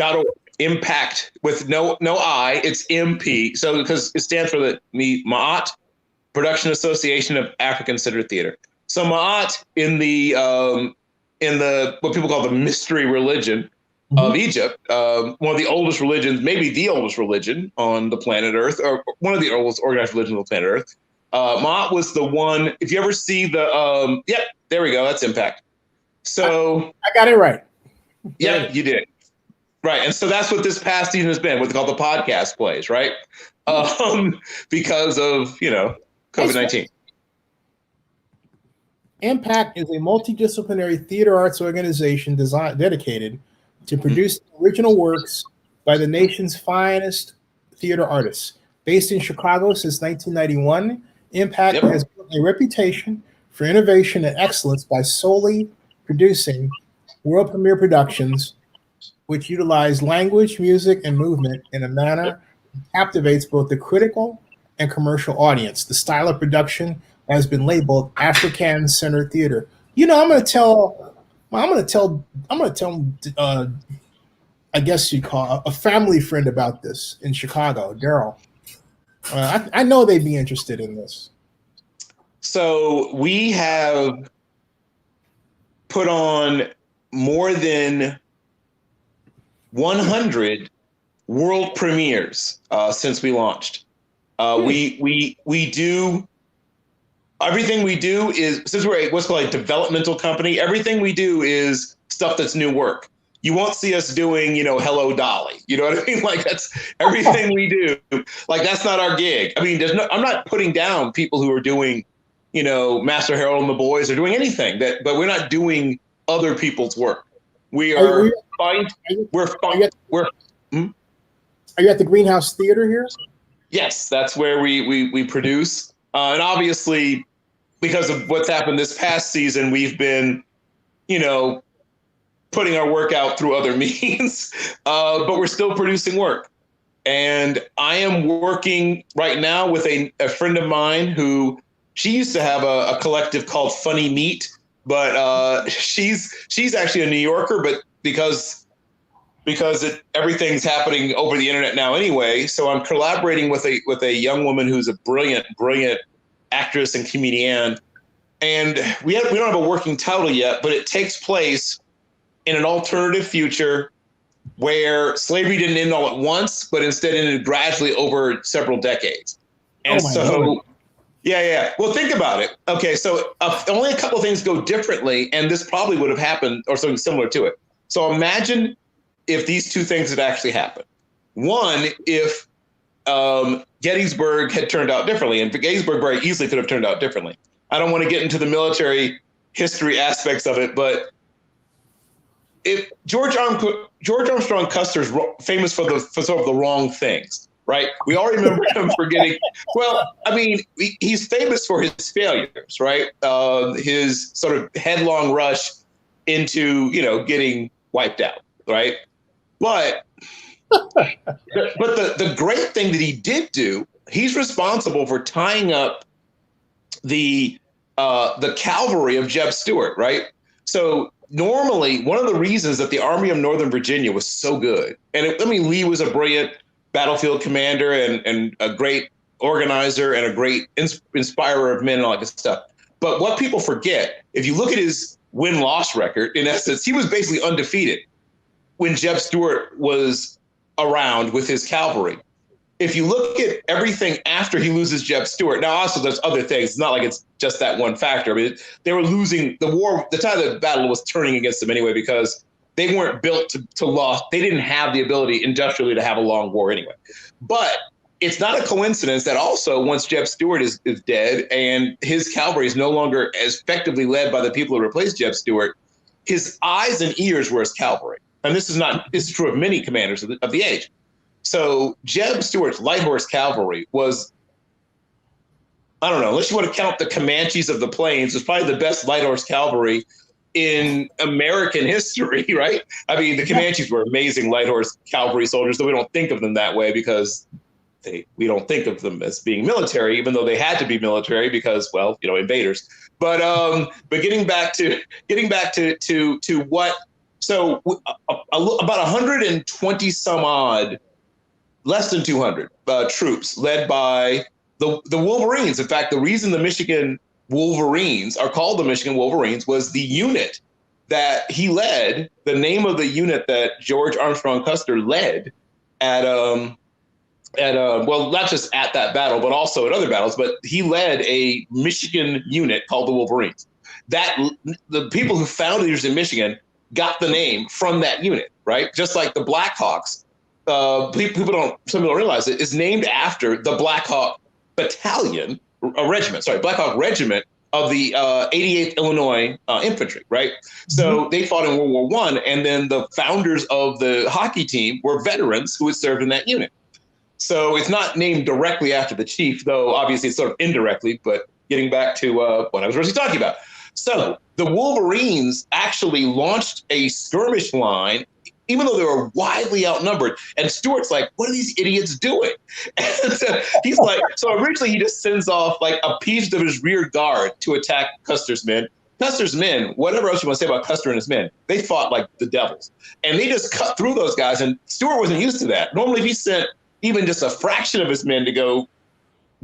Impact with no I, it's MP. So because it stands for the Ma'at, Production Association of African Center Theater. So Ma'at in the what people call the mystery religion of Egypt, one of the oldest religions, maybe the oldest religion on the planet Earth, or one of the oldest organized religions on the planet Earth. Ma'at was the one. If you ever see the there we go. That's Impact. So I got it right. Yep, you did. Right. And so that's what this past season has been, what's called the podcast plays, right? Because of, COVID-19. Impact is a multidisciplinary theater arts organization dedicated to produce original works by the nation's finest theater artists. Based in Chicago since 1991, Impact has built a reputation for innovation and excellence by solely producing world premiere productions which utilize language, music, and movement in a manner that captivates both the critical and commercial audience. The style of production has been labeled African-centered theater. I'm going to tell, I guess you'd call a family friend about this in Chicago, Daryl. I know they'd be interested in this. So we have put on more than 100 world premieres since we launched. We do everything we do is, since we're what's called a developmental company, everything we do is stuff that's new work. You won't see us doing, Hello Dolly. You know what I mean? Like that's everything we do. Like that's not our gig. I mean, I'm not putting down people who are doing, Master Harold and the Boys or doing anything but we're not doing other people's work. We are fine. Are you at the Greenhouse Theater here? Yes, that's where we produce. And obviously, because of what's happened this past season, we've been, putting our work out through other means, but we're still producing work. And I am working right now with a friend of mine who, she used to have a collective called Funny Meat, but she's actually a New Yorker, but because everything's happening over the internet now anyway. So I'm collaborating with a young woman who's a brilliant actress and comedian. And we don't have a working title yet, but it takes place in an alternative future where slavery didn't end all at once, but instead ended gradually over several decades. And Lord. Yeah. Well, think about it. Okay, so only a couple of things go differently, and this probably would have happened or something similar to it. So imagine if these two things had actually happened. One, if Gettysburg had turned out differently, and Gettysburg very easily could have turned out differently. I don't want to get into the military history aspects of it, but if George Armstrong Custer's famous for sort of the wrong things, right? We all remember him for getting, well, I mean, he's famous for his failures, right? His sort of headlong rush into, getting wiped out, right? But the great thing that he did do, he's responsible for tying up the cavalry of Jeb Stuart, right? So normally, one of the reasons that the Army of Northern Virginia was so good, and Lee was a brilliant battlefield commander and a great organizer and a great inspirer of men and all that good stuff. But what people forget, if you look at his win-loss record, in essence, he was basically undefeated when Jeb Stuart was around with his cavalry. If you look at everything after he loses Jeb Stuart, now also there's other things. It's not like it's just that one factor. I mean, they were losing the war. The tide of the battle was turning against them anyway, because they weren't built to last. They didn't have the ability industrially to have a long war anyway. But it's not a coincidence that also once Jeb Stuart is dead and his cavalry is no longer as effectively led by the people who replaced Jeb Stuart, his eyes and ears were his cavalry. And this is true of many commanders of the age. So Jeb Stuart's light horse cavalry was, I don't know, unless you want to count the Comanches of the plains, was probably the best light horse cavalry in American history, right? I mean, the Comanches were amazing light horse cavalry soldiers, though we don't think of them that way because we don't think of them as being military, even though they had to be military because, well, invaders. But getting back to what So about 120 some odd, less than 200 troops led by the Wolverines. In fact, the reason the Michigan Wolverines are called the Michigan Wolverines was the unit that he led, the name of the unit that George Armstrong Custer led at well, not just at that battle, but also at other battles, but he led a Michigan unit called the Wolverines. That the people who founded these in Michigan got the name from that unit, right? Just like the Blackhawks. Some people don't realize it is named after the Black Hawk Battalion, Black Hawk Regiment of the 88th Illinois Infantry, right? So they fought in World War I, and then the founders of the hockey team were veterans who had served in that unit. So it's not named directly after the chief, though obviously it's sort of indirectly, but getting back to what I was originally talking about. So the Wolverines actually launched a skirmish line, even though they were widely outnumbered. And Stuart's like, what are these idiots doing? And he's like, so originally he just sends off like a piece of his rear guard to attack Custer's men. Custer's men, whatever else you want to say about Custer and his men, they fought like the devils. And they just cut through those guys. And Stuart wasn't used to that. Normally, if he sent even just a fraction of his men to go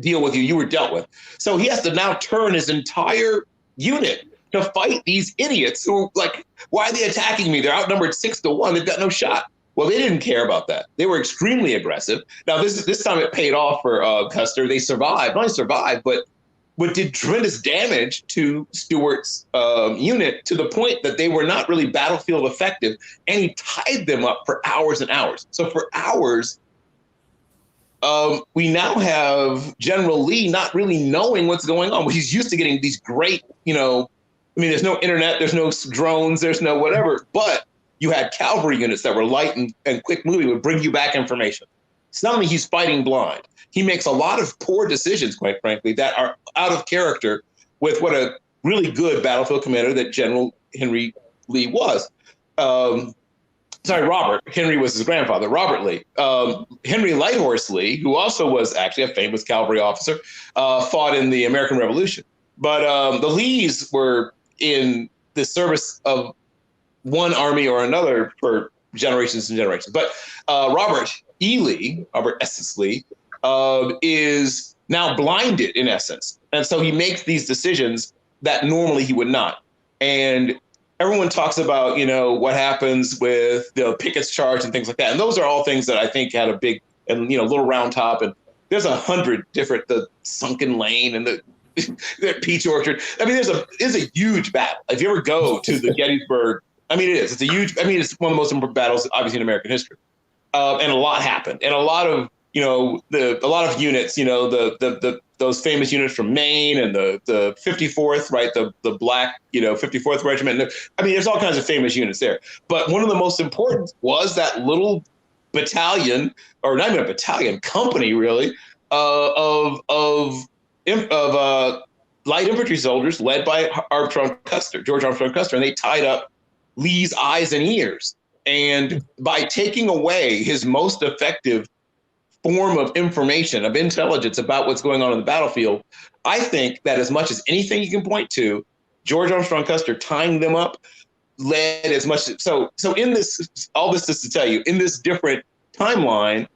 deal with you, you were dealt with. So he has to now turn his entire unit to fight these idiots who like, why are they attacking me? They're outnumbered 6-1. They've got no shot. Well, they didn't care about that. They were extremely aggressive. Now, this time it paid off for Custer. They survived, not only survived, but did tremendous damage to Stuart's unit to the point that they were not really battlefield effective, and he tied them up for hours and hours. So for hours, we now have General Lee not really knowing what's going on. He's used to getting these great, there's no internet, there's no drones, there's no whatever, but you had cavalry units that were light and quick moving, would bring you back information. Suddenly he's fighting blind. He makes a lot of poor decisions, quite frankly, that are out of character with what a really good battlefield commander that General Henry Lee was. Robert. Henry was his grandfather, Robert Lee. Henry Lighthorse Lee, who also was actually a famous cavalry officer, fought in the American Revolution. But the Lees were in the service of one army or another for generations and generations. But Robert E. Lee, Robert Essex Lee, is now blinded in essence. And so he makes these decisions that normally he would not. And everyone talks about, what happens with the Pickett's charge and things like that. And those are all things that I think had a big and, little round top. And there's 100 different, the Sunken Lane and the Peach Orchard. I mean, it's a huge battle. If you ever go to the Gettysburg, it is. It's a huge, it's one of the most important battles, obviously, in American history. And a lot happened. And a lot of, a lot of units, those famous units from Maine and the 54th, right? The black, 54th Regiment. There's all kinds of famous units there. But one of the most important was that little battalion, or not even a battalion, company really, of light infantry soldiers led by George Armstrong Custer, and they tied up Lee's eyes and ears. And by taking away his most effective form of information, of intelligence about what's going on in the battlefield, I think that as much as anything you can point to, George Armstrong Custer tying them up led as much. So in this, all this is to tell you, in this different timeline,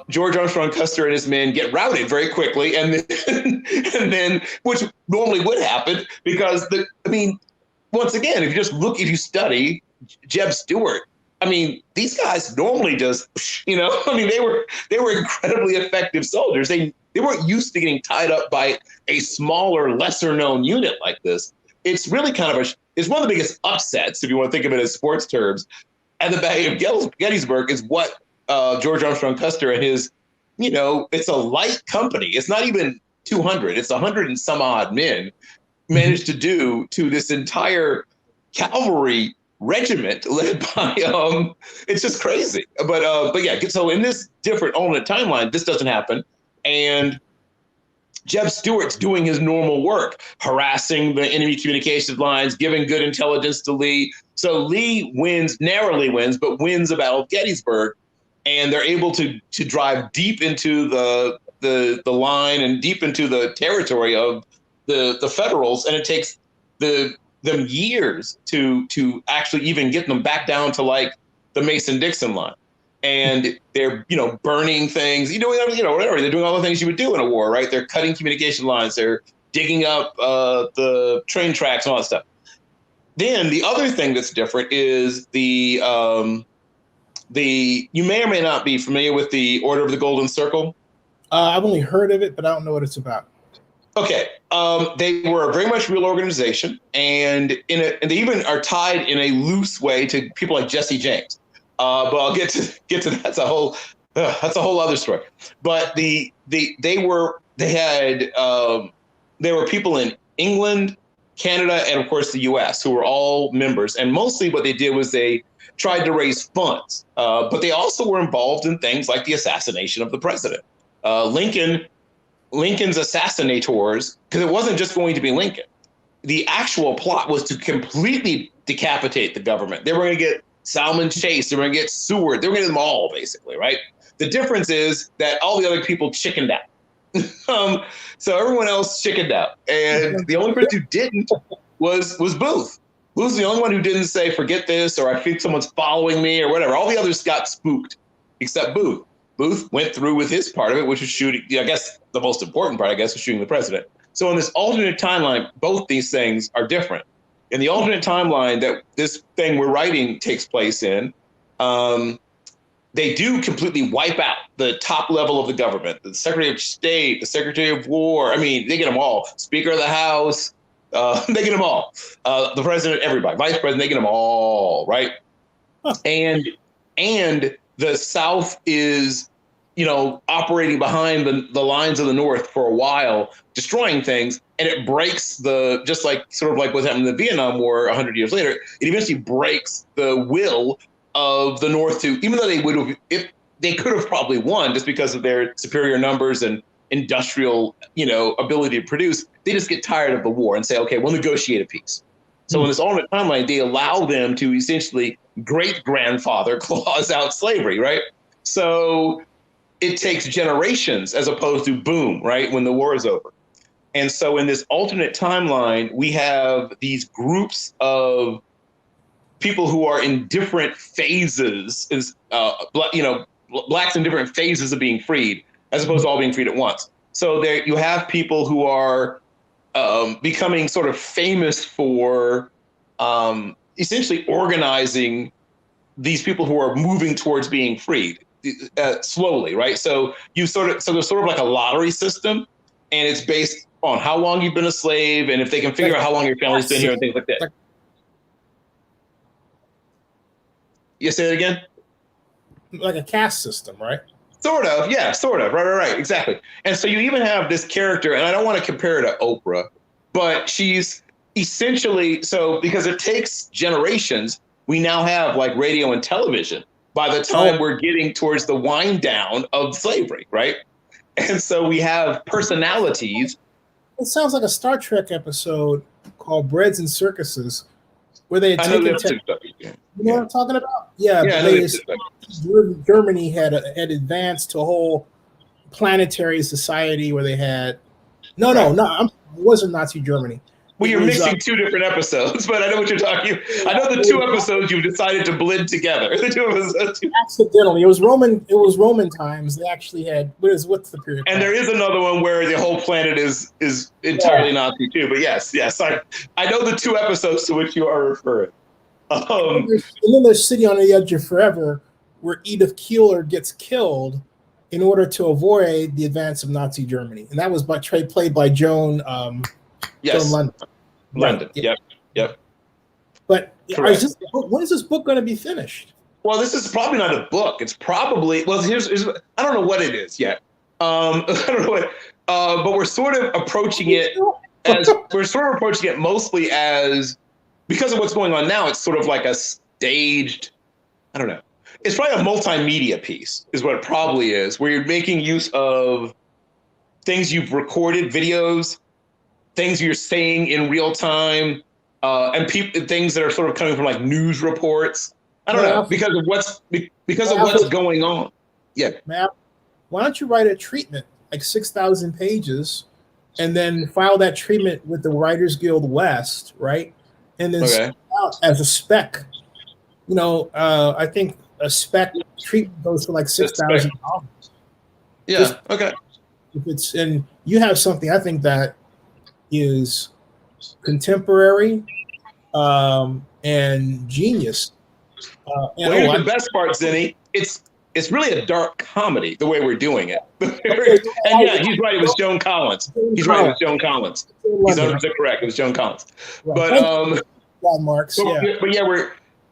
George Armstrong Custer and his men get routed very quickly, and then which normally would happen because once again, if you study Jeb Stuart, these guys normally just, they were incredibly effective soldiers. They weren't used to getting tied up by a smaller, lesser known unit like this. It's really kind of it's one of the biggest upsets, if you want to think of it as sports terms, at the Battle of Gettysburg is what George Armstrong Custer and his, it's a light company. It's not even 200. It's 100 and some odd men managed to do to this entire cavalry regiment led by it's just crazy. But yeah, so in this different alternate timeline, this doesn't happen. And Jeb Stuart's doing his normal work, harassing the enemy communication lines, giving good intelligence to Lee. So Lee narrowly wins, but wins the Battle of Gettysburg. And they're able to drive deep into the line and deep into the territory of the Federals. And it takes the them years to actually even get them back down to like the Mason-Dixon line. And they're, burning things, whatever. They're doing all the things you would do in a war, right? They're cutting communication lines. They're digging up the train tracks and all that stuff. Then the other thing that's different is you may or may not be familiar with the Order of the Golden Circle. I've only heard of it, but I don't know what it's about. Okay. They were a very much real organization, and they even are tied in a loose way to people like Jesse James. But I'll get to that. That's a whole other story. But they were people in England, Canada, and of course the U.S. who were all members. And mostly what they did was they tried to raise funds. But they also were involved in things like the assassination of the president. Lincoln's assassinators, because it wasn't just going to be Lincoln. The actual plot was to completely decapitate the government. They were going to get Salmon Chase, they were going to get Seward, they were going to get them all, basically, right? The difference is that all the other people chickened out. So everyone else chickened out. And the only person who didn't was Booth. Booth's the only one who didn't say, forget this, or I think someone's following me, or whatever. All the others got spooked, except Booth. Booth went through with his part of it, which was shooting, I guess the most important part, was shooting the president. So in this alternate timeline, both these things are different. In the alternate timeline that this thing we're writing takes place in, they do completely wipe out the top level of the government, the Secretary of State, the Secretary of War. I mean, they get them all. Speaker of the House, they get them all. The president, everybody, vice president, they get them all, right? And the South is, operating behind the lines of the North for a while, destroying things, and it breaks just like sort of like what happened in the Vietnam War 100 years later, it eventually breaks the will of the North to, even though they would have, if they could have probably won just because of their superior numbers and industrial, ability to produce, they just get tired of the war and say, okay, we'll negotiate a peace. So in this alternate timeline, they allow them to essentially great-grandfather clause out slavery, right? So it takes generations as opposed to boom, right, when the war is over. And so in this alternate timeline, we have these groups of people who are in different phases, blacks in different phases of being freed, as opposed to all being freed at once. So there you have people who are becoming sort of famous for essentially organizing these people who are moving towards being freed slowly, right? So there's sort of like a lottery system, and it's based on how long you've been a slave, and if they can figure out how long your family's been here and things like that. You say it again? Like a caste system, right? Sort of, yeah, sort of. Right, exactly. And so you even have this character, and I don't want to compare her to Oprah, but she's essentially, so because it takes generations, we now have like radio and television by the time we're getting towards the wind down of slavery, right? And so we have personalities. It sounds like a Star Trek episode called Breads and Circuses, where they had taken you know what I'm talking about? Yeah, Germany had advanced to a whole planetary society where they had it wasn't Nazi Germany. Well, you're mixing two different episodes, but I know what you're talking. I know the two episodes you've decided to blend together. The two episodes. Accidentally, it was Roman times. They actually had what's the period? And there is another one where the whole planet is entirely Nazi too. But yes, I know the two episodes to which you are referring. And then there's City on the Edge of Forever, where Edith Keeler gets killed in order to avoid the advance of Nazi Germany, and that was played by Joan. Yes, London. London. Right. Yep. But when is this book going to be finished? Well, this is probably not a book. It's probably here's I don't know what it is yet. I don't know what, but we're sort of approaching it mostly as, because of what's going on now. It's sort of like a staged. I don't know. It's probably a multimedia piece, is what it probably is, where you're making use of things you've recorded, videos, things you're saying in real time, and things that are sort of coming from like news reports. I don't know, because of what's going on. Yeah. Matt, why don't you write a treatment like 6,000 pages, and then file that treatment with the Writers Guild West, right? and then start out as a spec. You know, I think a spec treatment goes for like $6,000. Yeah. Okay. If it's and you have something, I think that is contemporary and genius. Well, here's the best part, Zennie. It's really a dark comedy the way we're doing it. And yeah, he's right. It was Joan Collins. He's right. It was Joan Collins. He's 100% correct. It was Joan Collins. But Marks. But yeah,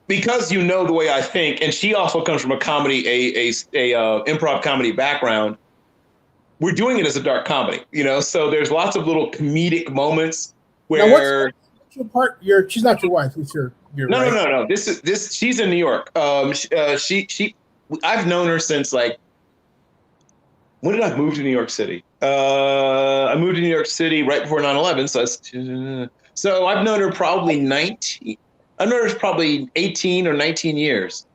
because you know the way I think, and she also comes from a comedy, a improv comedy background. We're doing it as a dark comedy, you know. So there's lots of little comedic moments where. Now what's your part? She's not your wife. It's your no. This. She's in New York. She. I've known her since like. When did I move to New York City? I moved to New York City right before 9/11. So I've known her probably 19. I've known her probably 18 or 19 years.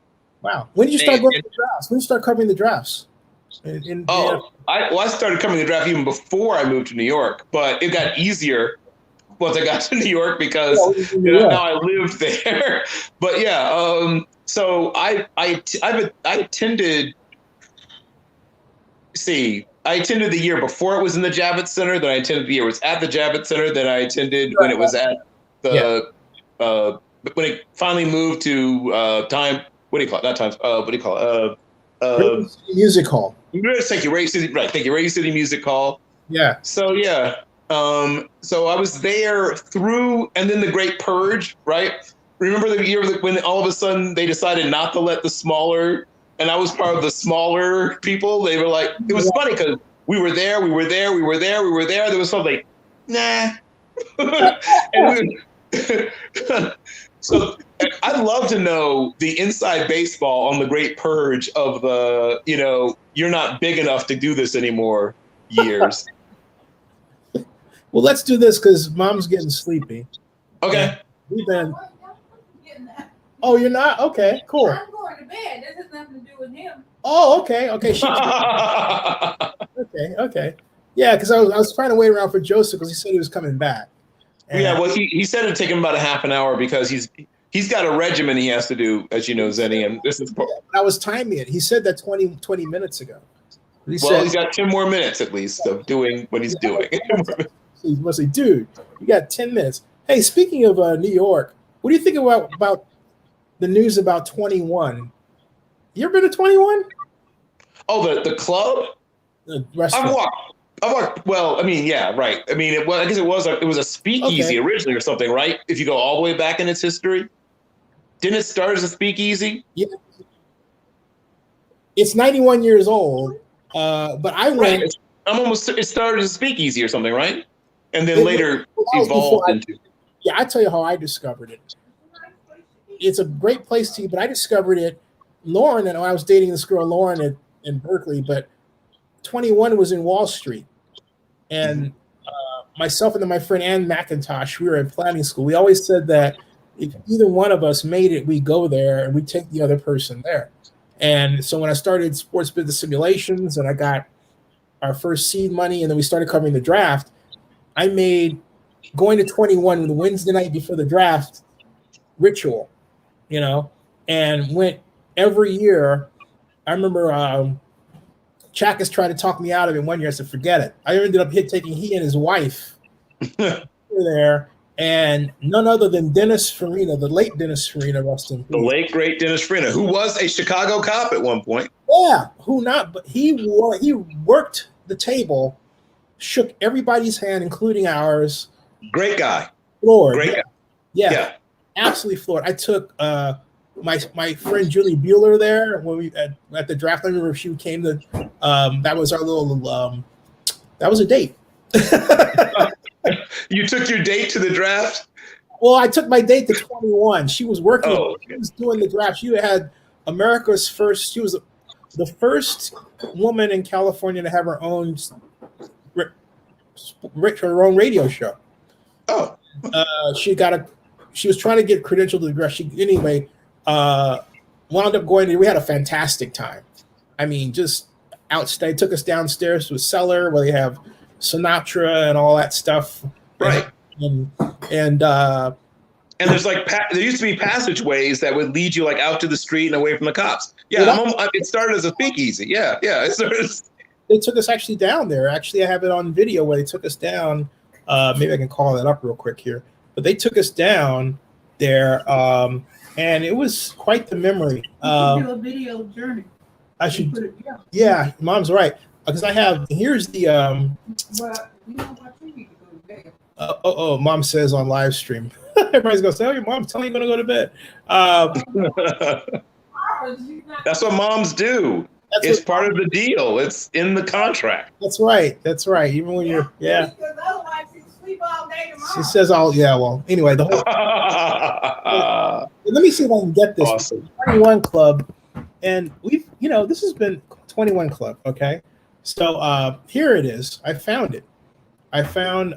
Wow. When did you start going to the drafts? When did you start covering the drafts? I started covering the draft even before I moved to New York, but it got easier once I got to New York because now I lived there. But yeah, so I attended. I attended the year before it was in the Javits Center. Then I attended the year it was at the Javits Center. Then I attended when it was at the when it finally moved to Time. What do you call it? Not Times. What do you call it? Music Hall. Thank you, Radio City. Right. Thank you, Radio City Music Hall. Yeah. So yeah. So I was there through, and then the Great Purge. Right. Remember the year when all of a sudden they decided not to let the smaller, and I was part of the smaller people. They were like, it was funny because we were there. There was something like, nah. So I'd love to know the inside baseball on the Great Purge of the, you're not big enough to do this anymore years. Well, let's do this because Mom's getting sleepy. Okay. Oh, you're not? Okay, cool. I'm going to bed. This has nothing to do with him. Oh, okay. Okay. Yeah, because I was trying to wait around for Joseph because he said he was coming back. And well, he said it'd take him about a half an hour because he's got a regimen he has to do, as you know, Zennie, and this is. I was timing it. He said that 20 minutes ago. He's got 10 more minutes at least of doing what he's doing. He must say, dude, you got 10 minutes. Hey, speaking of New York, what do you think about the news about 21? You ever been to 21? Oh, the club? The restaurant. I've walked. Well, I mean, yeah, right. I mean, I guess it was a speakeasy originally or something, right? If you go all the way back in its history, didn't it start as a speakeasy? Yeah. It's 91 years old, but I went. Right. It started as a speakeasy or something, right? And then later evolved into. Yeah, I tell you how I discovered it. It's a great place to eat, but I discovered it. Lauren and I was dating this girl, Lauren, in Berkeley, but 21 was in Wall Street. And myself and then my friend Ann McIntosh, we were in planning school. We always said that if either one of us made it, we go there and we take the other person there. And so when I started sports business simulations and I got our first seed money and then we started covering the draft, I made going to 21 the Wednesday night before the draft ritual, and went every year. I remember Chakas tried to talk me out of it one year. I said, forget it. I ended up taking he and his wife there, and none other than Dennis Farina, the late Dennis Farina, rest in peace. The late, great Dennis Farina, who was a Chicago cop at one point. Yeah, who not? But he worked the table, shook everybody's hand, including ours. Great guy. Floored. Great guy. Yeah. Absolutely floored. I took my friend Julie Bueller there when we at the draft. I remember she came to. That was our little. That was a date. You took your date to the draft? Well, I took my date to 21. She was working. She was doing the draft. She had America's first. She was the first woman in California to have her own radio show. Oh. She was trying to get credentialed to the draft. Wound up going there. We had a fantastic time. I mean, just outstay. Took us downstairs to a cellar where they have Sinatra and all that stuff. Right. And And there's like there used to be passageways that would lead you like out to the street and away from the cops. Yeah, it started as a speakeasy. Yeah. They took us actually down there. Actually, I have it on video where they took us down. Maybe I can call that up real quick here. But they took us down there, and it was quite the memory. Do a video journey. I should. Yeah, Mom's right. Because I have. Here's the. But you know what? You need to go to bed. Mom says on live stream. Everybody's gonna say, "Oh, your mom's telling you you're gonna go to bed." That's what moms do. It's part of the deal. It's in the contract. That's right. Even when you're, yeah. Because otherwise you sleep all day tomorrow. She says, "Oh, yeah." Well, anyway, the whole. Let me see if I can get this. Awesome. 21 Club, and we've, this has been 21 Club. Okay, so here it is. I found it. I found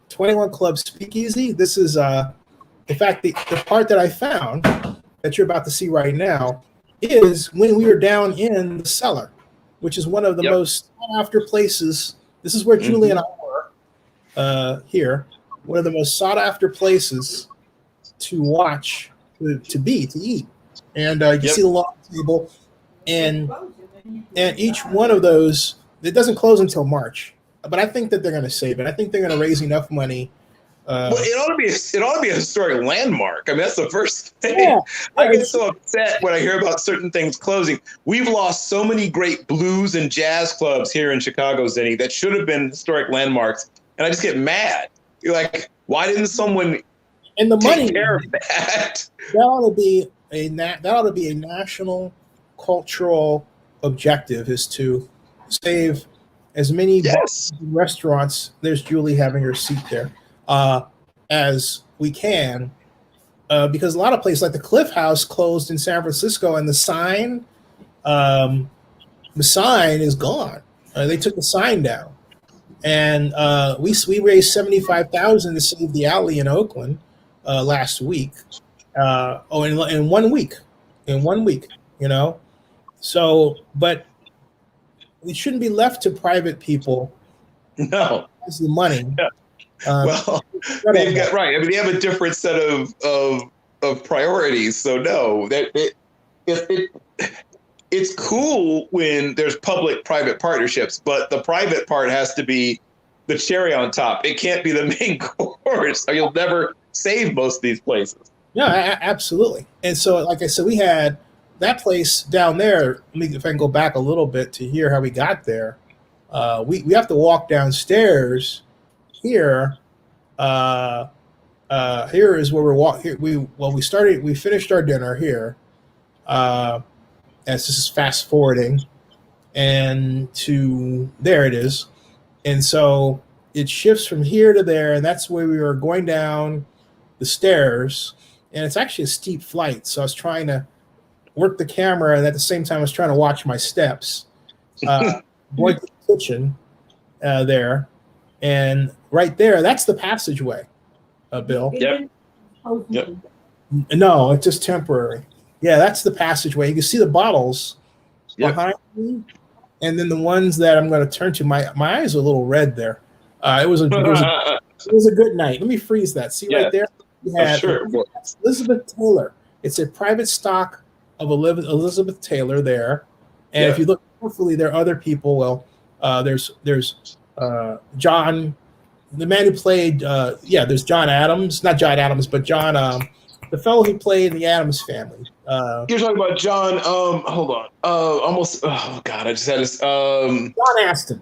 21 Club Speakeasy. This is, in fact, the part that I found that you're about to see right now is when we were down in the cellar, which is one of the most sought after places. This is where Julie and I were here. One of the most sought after places to watch, to eat. And you see the long table, and each one of those, it doesn't close until March. But I think that they're going to save it. I think they're going to raise enough money. Well, it ought to be a historic landmark. I mean, that's the first thing. Yeah. I get so upset when I hear about certain things closing. We've lost so many great blues and jazz clubs here in Chicago, Zennie, that should have been historic landmarks, and I just get mad. You're like, why didn't someone take care of that? That ought to be a national cultural objective, is to save as many restaurants. There's Julie having her seat there. As we can, because a lot of places like the Cliff House closed in San Francisco, and the sign is gone. They took the sign down, and we raised $75,000 to save the alley in Oakland last week. In 1 week, So, but we shouldn't be left to private people. No, as the money. Yeah. Well, they've got right. I mean, they have a different set of priorities. So no, it's cool when there's public-private partnerships, but the private part has to be the cherry on top. It can't be the main course, or you'll never save most of these places. Yeah, absolutely. And so, like I said, we had that place down there. If I can go back a little bit to hear how we got there, we have to walk downstairs. Here is where we're walking. We finished our dinner here. As this is fast forwarding, and to there it is, and so it shifts from here to there, and that's where we were going down the stairs, and it's actually a steep flight. So I was trying to work the camera, and at the same time I was trying to watch my steps. Going to the kitchen there. And right there, that's the passageway, Bill. Yep. No, it's just temporary. Yeah, that's the passageway. You can see the bottles behind me, and then the ones that I'm going to turn to. My eyes are a little red there. It was a good night. Let me freeze that. See right there? We had Elizabeth Taylor. It's a private stock of Elizabeth Taylor there. And if you look carefully, there are other people. Well, there's John, the man who played, there's John Adams, not John Adams, but John, the fellow who played in the Addams Family. You're talking about John, hold on. I just had this. John Aston.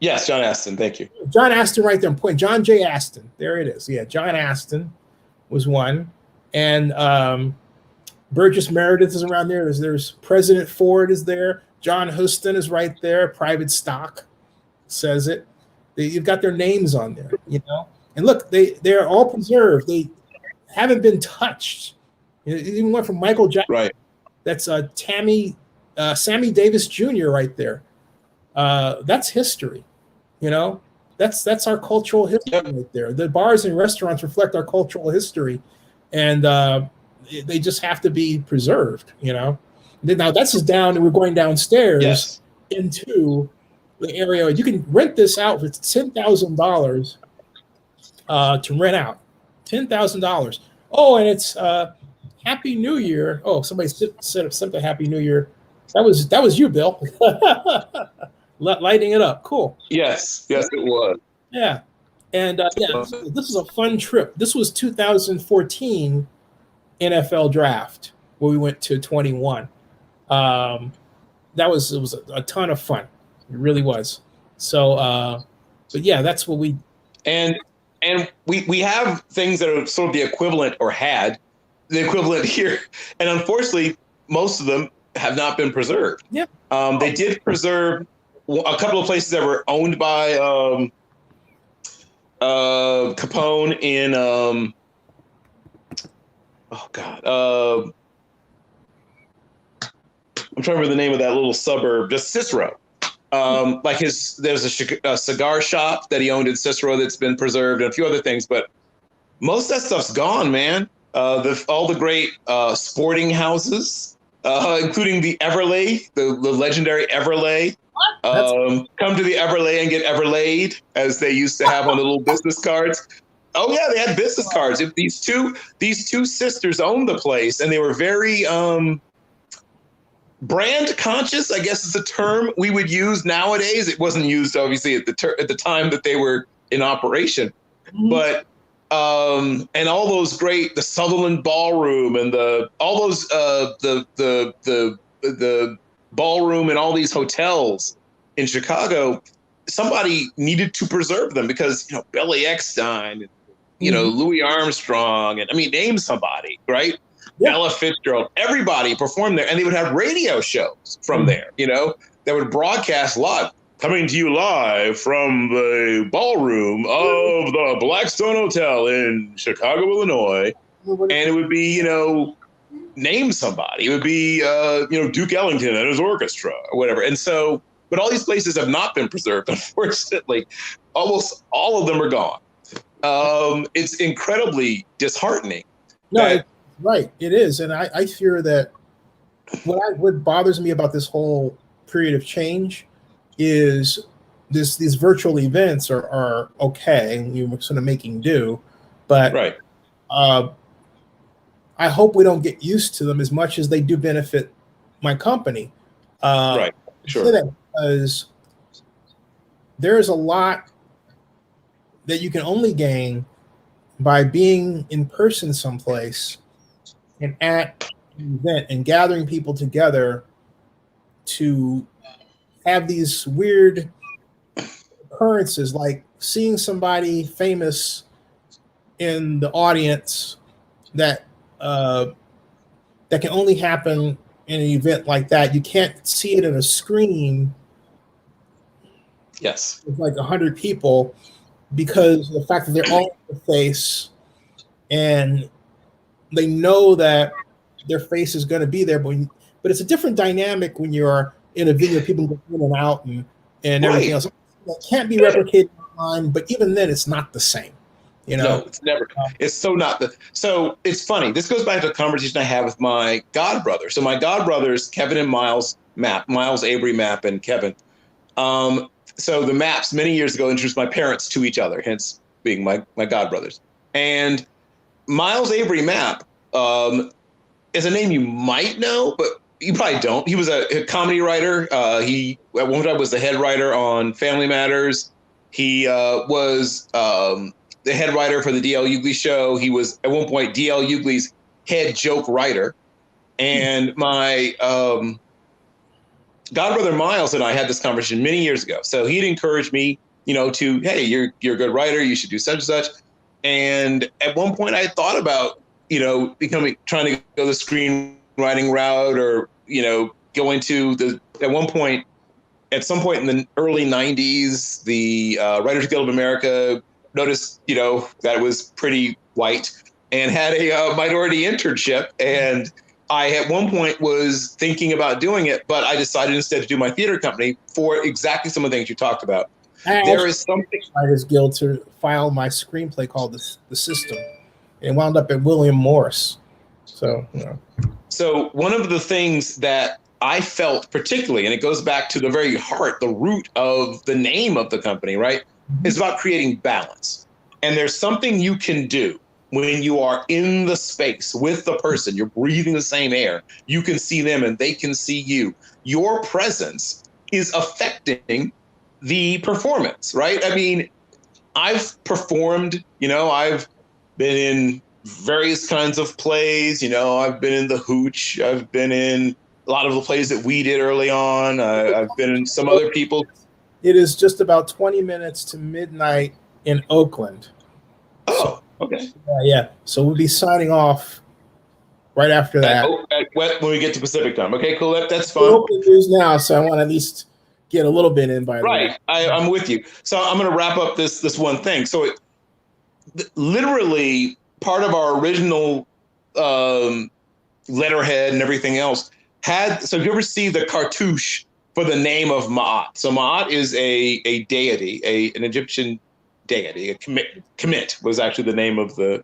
Yes, John Aston, thank you. John Aston right there, point. John J. Aston, there it is. Yeah, John Aston was one. And Burgess Meredith is around there. There's President Ford is there. John Huston is right there, private stock. Says it. You've got their names on there, And look, they're all preserved. They haven't been touched. It even went from Michael Jackson. Right. That's Sammy Davis Jr. right there. That's history. That's our cultural history right there. The bars and restaurants reflect our cultural history, and they just have to be preserved. Now that's just down, and we're going downstairs into the area. You can rent this out for $10,000 to rent out. $10,000. Oh, and it's Happy New Year. Oh, somebody sent a Happy New Year. That was you, Bill. Lighting it up. Cool. Yes, it was. Yeah. And this is a fun trip. This was 2014 NFL draft where we went to 21. It was a ton of fun. It really was. So, but yeah, that's what we. And we have things that are sort of the equivalent or had the equivalent here. And unfortunately, most of them have not been preserved. Yeah. They did preserve a couple of places that were owned by Capone in I'm trying to remember the name of that little suburb, just Cicero. There's a cigar shop that he owned in Cicero that's been preserved, and a few other things, but most of that stuff's gone, man. All the great sporting houses, including the Everlay, the legendary Everlay. Come to the Everlay and get Everlaid, as they used to have on the little business cards. Oh yeah, they had business cards. If these two sisters owned the place, and they were very brand conscious, I guess is a term we would use nowadays. It wasn't used obviously at the time that they were in operation, but and all those the Sutherland Ballroom and the ballroom and all these hotels in Chicago, somebody needed to preserve them because Billy Eckstein, Louis Armstrong, and I mean name somebody, right? Yeah. Ella Fitzgerald, everybody performed there, and they would have radio shows from there, that would broadcast live, coming to you live from the ballroom of the Blackstone Hotel in Chicago, Illinois. And it would be, name somebody. It would be, Duke Ellington and his orchestra or whatever. And so, but all these places have not been preserved, unfortunately. Almost all of them are gone. It's incredibly disheartening. No, right, it is, and I fear that what bothers me about this whole period of change is these virtual events are okay, and you're sort of making do, but right. I hope we don't get used to them as much as they do benefit my company. Right, sure. Because there's a lot that you can only gain by being in person someplace and at an event and gathering people together to have these weird occurrences, like seeing somebody famous in the audience that can only happen in an event like that. You can't see it in a screen. Yes. With like 100 people, because of the fact that they're all in the face and they know that their face is going to be there, but it's a different dynamic when you're in a video, people go in and out and everything else. That can't be replicated online, but even then it's not the same. No, it's never. It's so it's funny. This goes back to a conversation I had with my godbrother. So my godbrothers, Kevin and Miles Avery Mapp and Kevin. So the Mapps many years ago introduced my parents to each other, hence being my godbrothers. And Miles Avery Mapp is a name you might know, but you probably don't. He was a comedy writer. He at one time was the head writer on Family Matters. He was the head writer for the D.L. Hughley Show. He was at one point D.L. Hughley's head joke writer. And my godbrother Miles and I had this conversation many years ago. So he'd encouraged me, to, hey, you're a good writer. You should do such and such. And at one point I thought about, trying to go the screenwriting route or, go into at some point in the early 90s, the Writers Guild of America noticed, that it was pretty white and had a minority internship. And I, at one point, was thinking about doing it, but I decided instead to do my theater company for exactly some of the things you talked about. There is something. Writers Guild to file my screenplay called The System. It wound up at William Morris. So, So one of the things that I felt particularly, and it goes back to the very heart, the root of the name of the company, right? Is about creating balance. And there's something you can do when you are in the space with the person, you're breathing the same air, you can see them and they can see you. Your presence is affecting the performance, right? I mean, I've performed, I've been in various kinds of plays, I've been in The Hooch, I've been in a lot of the plays that we did early on. I've been in some other people. It is just about 20 minutes to midnight in Oakland. Oh, okay. Yeah. So we'll be signing off right after that. When we get to Pacific time. Okay, cool. That's fine. We're open news now, so I want to at least get a little bit in by the way. I'm with you. So I'm going to wrap up this one thing. So literally part of our original letterhead and everything else so if you ever see the cartouche for the name of Ma'at. So Ma'at is a deity, an Egyptian deity. A Kemet was actually the name of the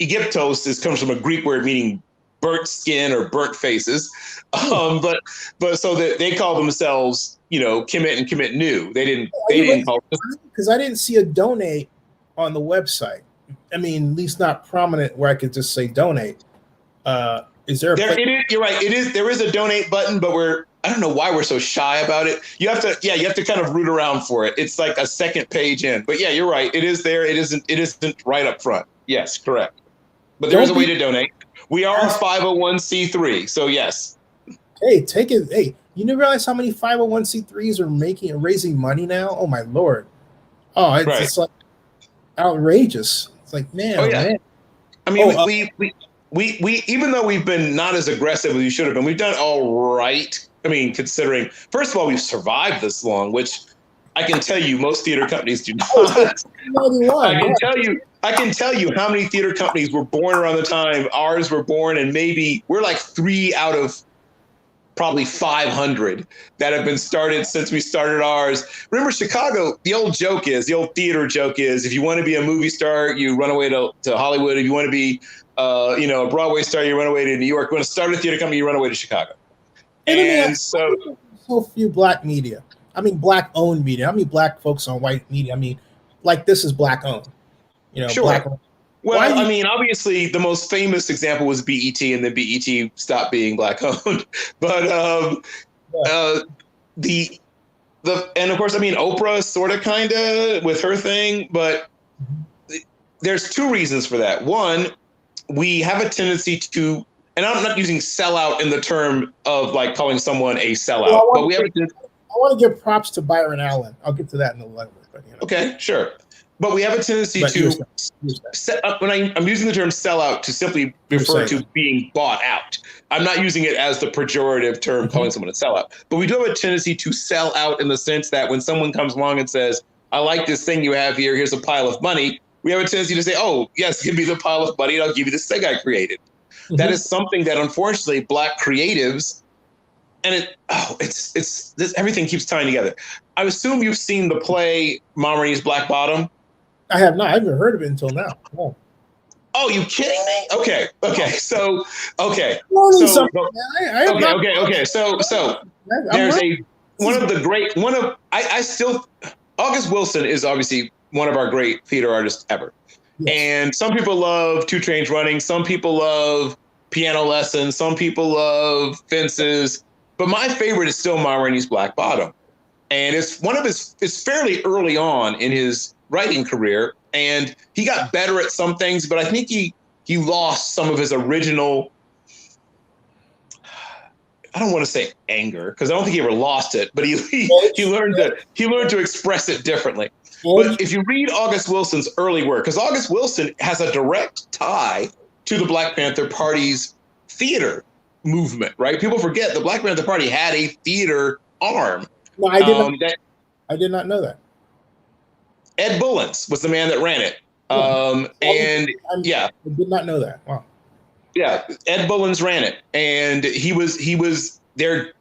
Egyptos comes from a Greek word meaning burnt skin or burnt faces. But so that they call themselves, Kemet and Kemet Nu. They didn't call it, because I didn't see a donate on the website. I mean, at least not prominent where I could just say donate. Is there you're right. There is a donate button, but I don't know why we're so shy about it. You have to kind of root around for it. It's like a second page in. But yeah, you're right. It is there. It isn't right up front. Yes, correct. But there is a way to donate. We are a 501c3, so yes. Hey, take it. Hey, you didn't realize how many 501c3s are raising money now? Oh my Lord. Oh, it's like outrageous. It's like, man. Oh, yeah. Man. I mean, we even though we've been not as aggressive as we should have been, we've done all right. I mean, considering, first of all, we've survived this long, which I can tell you most theater companies do not. I can tell you how many theater companies were born around the time ours were born, and maybe we're like 3 out of probably 500 that have been started since we started ours. Remember, Chicago, the old theater joke is, if you want to be a movie star, you run away to Hollywood. If you want to be a Broadway star, you run away to New York. You want to start a theater company, you run away to Chicago. And so few black media. I mean, black-owned media. I mean, black folks on white media. I mean, like, this is black-owned. Sure. Black-owned. Well, I mean, obviously, the most famous example was BET, and then BET stopped being black-owned. But and of course, I mean, Oprah sort of, kind of, with her thing. But there's 2 reasons for that. One, we have a tendency to, and I'm not using sellout in the term of like calling someone a sellout, but we have I want to give props to Byron Allen. I'll get to that in a little bit. Okay, sure. But we have a tendency to set up, when I'm using the term sellout to simply refer to being bought out. I'm not using it as the pejorative term, calling someone a sellout. But we do have a tendency to sell out in the sense that when someone comes along and says, I like this thing you have here, here's a pile of money, we have a tendency to say, oh, yes, give me the pile of money and I'll give you this thing I created. That is something that, unfortunately, black creatives, and everything keeps tying together. I assume you've seen the play Marmorese Black Bottom. I have not. I haven't heard of it until now. Oh, you kidding me? Okay. So there's August Wilson is obviously one of our great theater artists ever. Yes. And some people love 2 Trains Running. Some people love Piano Lessons. Some people love Fences. But my favorite is still Ma Rainey's Black Bottom. And it's fairly early on in his writing career. And he got better at some things, but I think he lost some of his original, I don't want to say anger, because I don't think he ever lost it, but he learned to express it differently. But if you read August Wilson's early work, because August Wilson has a direct tie to the Black Panther Party's theater movement, right? People forget the Black Panther Party had a theater arm. No, I did not know that. Ed Bullins was the man that ran it. I did not know that. Wow. Yeah, Ed Bullins ran it, and he was their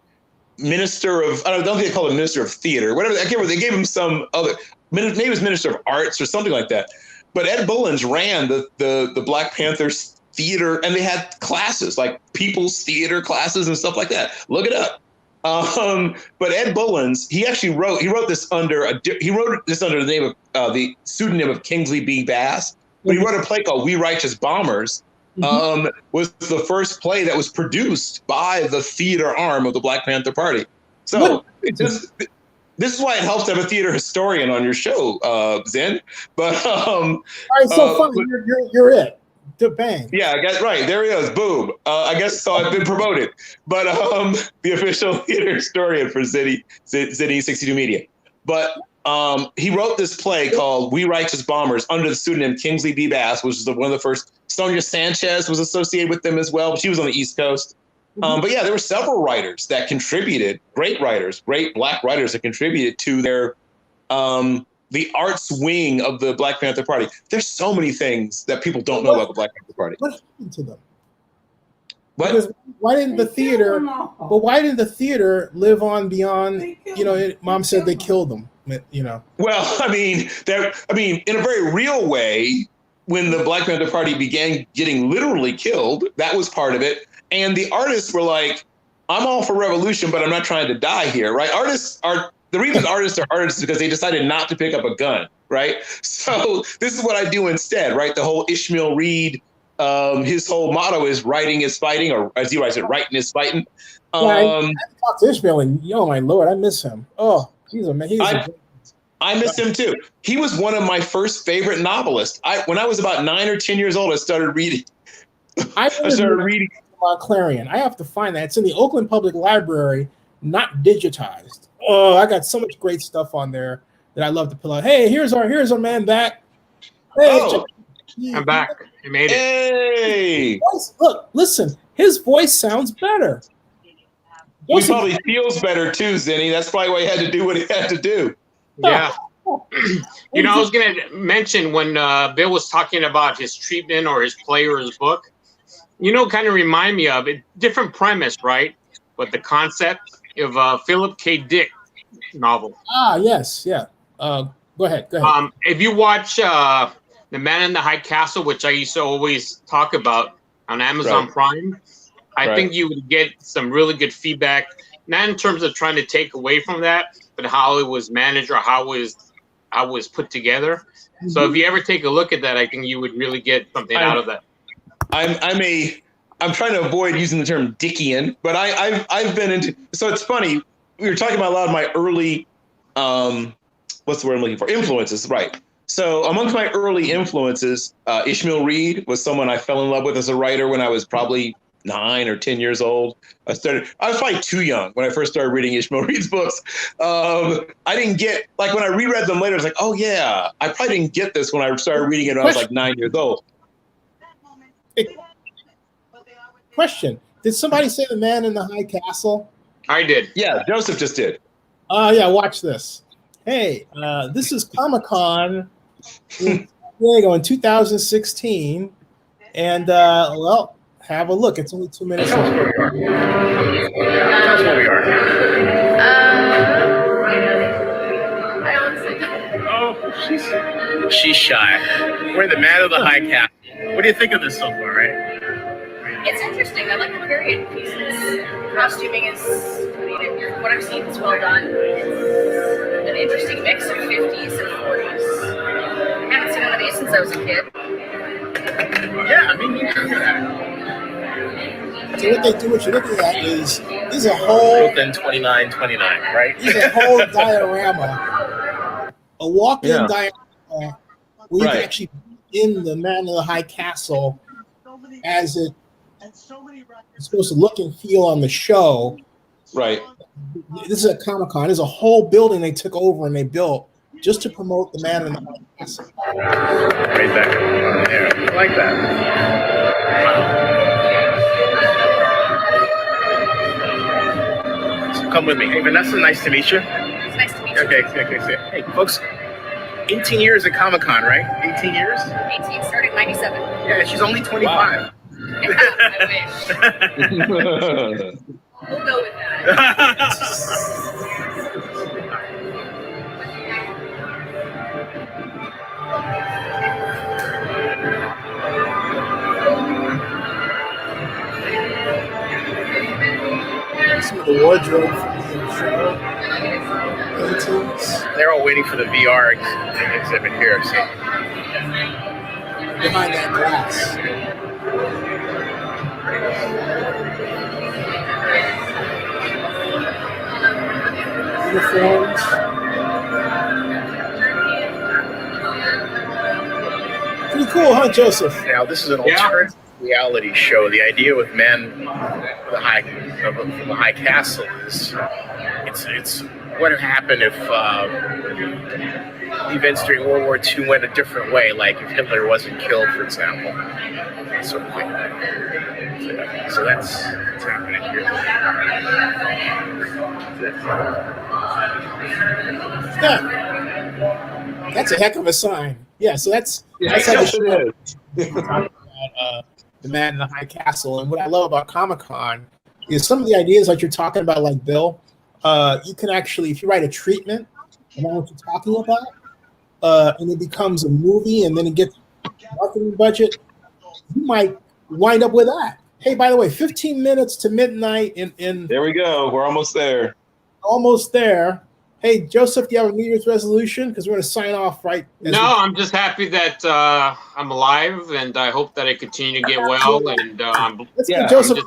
minister of, I don't think they call him minister of theater, whatever. I can't remember. They gave him some other, maybe it was minister of arts or something like that. But Ed Bullins ran the Black Panthers theater, and they had classes like people's theater classes and stuff like that. Look it up. But Ed Bullins, he wrote this under the name of the pseudonym of Kingsley B. Bass. but he wrote a play called We Righteous Bombers. Was the first play that was produced by the theater arm of the Black Panther Party. So this is why it helps to have a theater historian on your show, Zen. But all right, so fun. You're it. The bang. Yeah, I guess right. There he is. Boom. I guess so. I've been promoted. But the official theater historian for Zennie62Media. But he wrote this play called We Righteous Bombers under the pseudonym Kingsley B. Bass, which is one of the first. Sonia Sanchez was associated with them as well. She was on the East Coast. But yeah, there were several writers that contributed, great Black writers that contributed to their the arts wing of the Black Panther Party. There's so many things that people don't know about the Black Panther Party. What happened to them? What? Because why didn't the theater? But why didn't the theater live on beyond? Mom said they killed them. Well, I mean, in a very real way, when the Black Panther Party began getting literally killed, that was part of it. And the artists were like, "I'm all for revolution, but I'm not trying to die here." Right? The reason artists are artists is because they decided not to pick up a gun. Right? So this is what I do instead. Right? The whole Ishmael Reed. His whole motto is "Writing is fighting," or as he writes it, "Writing is fighting." I talked to Ishmael, and oh my Lord, I miss him. Oh, he's amazing. I miss him too. He was one of my first favorite novelists. When I was about 9 or 10 years old, I started reading. I started reading Clarion. I have to find that. It's in the Oakland Public Library, not digitized. Oh, I got so much great stuff on there that I love to pull out. Hey, here's our man back. Hey, I'm back. I made it. Hey, look, listen. His voice sounds better. He probably feels better too, Zennie. That's probably why he had to do what he had to do. Yeah. I was going to mention when Bill was talking about his treatment or his play or his book, kind of remind me of it. Different premise, right? But the concept of Philip K. Dick novel. Ah, yes. Yeah. Go ahead. If you watch The Man in the High Castle, which I used to always talk about on Amazon Prime, I think you would get some really good feedback, not in terms of trying to take away from that, but how it was managed or how it was put together. So if you ever take a look at that, I think you would really get something out of that. I'm trying to avoid using the term Dickian, but I've been into. So it's funny. We were talking about a lot of my early, what's the word I'm looking for? Influences, right? So amongst my early influences, Ishmael Reed was someone I fell in love with as a writer when I was probably 9 or 10 years old. I was probably too young when I first started reading Ishmael Reed's books. I didn't get, like when I reread them later, I was like, oh yeah, I probably didn't get this when I started reading it when I was like 9 years old. Question. Did somebody say The Man in the High Castle? I did. Yeah, Joseph just did. Yeah, watch this. Hey, this is Comic-Con in San Diego in 2016. And, well, have a look. It's only 2 minutes long. Tell us where we are. I honestly don't. Oh, she's shy. We're the Man of the High Castle. What do you think of this so far, right? It's interesting. I like the period pieces. Costuming is, from what I've seen, it's well done. It's an interesting mix of 50s and 40s. I haven't seen one of these since I was a kid. Yeah, I mean, you can do that. So what you're looking at is a whole Brooklyn 2929, right? It's a whole diorama, a walk-in diorama where you can actually be in the Man of the High Castle as it's supposed to look and feel on the show. Right. This is a Comic-Con. There's a whole building they took over and they built just to promote the Man in the High Castle. Right back there. I like that. Come with me. Hey, Vanessa, nice to meet you. It's nice to meet you. Okay. Hey, folks, 18 years at Comic-Con, right? 18 years? 18, starting 97. Yeah, she's only 25. Wow. I wish. We'll go with that. Some of the wardrobe from the show. They're all waiting for the VR exhibit here. So. behind that glass. Uniforms. Pretty cool, huh, Joseph? Now, this is an alternative reality show. The idea with men from the high castle is it's what would happen if events during World War II went a different way, like if Hitler wasn't killed, for example, that sort of thing. So that's what's happening here. Yeah, that's a heck of a sign. Yeah, so that's how the Man in the High Castle. And what I love about Comic-Con is some of the ideas like you're talking about, like Bill. You can actually, if you write a treatment about what you're talking about, and it becomes a movie, and then it gets marketing budget, you might wind up with that. Hey, by the way, 15 minutes to midnight in there we go. We're almost there. Almost there. Hey, Joseph, do you have a New Year's resolution? Because we're going to sign off right. No, I'm just happy that I'm alive, and I hope that I continue to get well. And let's get Joseph.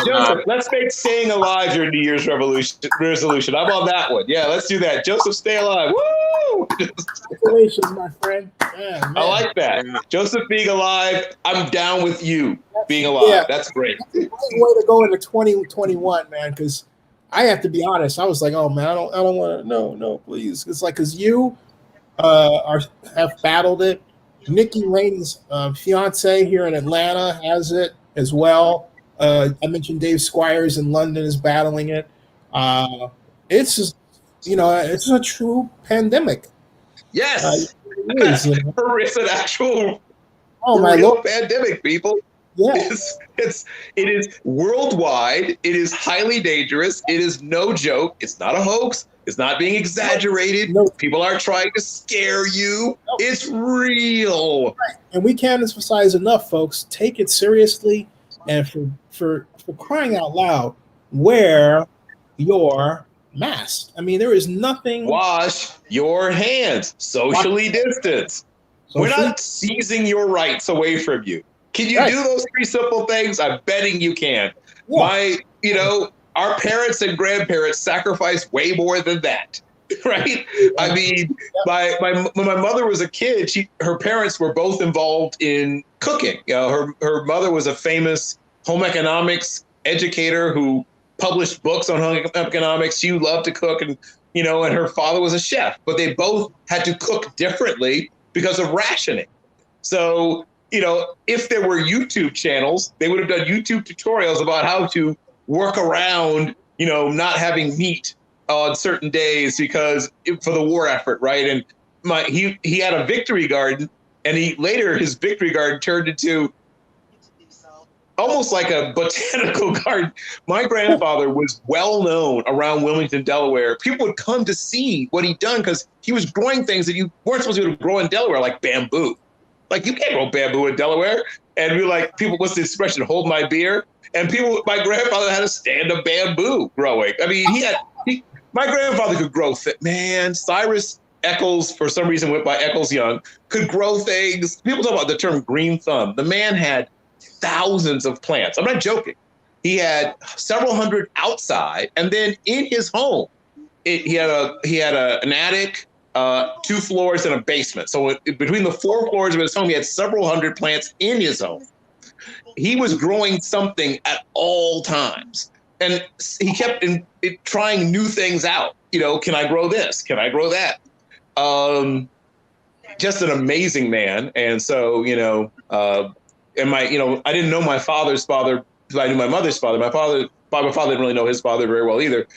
Joseph, let's make staying alive your New Year's resolution. I'm on that one. Yeah, let's do that. Joseph, stay alive. Woo! Congratulations, my friend. Man. I like that. Joseph being alive, I'm down with you being alive. Yeah. That's great. That's a great way to go into 2021, man, because I have to be honest. I was like, "Oh man, I don't want to. No, please." It's like because you have battled it. Nikki Rainey's fiance here in Atlanta has it as well. I mentioned Dave Squires in London is battling it. It's just, it's a true pandemic. Yes, it is. It's an actual real pandemic, people. Yeah. It is worldwide. It is highly dangerous. It is no joke. It's not a hoax. It's not being exaggerated. No. People aren't trying to scare you. No. It's real. Right. And we can't emphasize enough, folks. Take it seriously, and for crying out loud, wear your mask. I mean, there is nothing. Wash your hands. Socially distance. We're not seizing your rights away from you. Can you do those three simple things? I'm betting you can. Yeah. Our parents and grandparents sacrificed way more than that, right? I mean, when my mother was a kid, her parents were both involved in cooking. Her mother was a famous home economics educator who published books on home economics. She loved to cook, and her father was a chef, but they both had to cook differently because of rationing. So, if there were YouTube channels, they would have done YouTube tutorials about how to work around, not having meat on certain days for the war effort, right? And he had a victory garden, and his victory garden turned into almost like a botanical garden. My grandfather was well known around Wilmington, Delaware. People would come to see what he'd done because he was growing things that you weren't supposed to grow in Delaware, like bamboo. Like, you can't grow bamboo in Delaware. And we were like, what's the expression? Hold my beer. And my grandfather had a stand of bamboo growing. I mean, my grandfather could grow man, Cyrus Eccles, for some reason went by Eccles Young, could grow things. People talk about the term green thumb. The man had thousands of plants. I'm not joking. He had several hundred outside. And then in his home, he had an attic, 2 floors and a basement. So between the 4 floors of his home, he had several hundred plants in his home. He was growing something at all times. And he kept trying new things out. Can I grow this? Can I grow that? Just an amazing man. And so, I didn't know my father's father, but I knew my mother's father. My father didn't really know his father very well either.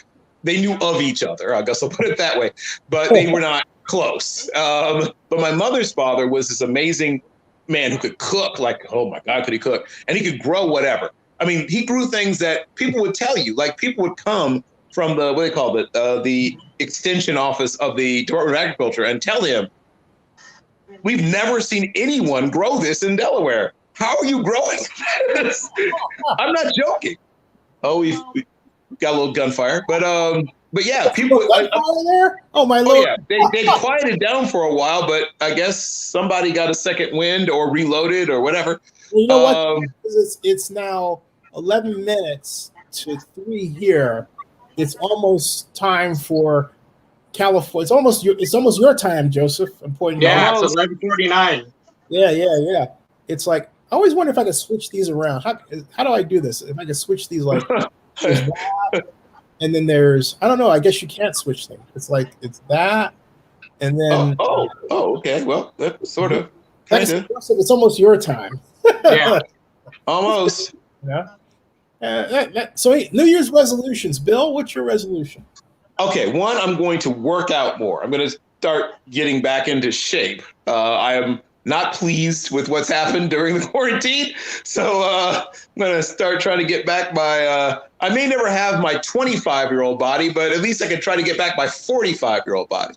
They knew of each other, I guess I'll put it that way, but they were not close. But my mother's father was this amazing man who could cook, like, oh my God, could he cook? And he could grow whatever. I mean, he grew things that people would tell you, like people would come from the extension office of the Department of Agriculture and tell him, we've never seen anyone grow this in Delaware. How are you growing this? I'm not joking. Oh, we've got a little gunfire, but but yeah, people. There? Oh my lord! Yeah, they quieted down for a while, but I guess somebody got a second wind or reloaded or whatever. You know what? It's now 11 minutes to 3 here. It's almost time for California. It's almost your time, Joseph. I'm pointing. Yeah, it's 11:49. Yeah. It's like I always wonder if I could switch these around. How do I do this? If I could switch these like, there's that, and then there's I don't know. I guess you can't switch them. It's like it's that, and then okay. Well, that sort of. It's almost your time. Yeah, almost. Yeah. So New Year's resolutions, Bill. What's your resolution? Okay, one, I'm going to work out more. I'm going to start getting back into shape. I am not pleased with what's happened during the quarantine, so I'm going to start trying to get back my. I may never have my 25-year-old body, but at least I can try to get back my 45-year-old body.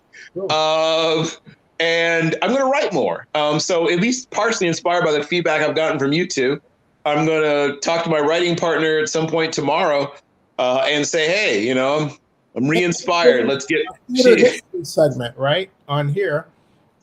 And I'm going to write more. So at least partially inspired by the feedback I've gotten from you two, I'm going to talk to my writing partner at some point tomorrow and say, hey, I'm re-inspired. Let's get segment right on here.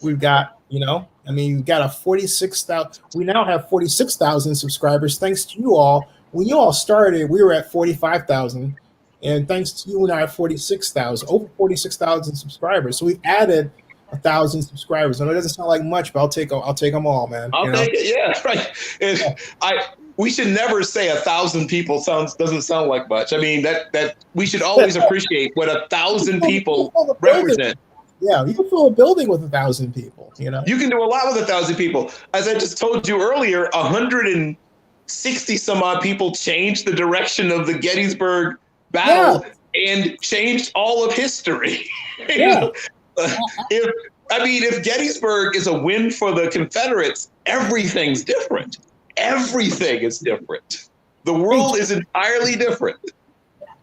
We've got, we've got a 46,000. We now have 46,000 subscribers. Thanks to you all. When you all started, we were at 45,000, and thanks to you and I, 46,000, over 46,000 subscribers. So we've added 1,000 subscribers. I know it doesn't sound like much, but I'll take them all, man. I'll take it. Yeah, right. We should never say 1,000 people doesn't sound like much. I mean, that we should always appreciate what 1,000 people represent. Yeah, you can fill a building with 1,000 people. You can do a lot with 1,000 people. As I just told you earlier, 160 some odd people changed the direction of the Gettysburg battle and changed all of history. Yeah. If Gettysburg is a win for the Confederates, everything's different. Everything is different. The world is entirely different.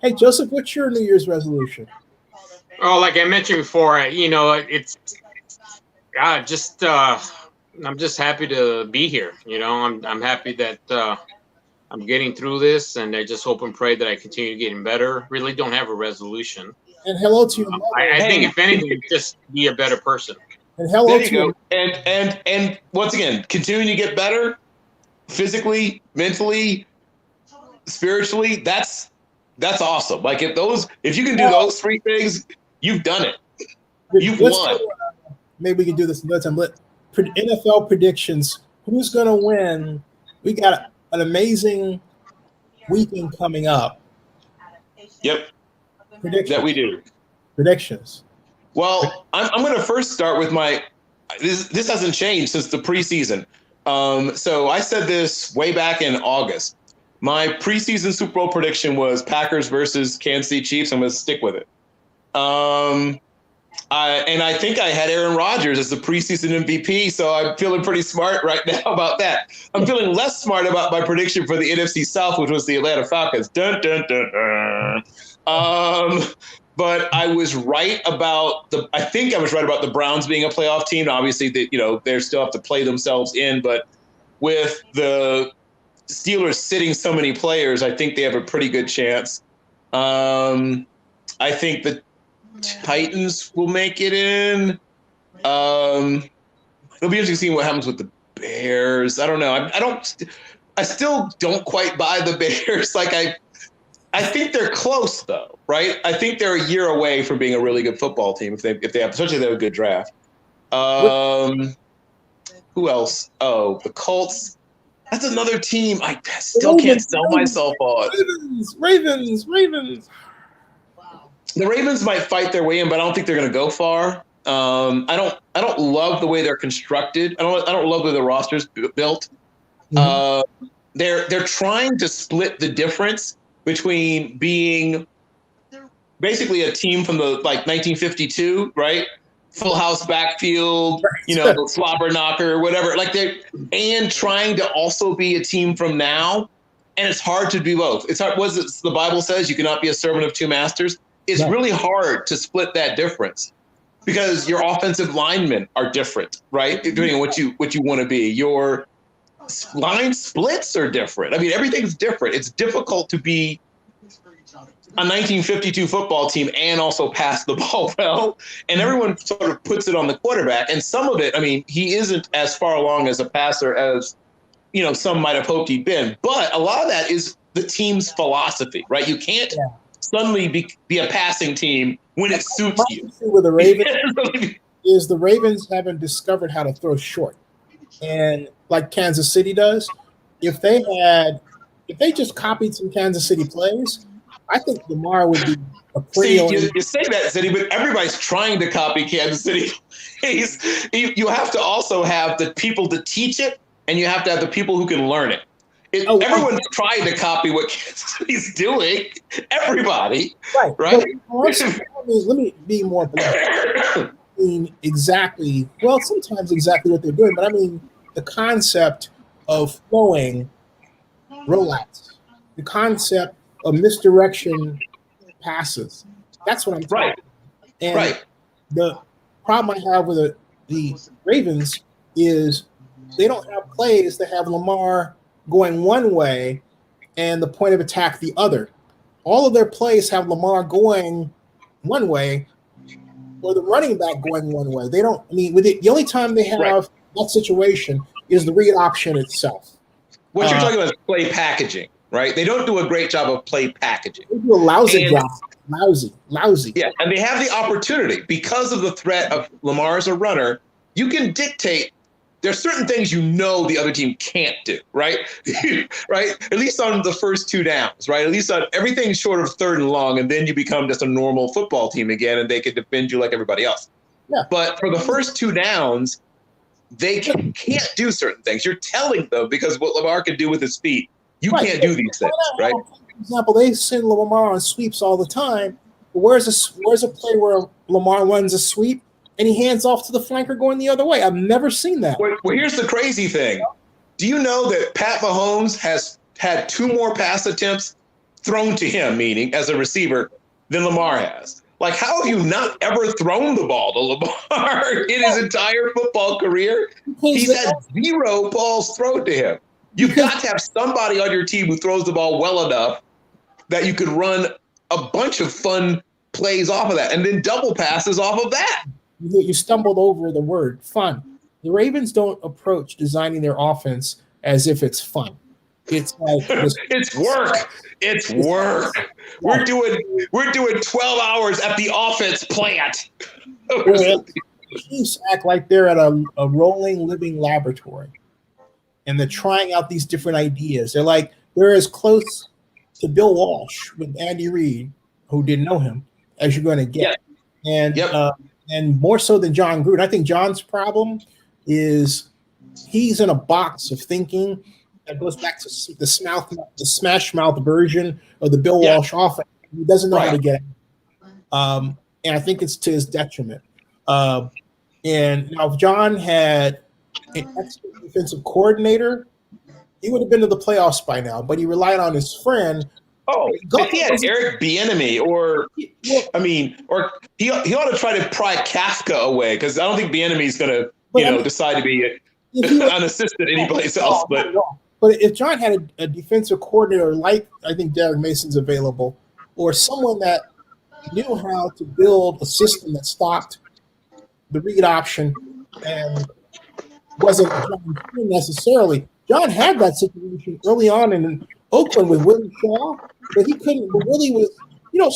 Hey, Joseph, what's your New Year's resolution? Oh, like I mentioned before, it's I'm just happy to be here. I'm happy that I'm getting through this, and I just hope and pray that I continue getting better. Really don't have a resolution. And hello to you. I think if anything, just be a better person. And hello there you go. And once again, continue to get better physically, mentally, spiritually. That's awesome. Like if you can do those three things, you've done it. You've won. Maybe we can do this another time. NFL predictions. Who's going to win? We got an amazing weekend coming up. Yep. Predictions. That we do. Predictions. Well, I'm going to first start with this hasn't changed since the preseason. So I said this way back in August. My preseason Super Bowl prediction was Packers versus Kansas City Chiefs. I'm going to stick with it. I think I had Aaron Rodgers as the preseason MVP, so I'm feeling pretty smart right now about that. I'm feeling less smart about my prediction for the NFC South, which was the Atlanta Falcons. Dun, dun, dun, dun. But I was right about the Browns being a playoff team. Obviously, they still have to play themselves in, but with the Steelers sitting so many players, I think they have a pretty good chance. I think the Titans will make it in. It'll be interesting to see what happens with the Bears. I don't know. I still don't quite buy the Bears. I think they're close though, right? I think they're a year away from being a really good football team if they have, especially if they have a good draft. Who else? Oh, the Colts. That's another team I still can't sell myself on. Ravens. The Ravens might fight their way in, but I don't think they're going to go far. I don't love the way they're constructed. I don't love the way the roster's built. Mm-hmm. They're trying to split the difference between being basically a team from the 1952, right? Full house backfield, the slobber knocker, whatever. And trying to also be a team from now. And it's hard to do both. It's hard. The Bible says you cannot be a servant of two masters. It's really hard to split that difference because your offensive linemen are different, right? Depending on what you want to be. Your line splits are different. I mean, everything's different. It's difficult to be a 1952 football team and also pass the ball well. And everyone sort of puts it on the quarterback. And some of it, I mean, he isn't as far along as a passer as, you know, some might have hoped he'd been. But a lot of that is the team's philosophy, right? You can't suddenly be a passing team when it suits you. With the Ravens is the Ravens haven't discovered how to throw short. And like Kansas City does, if they just copied some Kansas City plays, I think Lamar would be a pretty. You say that, Zennie, but everybody's trying to copy Kansas City plays. You have to also have the people to teach it, and you have to have the people who can learn it. Everyone's trying to copy what Kansas City's doing. Everybody, right? Let me be more blunt. I mean, sometimes exactly what they're doing, but I mean the concept of flowing rollouts, the concept of misdirection passes. That's what I'm talking about. And the problem I have with the Ravens is they don't have plays that have Lamar going one way and the point of attack the other. All of their plays have Lamar going one way or the running back going one way. They don't. I mean, the only time they have that situation is the read option itself. What you're talking about is play packaging, right? They don't do a great job of play packaging. They do a lousy job. Lousy. Yeah, and they have the opportunity because of the threat of Lamar as a runner. You can dictate. There's certain things you know the other team can't do, right? Right? At least on the first two downs, right? At least on everything short of third and long, and then you become just a normal football team again, and they can defend you like everybody else. Yeah. But for the first two downs, they can't do certain things. You're telling them because what Lamar can do with his feet, you can't do these things, right? For example, they send Lamar on sweeps all the time. But where's a play where Lamar runs a sweep and he hands off to the flanker going the other way? I've never seen that. Well, here's the crazy thing. Do you know that Pat Mahomes has had 2 more pass attempts thrown to him, meaning as a receiver, than Lamar has? Like, how have you not ever thrown the ball to Lamar in his entire football career? He's had 0 balls thrown to him. You've got to have somebody on your team who throws the ball well enough that you could run a bunch of fun plays off of that and then double passes off of that. You stumbled over the word fun. The Ravens don't approach designing their offense as if it's fun. It's like it's work. It's work. We're doing 12 hours at the offense plant. Chiefs act like they're at a rolling living laboratory, and they're trying out these different ideas. They're as close to Bill Walsh with Andy Reid, who didn't know him, as you're going to get, and more so than John Gruden. I think John's problem is he's in a box of thinking that goes back to the smash mouth version of the Bill Walsh offense. He doesn't know how to get it. And I think it's to his detriment. And now if John had an excellent defensive coordinator, he would have been to the playoffs by now, but he relied on his friend. If he had Eric Bieniemy, or he ought to try to pry Kafka away, because I don't think Bieniemy's going to decide to be unassisted anyplace else. But if John had a defensive coordinator like I think Derek Mason's available, or someone that knew how to build a system that stopped the read option and wasn't necessarily. John had that situation early on in Oakland with Willie Shaw, but he couldn't. But Willie was,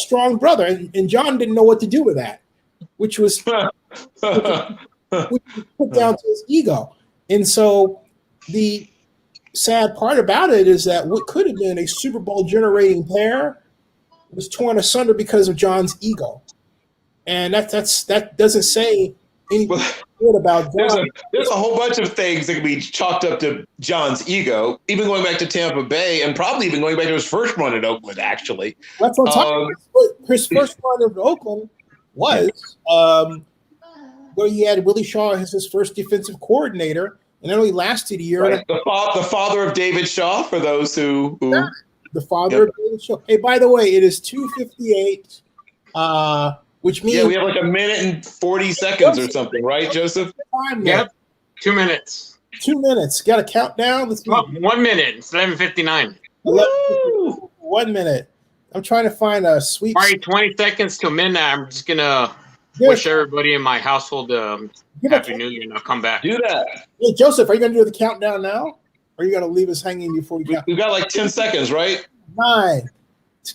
strong brother, and John didn't know what to do with that, which was put down to his ego. And so the sad part about it is that what could have been a Super Bowl generating pair was torn asunder because of John's ego, and that doesn't say anything good about John. There's a whole bunch of things that can be chalked up to John's ego, even going back to Tampa Bay, and probably even going back to his first run at Oakland. Actually, that's what I'm talking about. His first run at Oakland was where he had Willie Shaw as his first defensive coordinator, and it only lasted a year. Right. The father of David Shaw, for those who the father of David Shaw. Hey, by the way, it is 2:58. Which means we have like a minute and 40 seconds or something, right, Joseph? Yep, 2 minutes. 2 minutes. Got a countdown? 1 minute. It's 11:59. 1 minute. I'm trying to find a sweet. All right, 20 seconds to midnight. I'm just gonna wish everybody in my household Happy New Year, and I'll come back. Do that. Hey, Joseph, are you gonna do the countdown now, or are you gonna leave us hanging before we count? We got like 10 seconds, right? 9,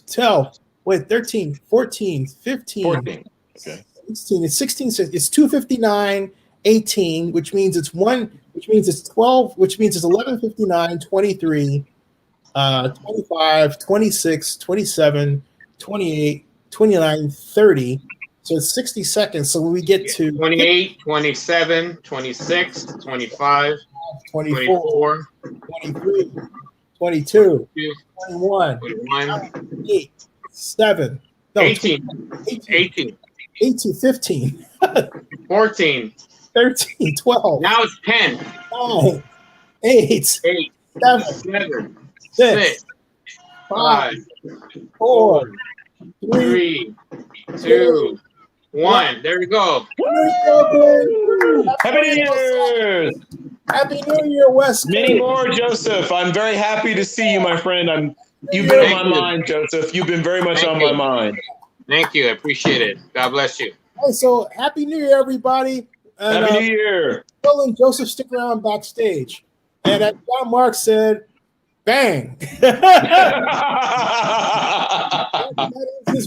13, 14, 15, 14. Okay. 16. It's 16. It's 2:59, 18, which means it's 1, which means it's 12, which means it's 11:59, 23, 25, 26, 27, 28, 29, 30. So it's 60 seconds. So when we get to 28, 27, 26, 25, 24, 23, 22, 21, 8, 7, no, 18, 18, 15, 14, 13, 12. Now it's 10. 9, 8, 7, 6, 5, 4, 3, 2, 1. There we go. Happy New Year! Happy New Year, West. Many more, Joseph. I'm very happy to see you, my friend. You've been on my mind, Joseph. You've been very much on my mind. Thank you. I appreciate it. God bless you. Hey, so Happy New Year, everybody. And, Happy New Year. Phil and Joseph stick around backstage. And as John Mark said, bang. That is his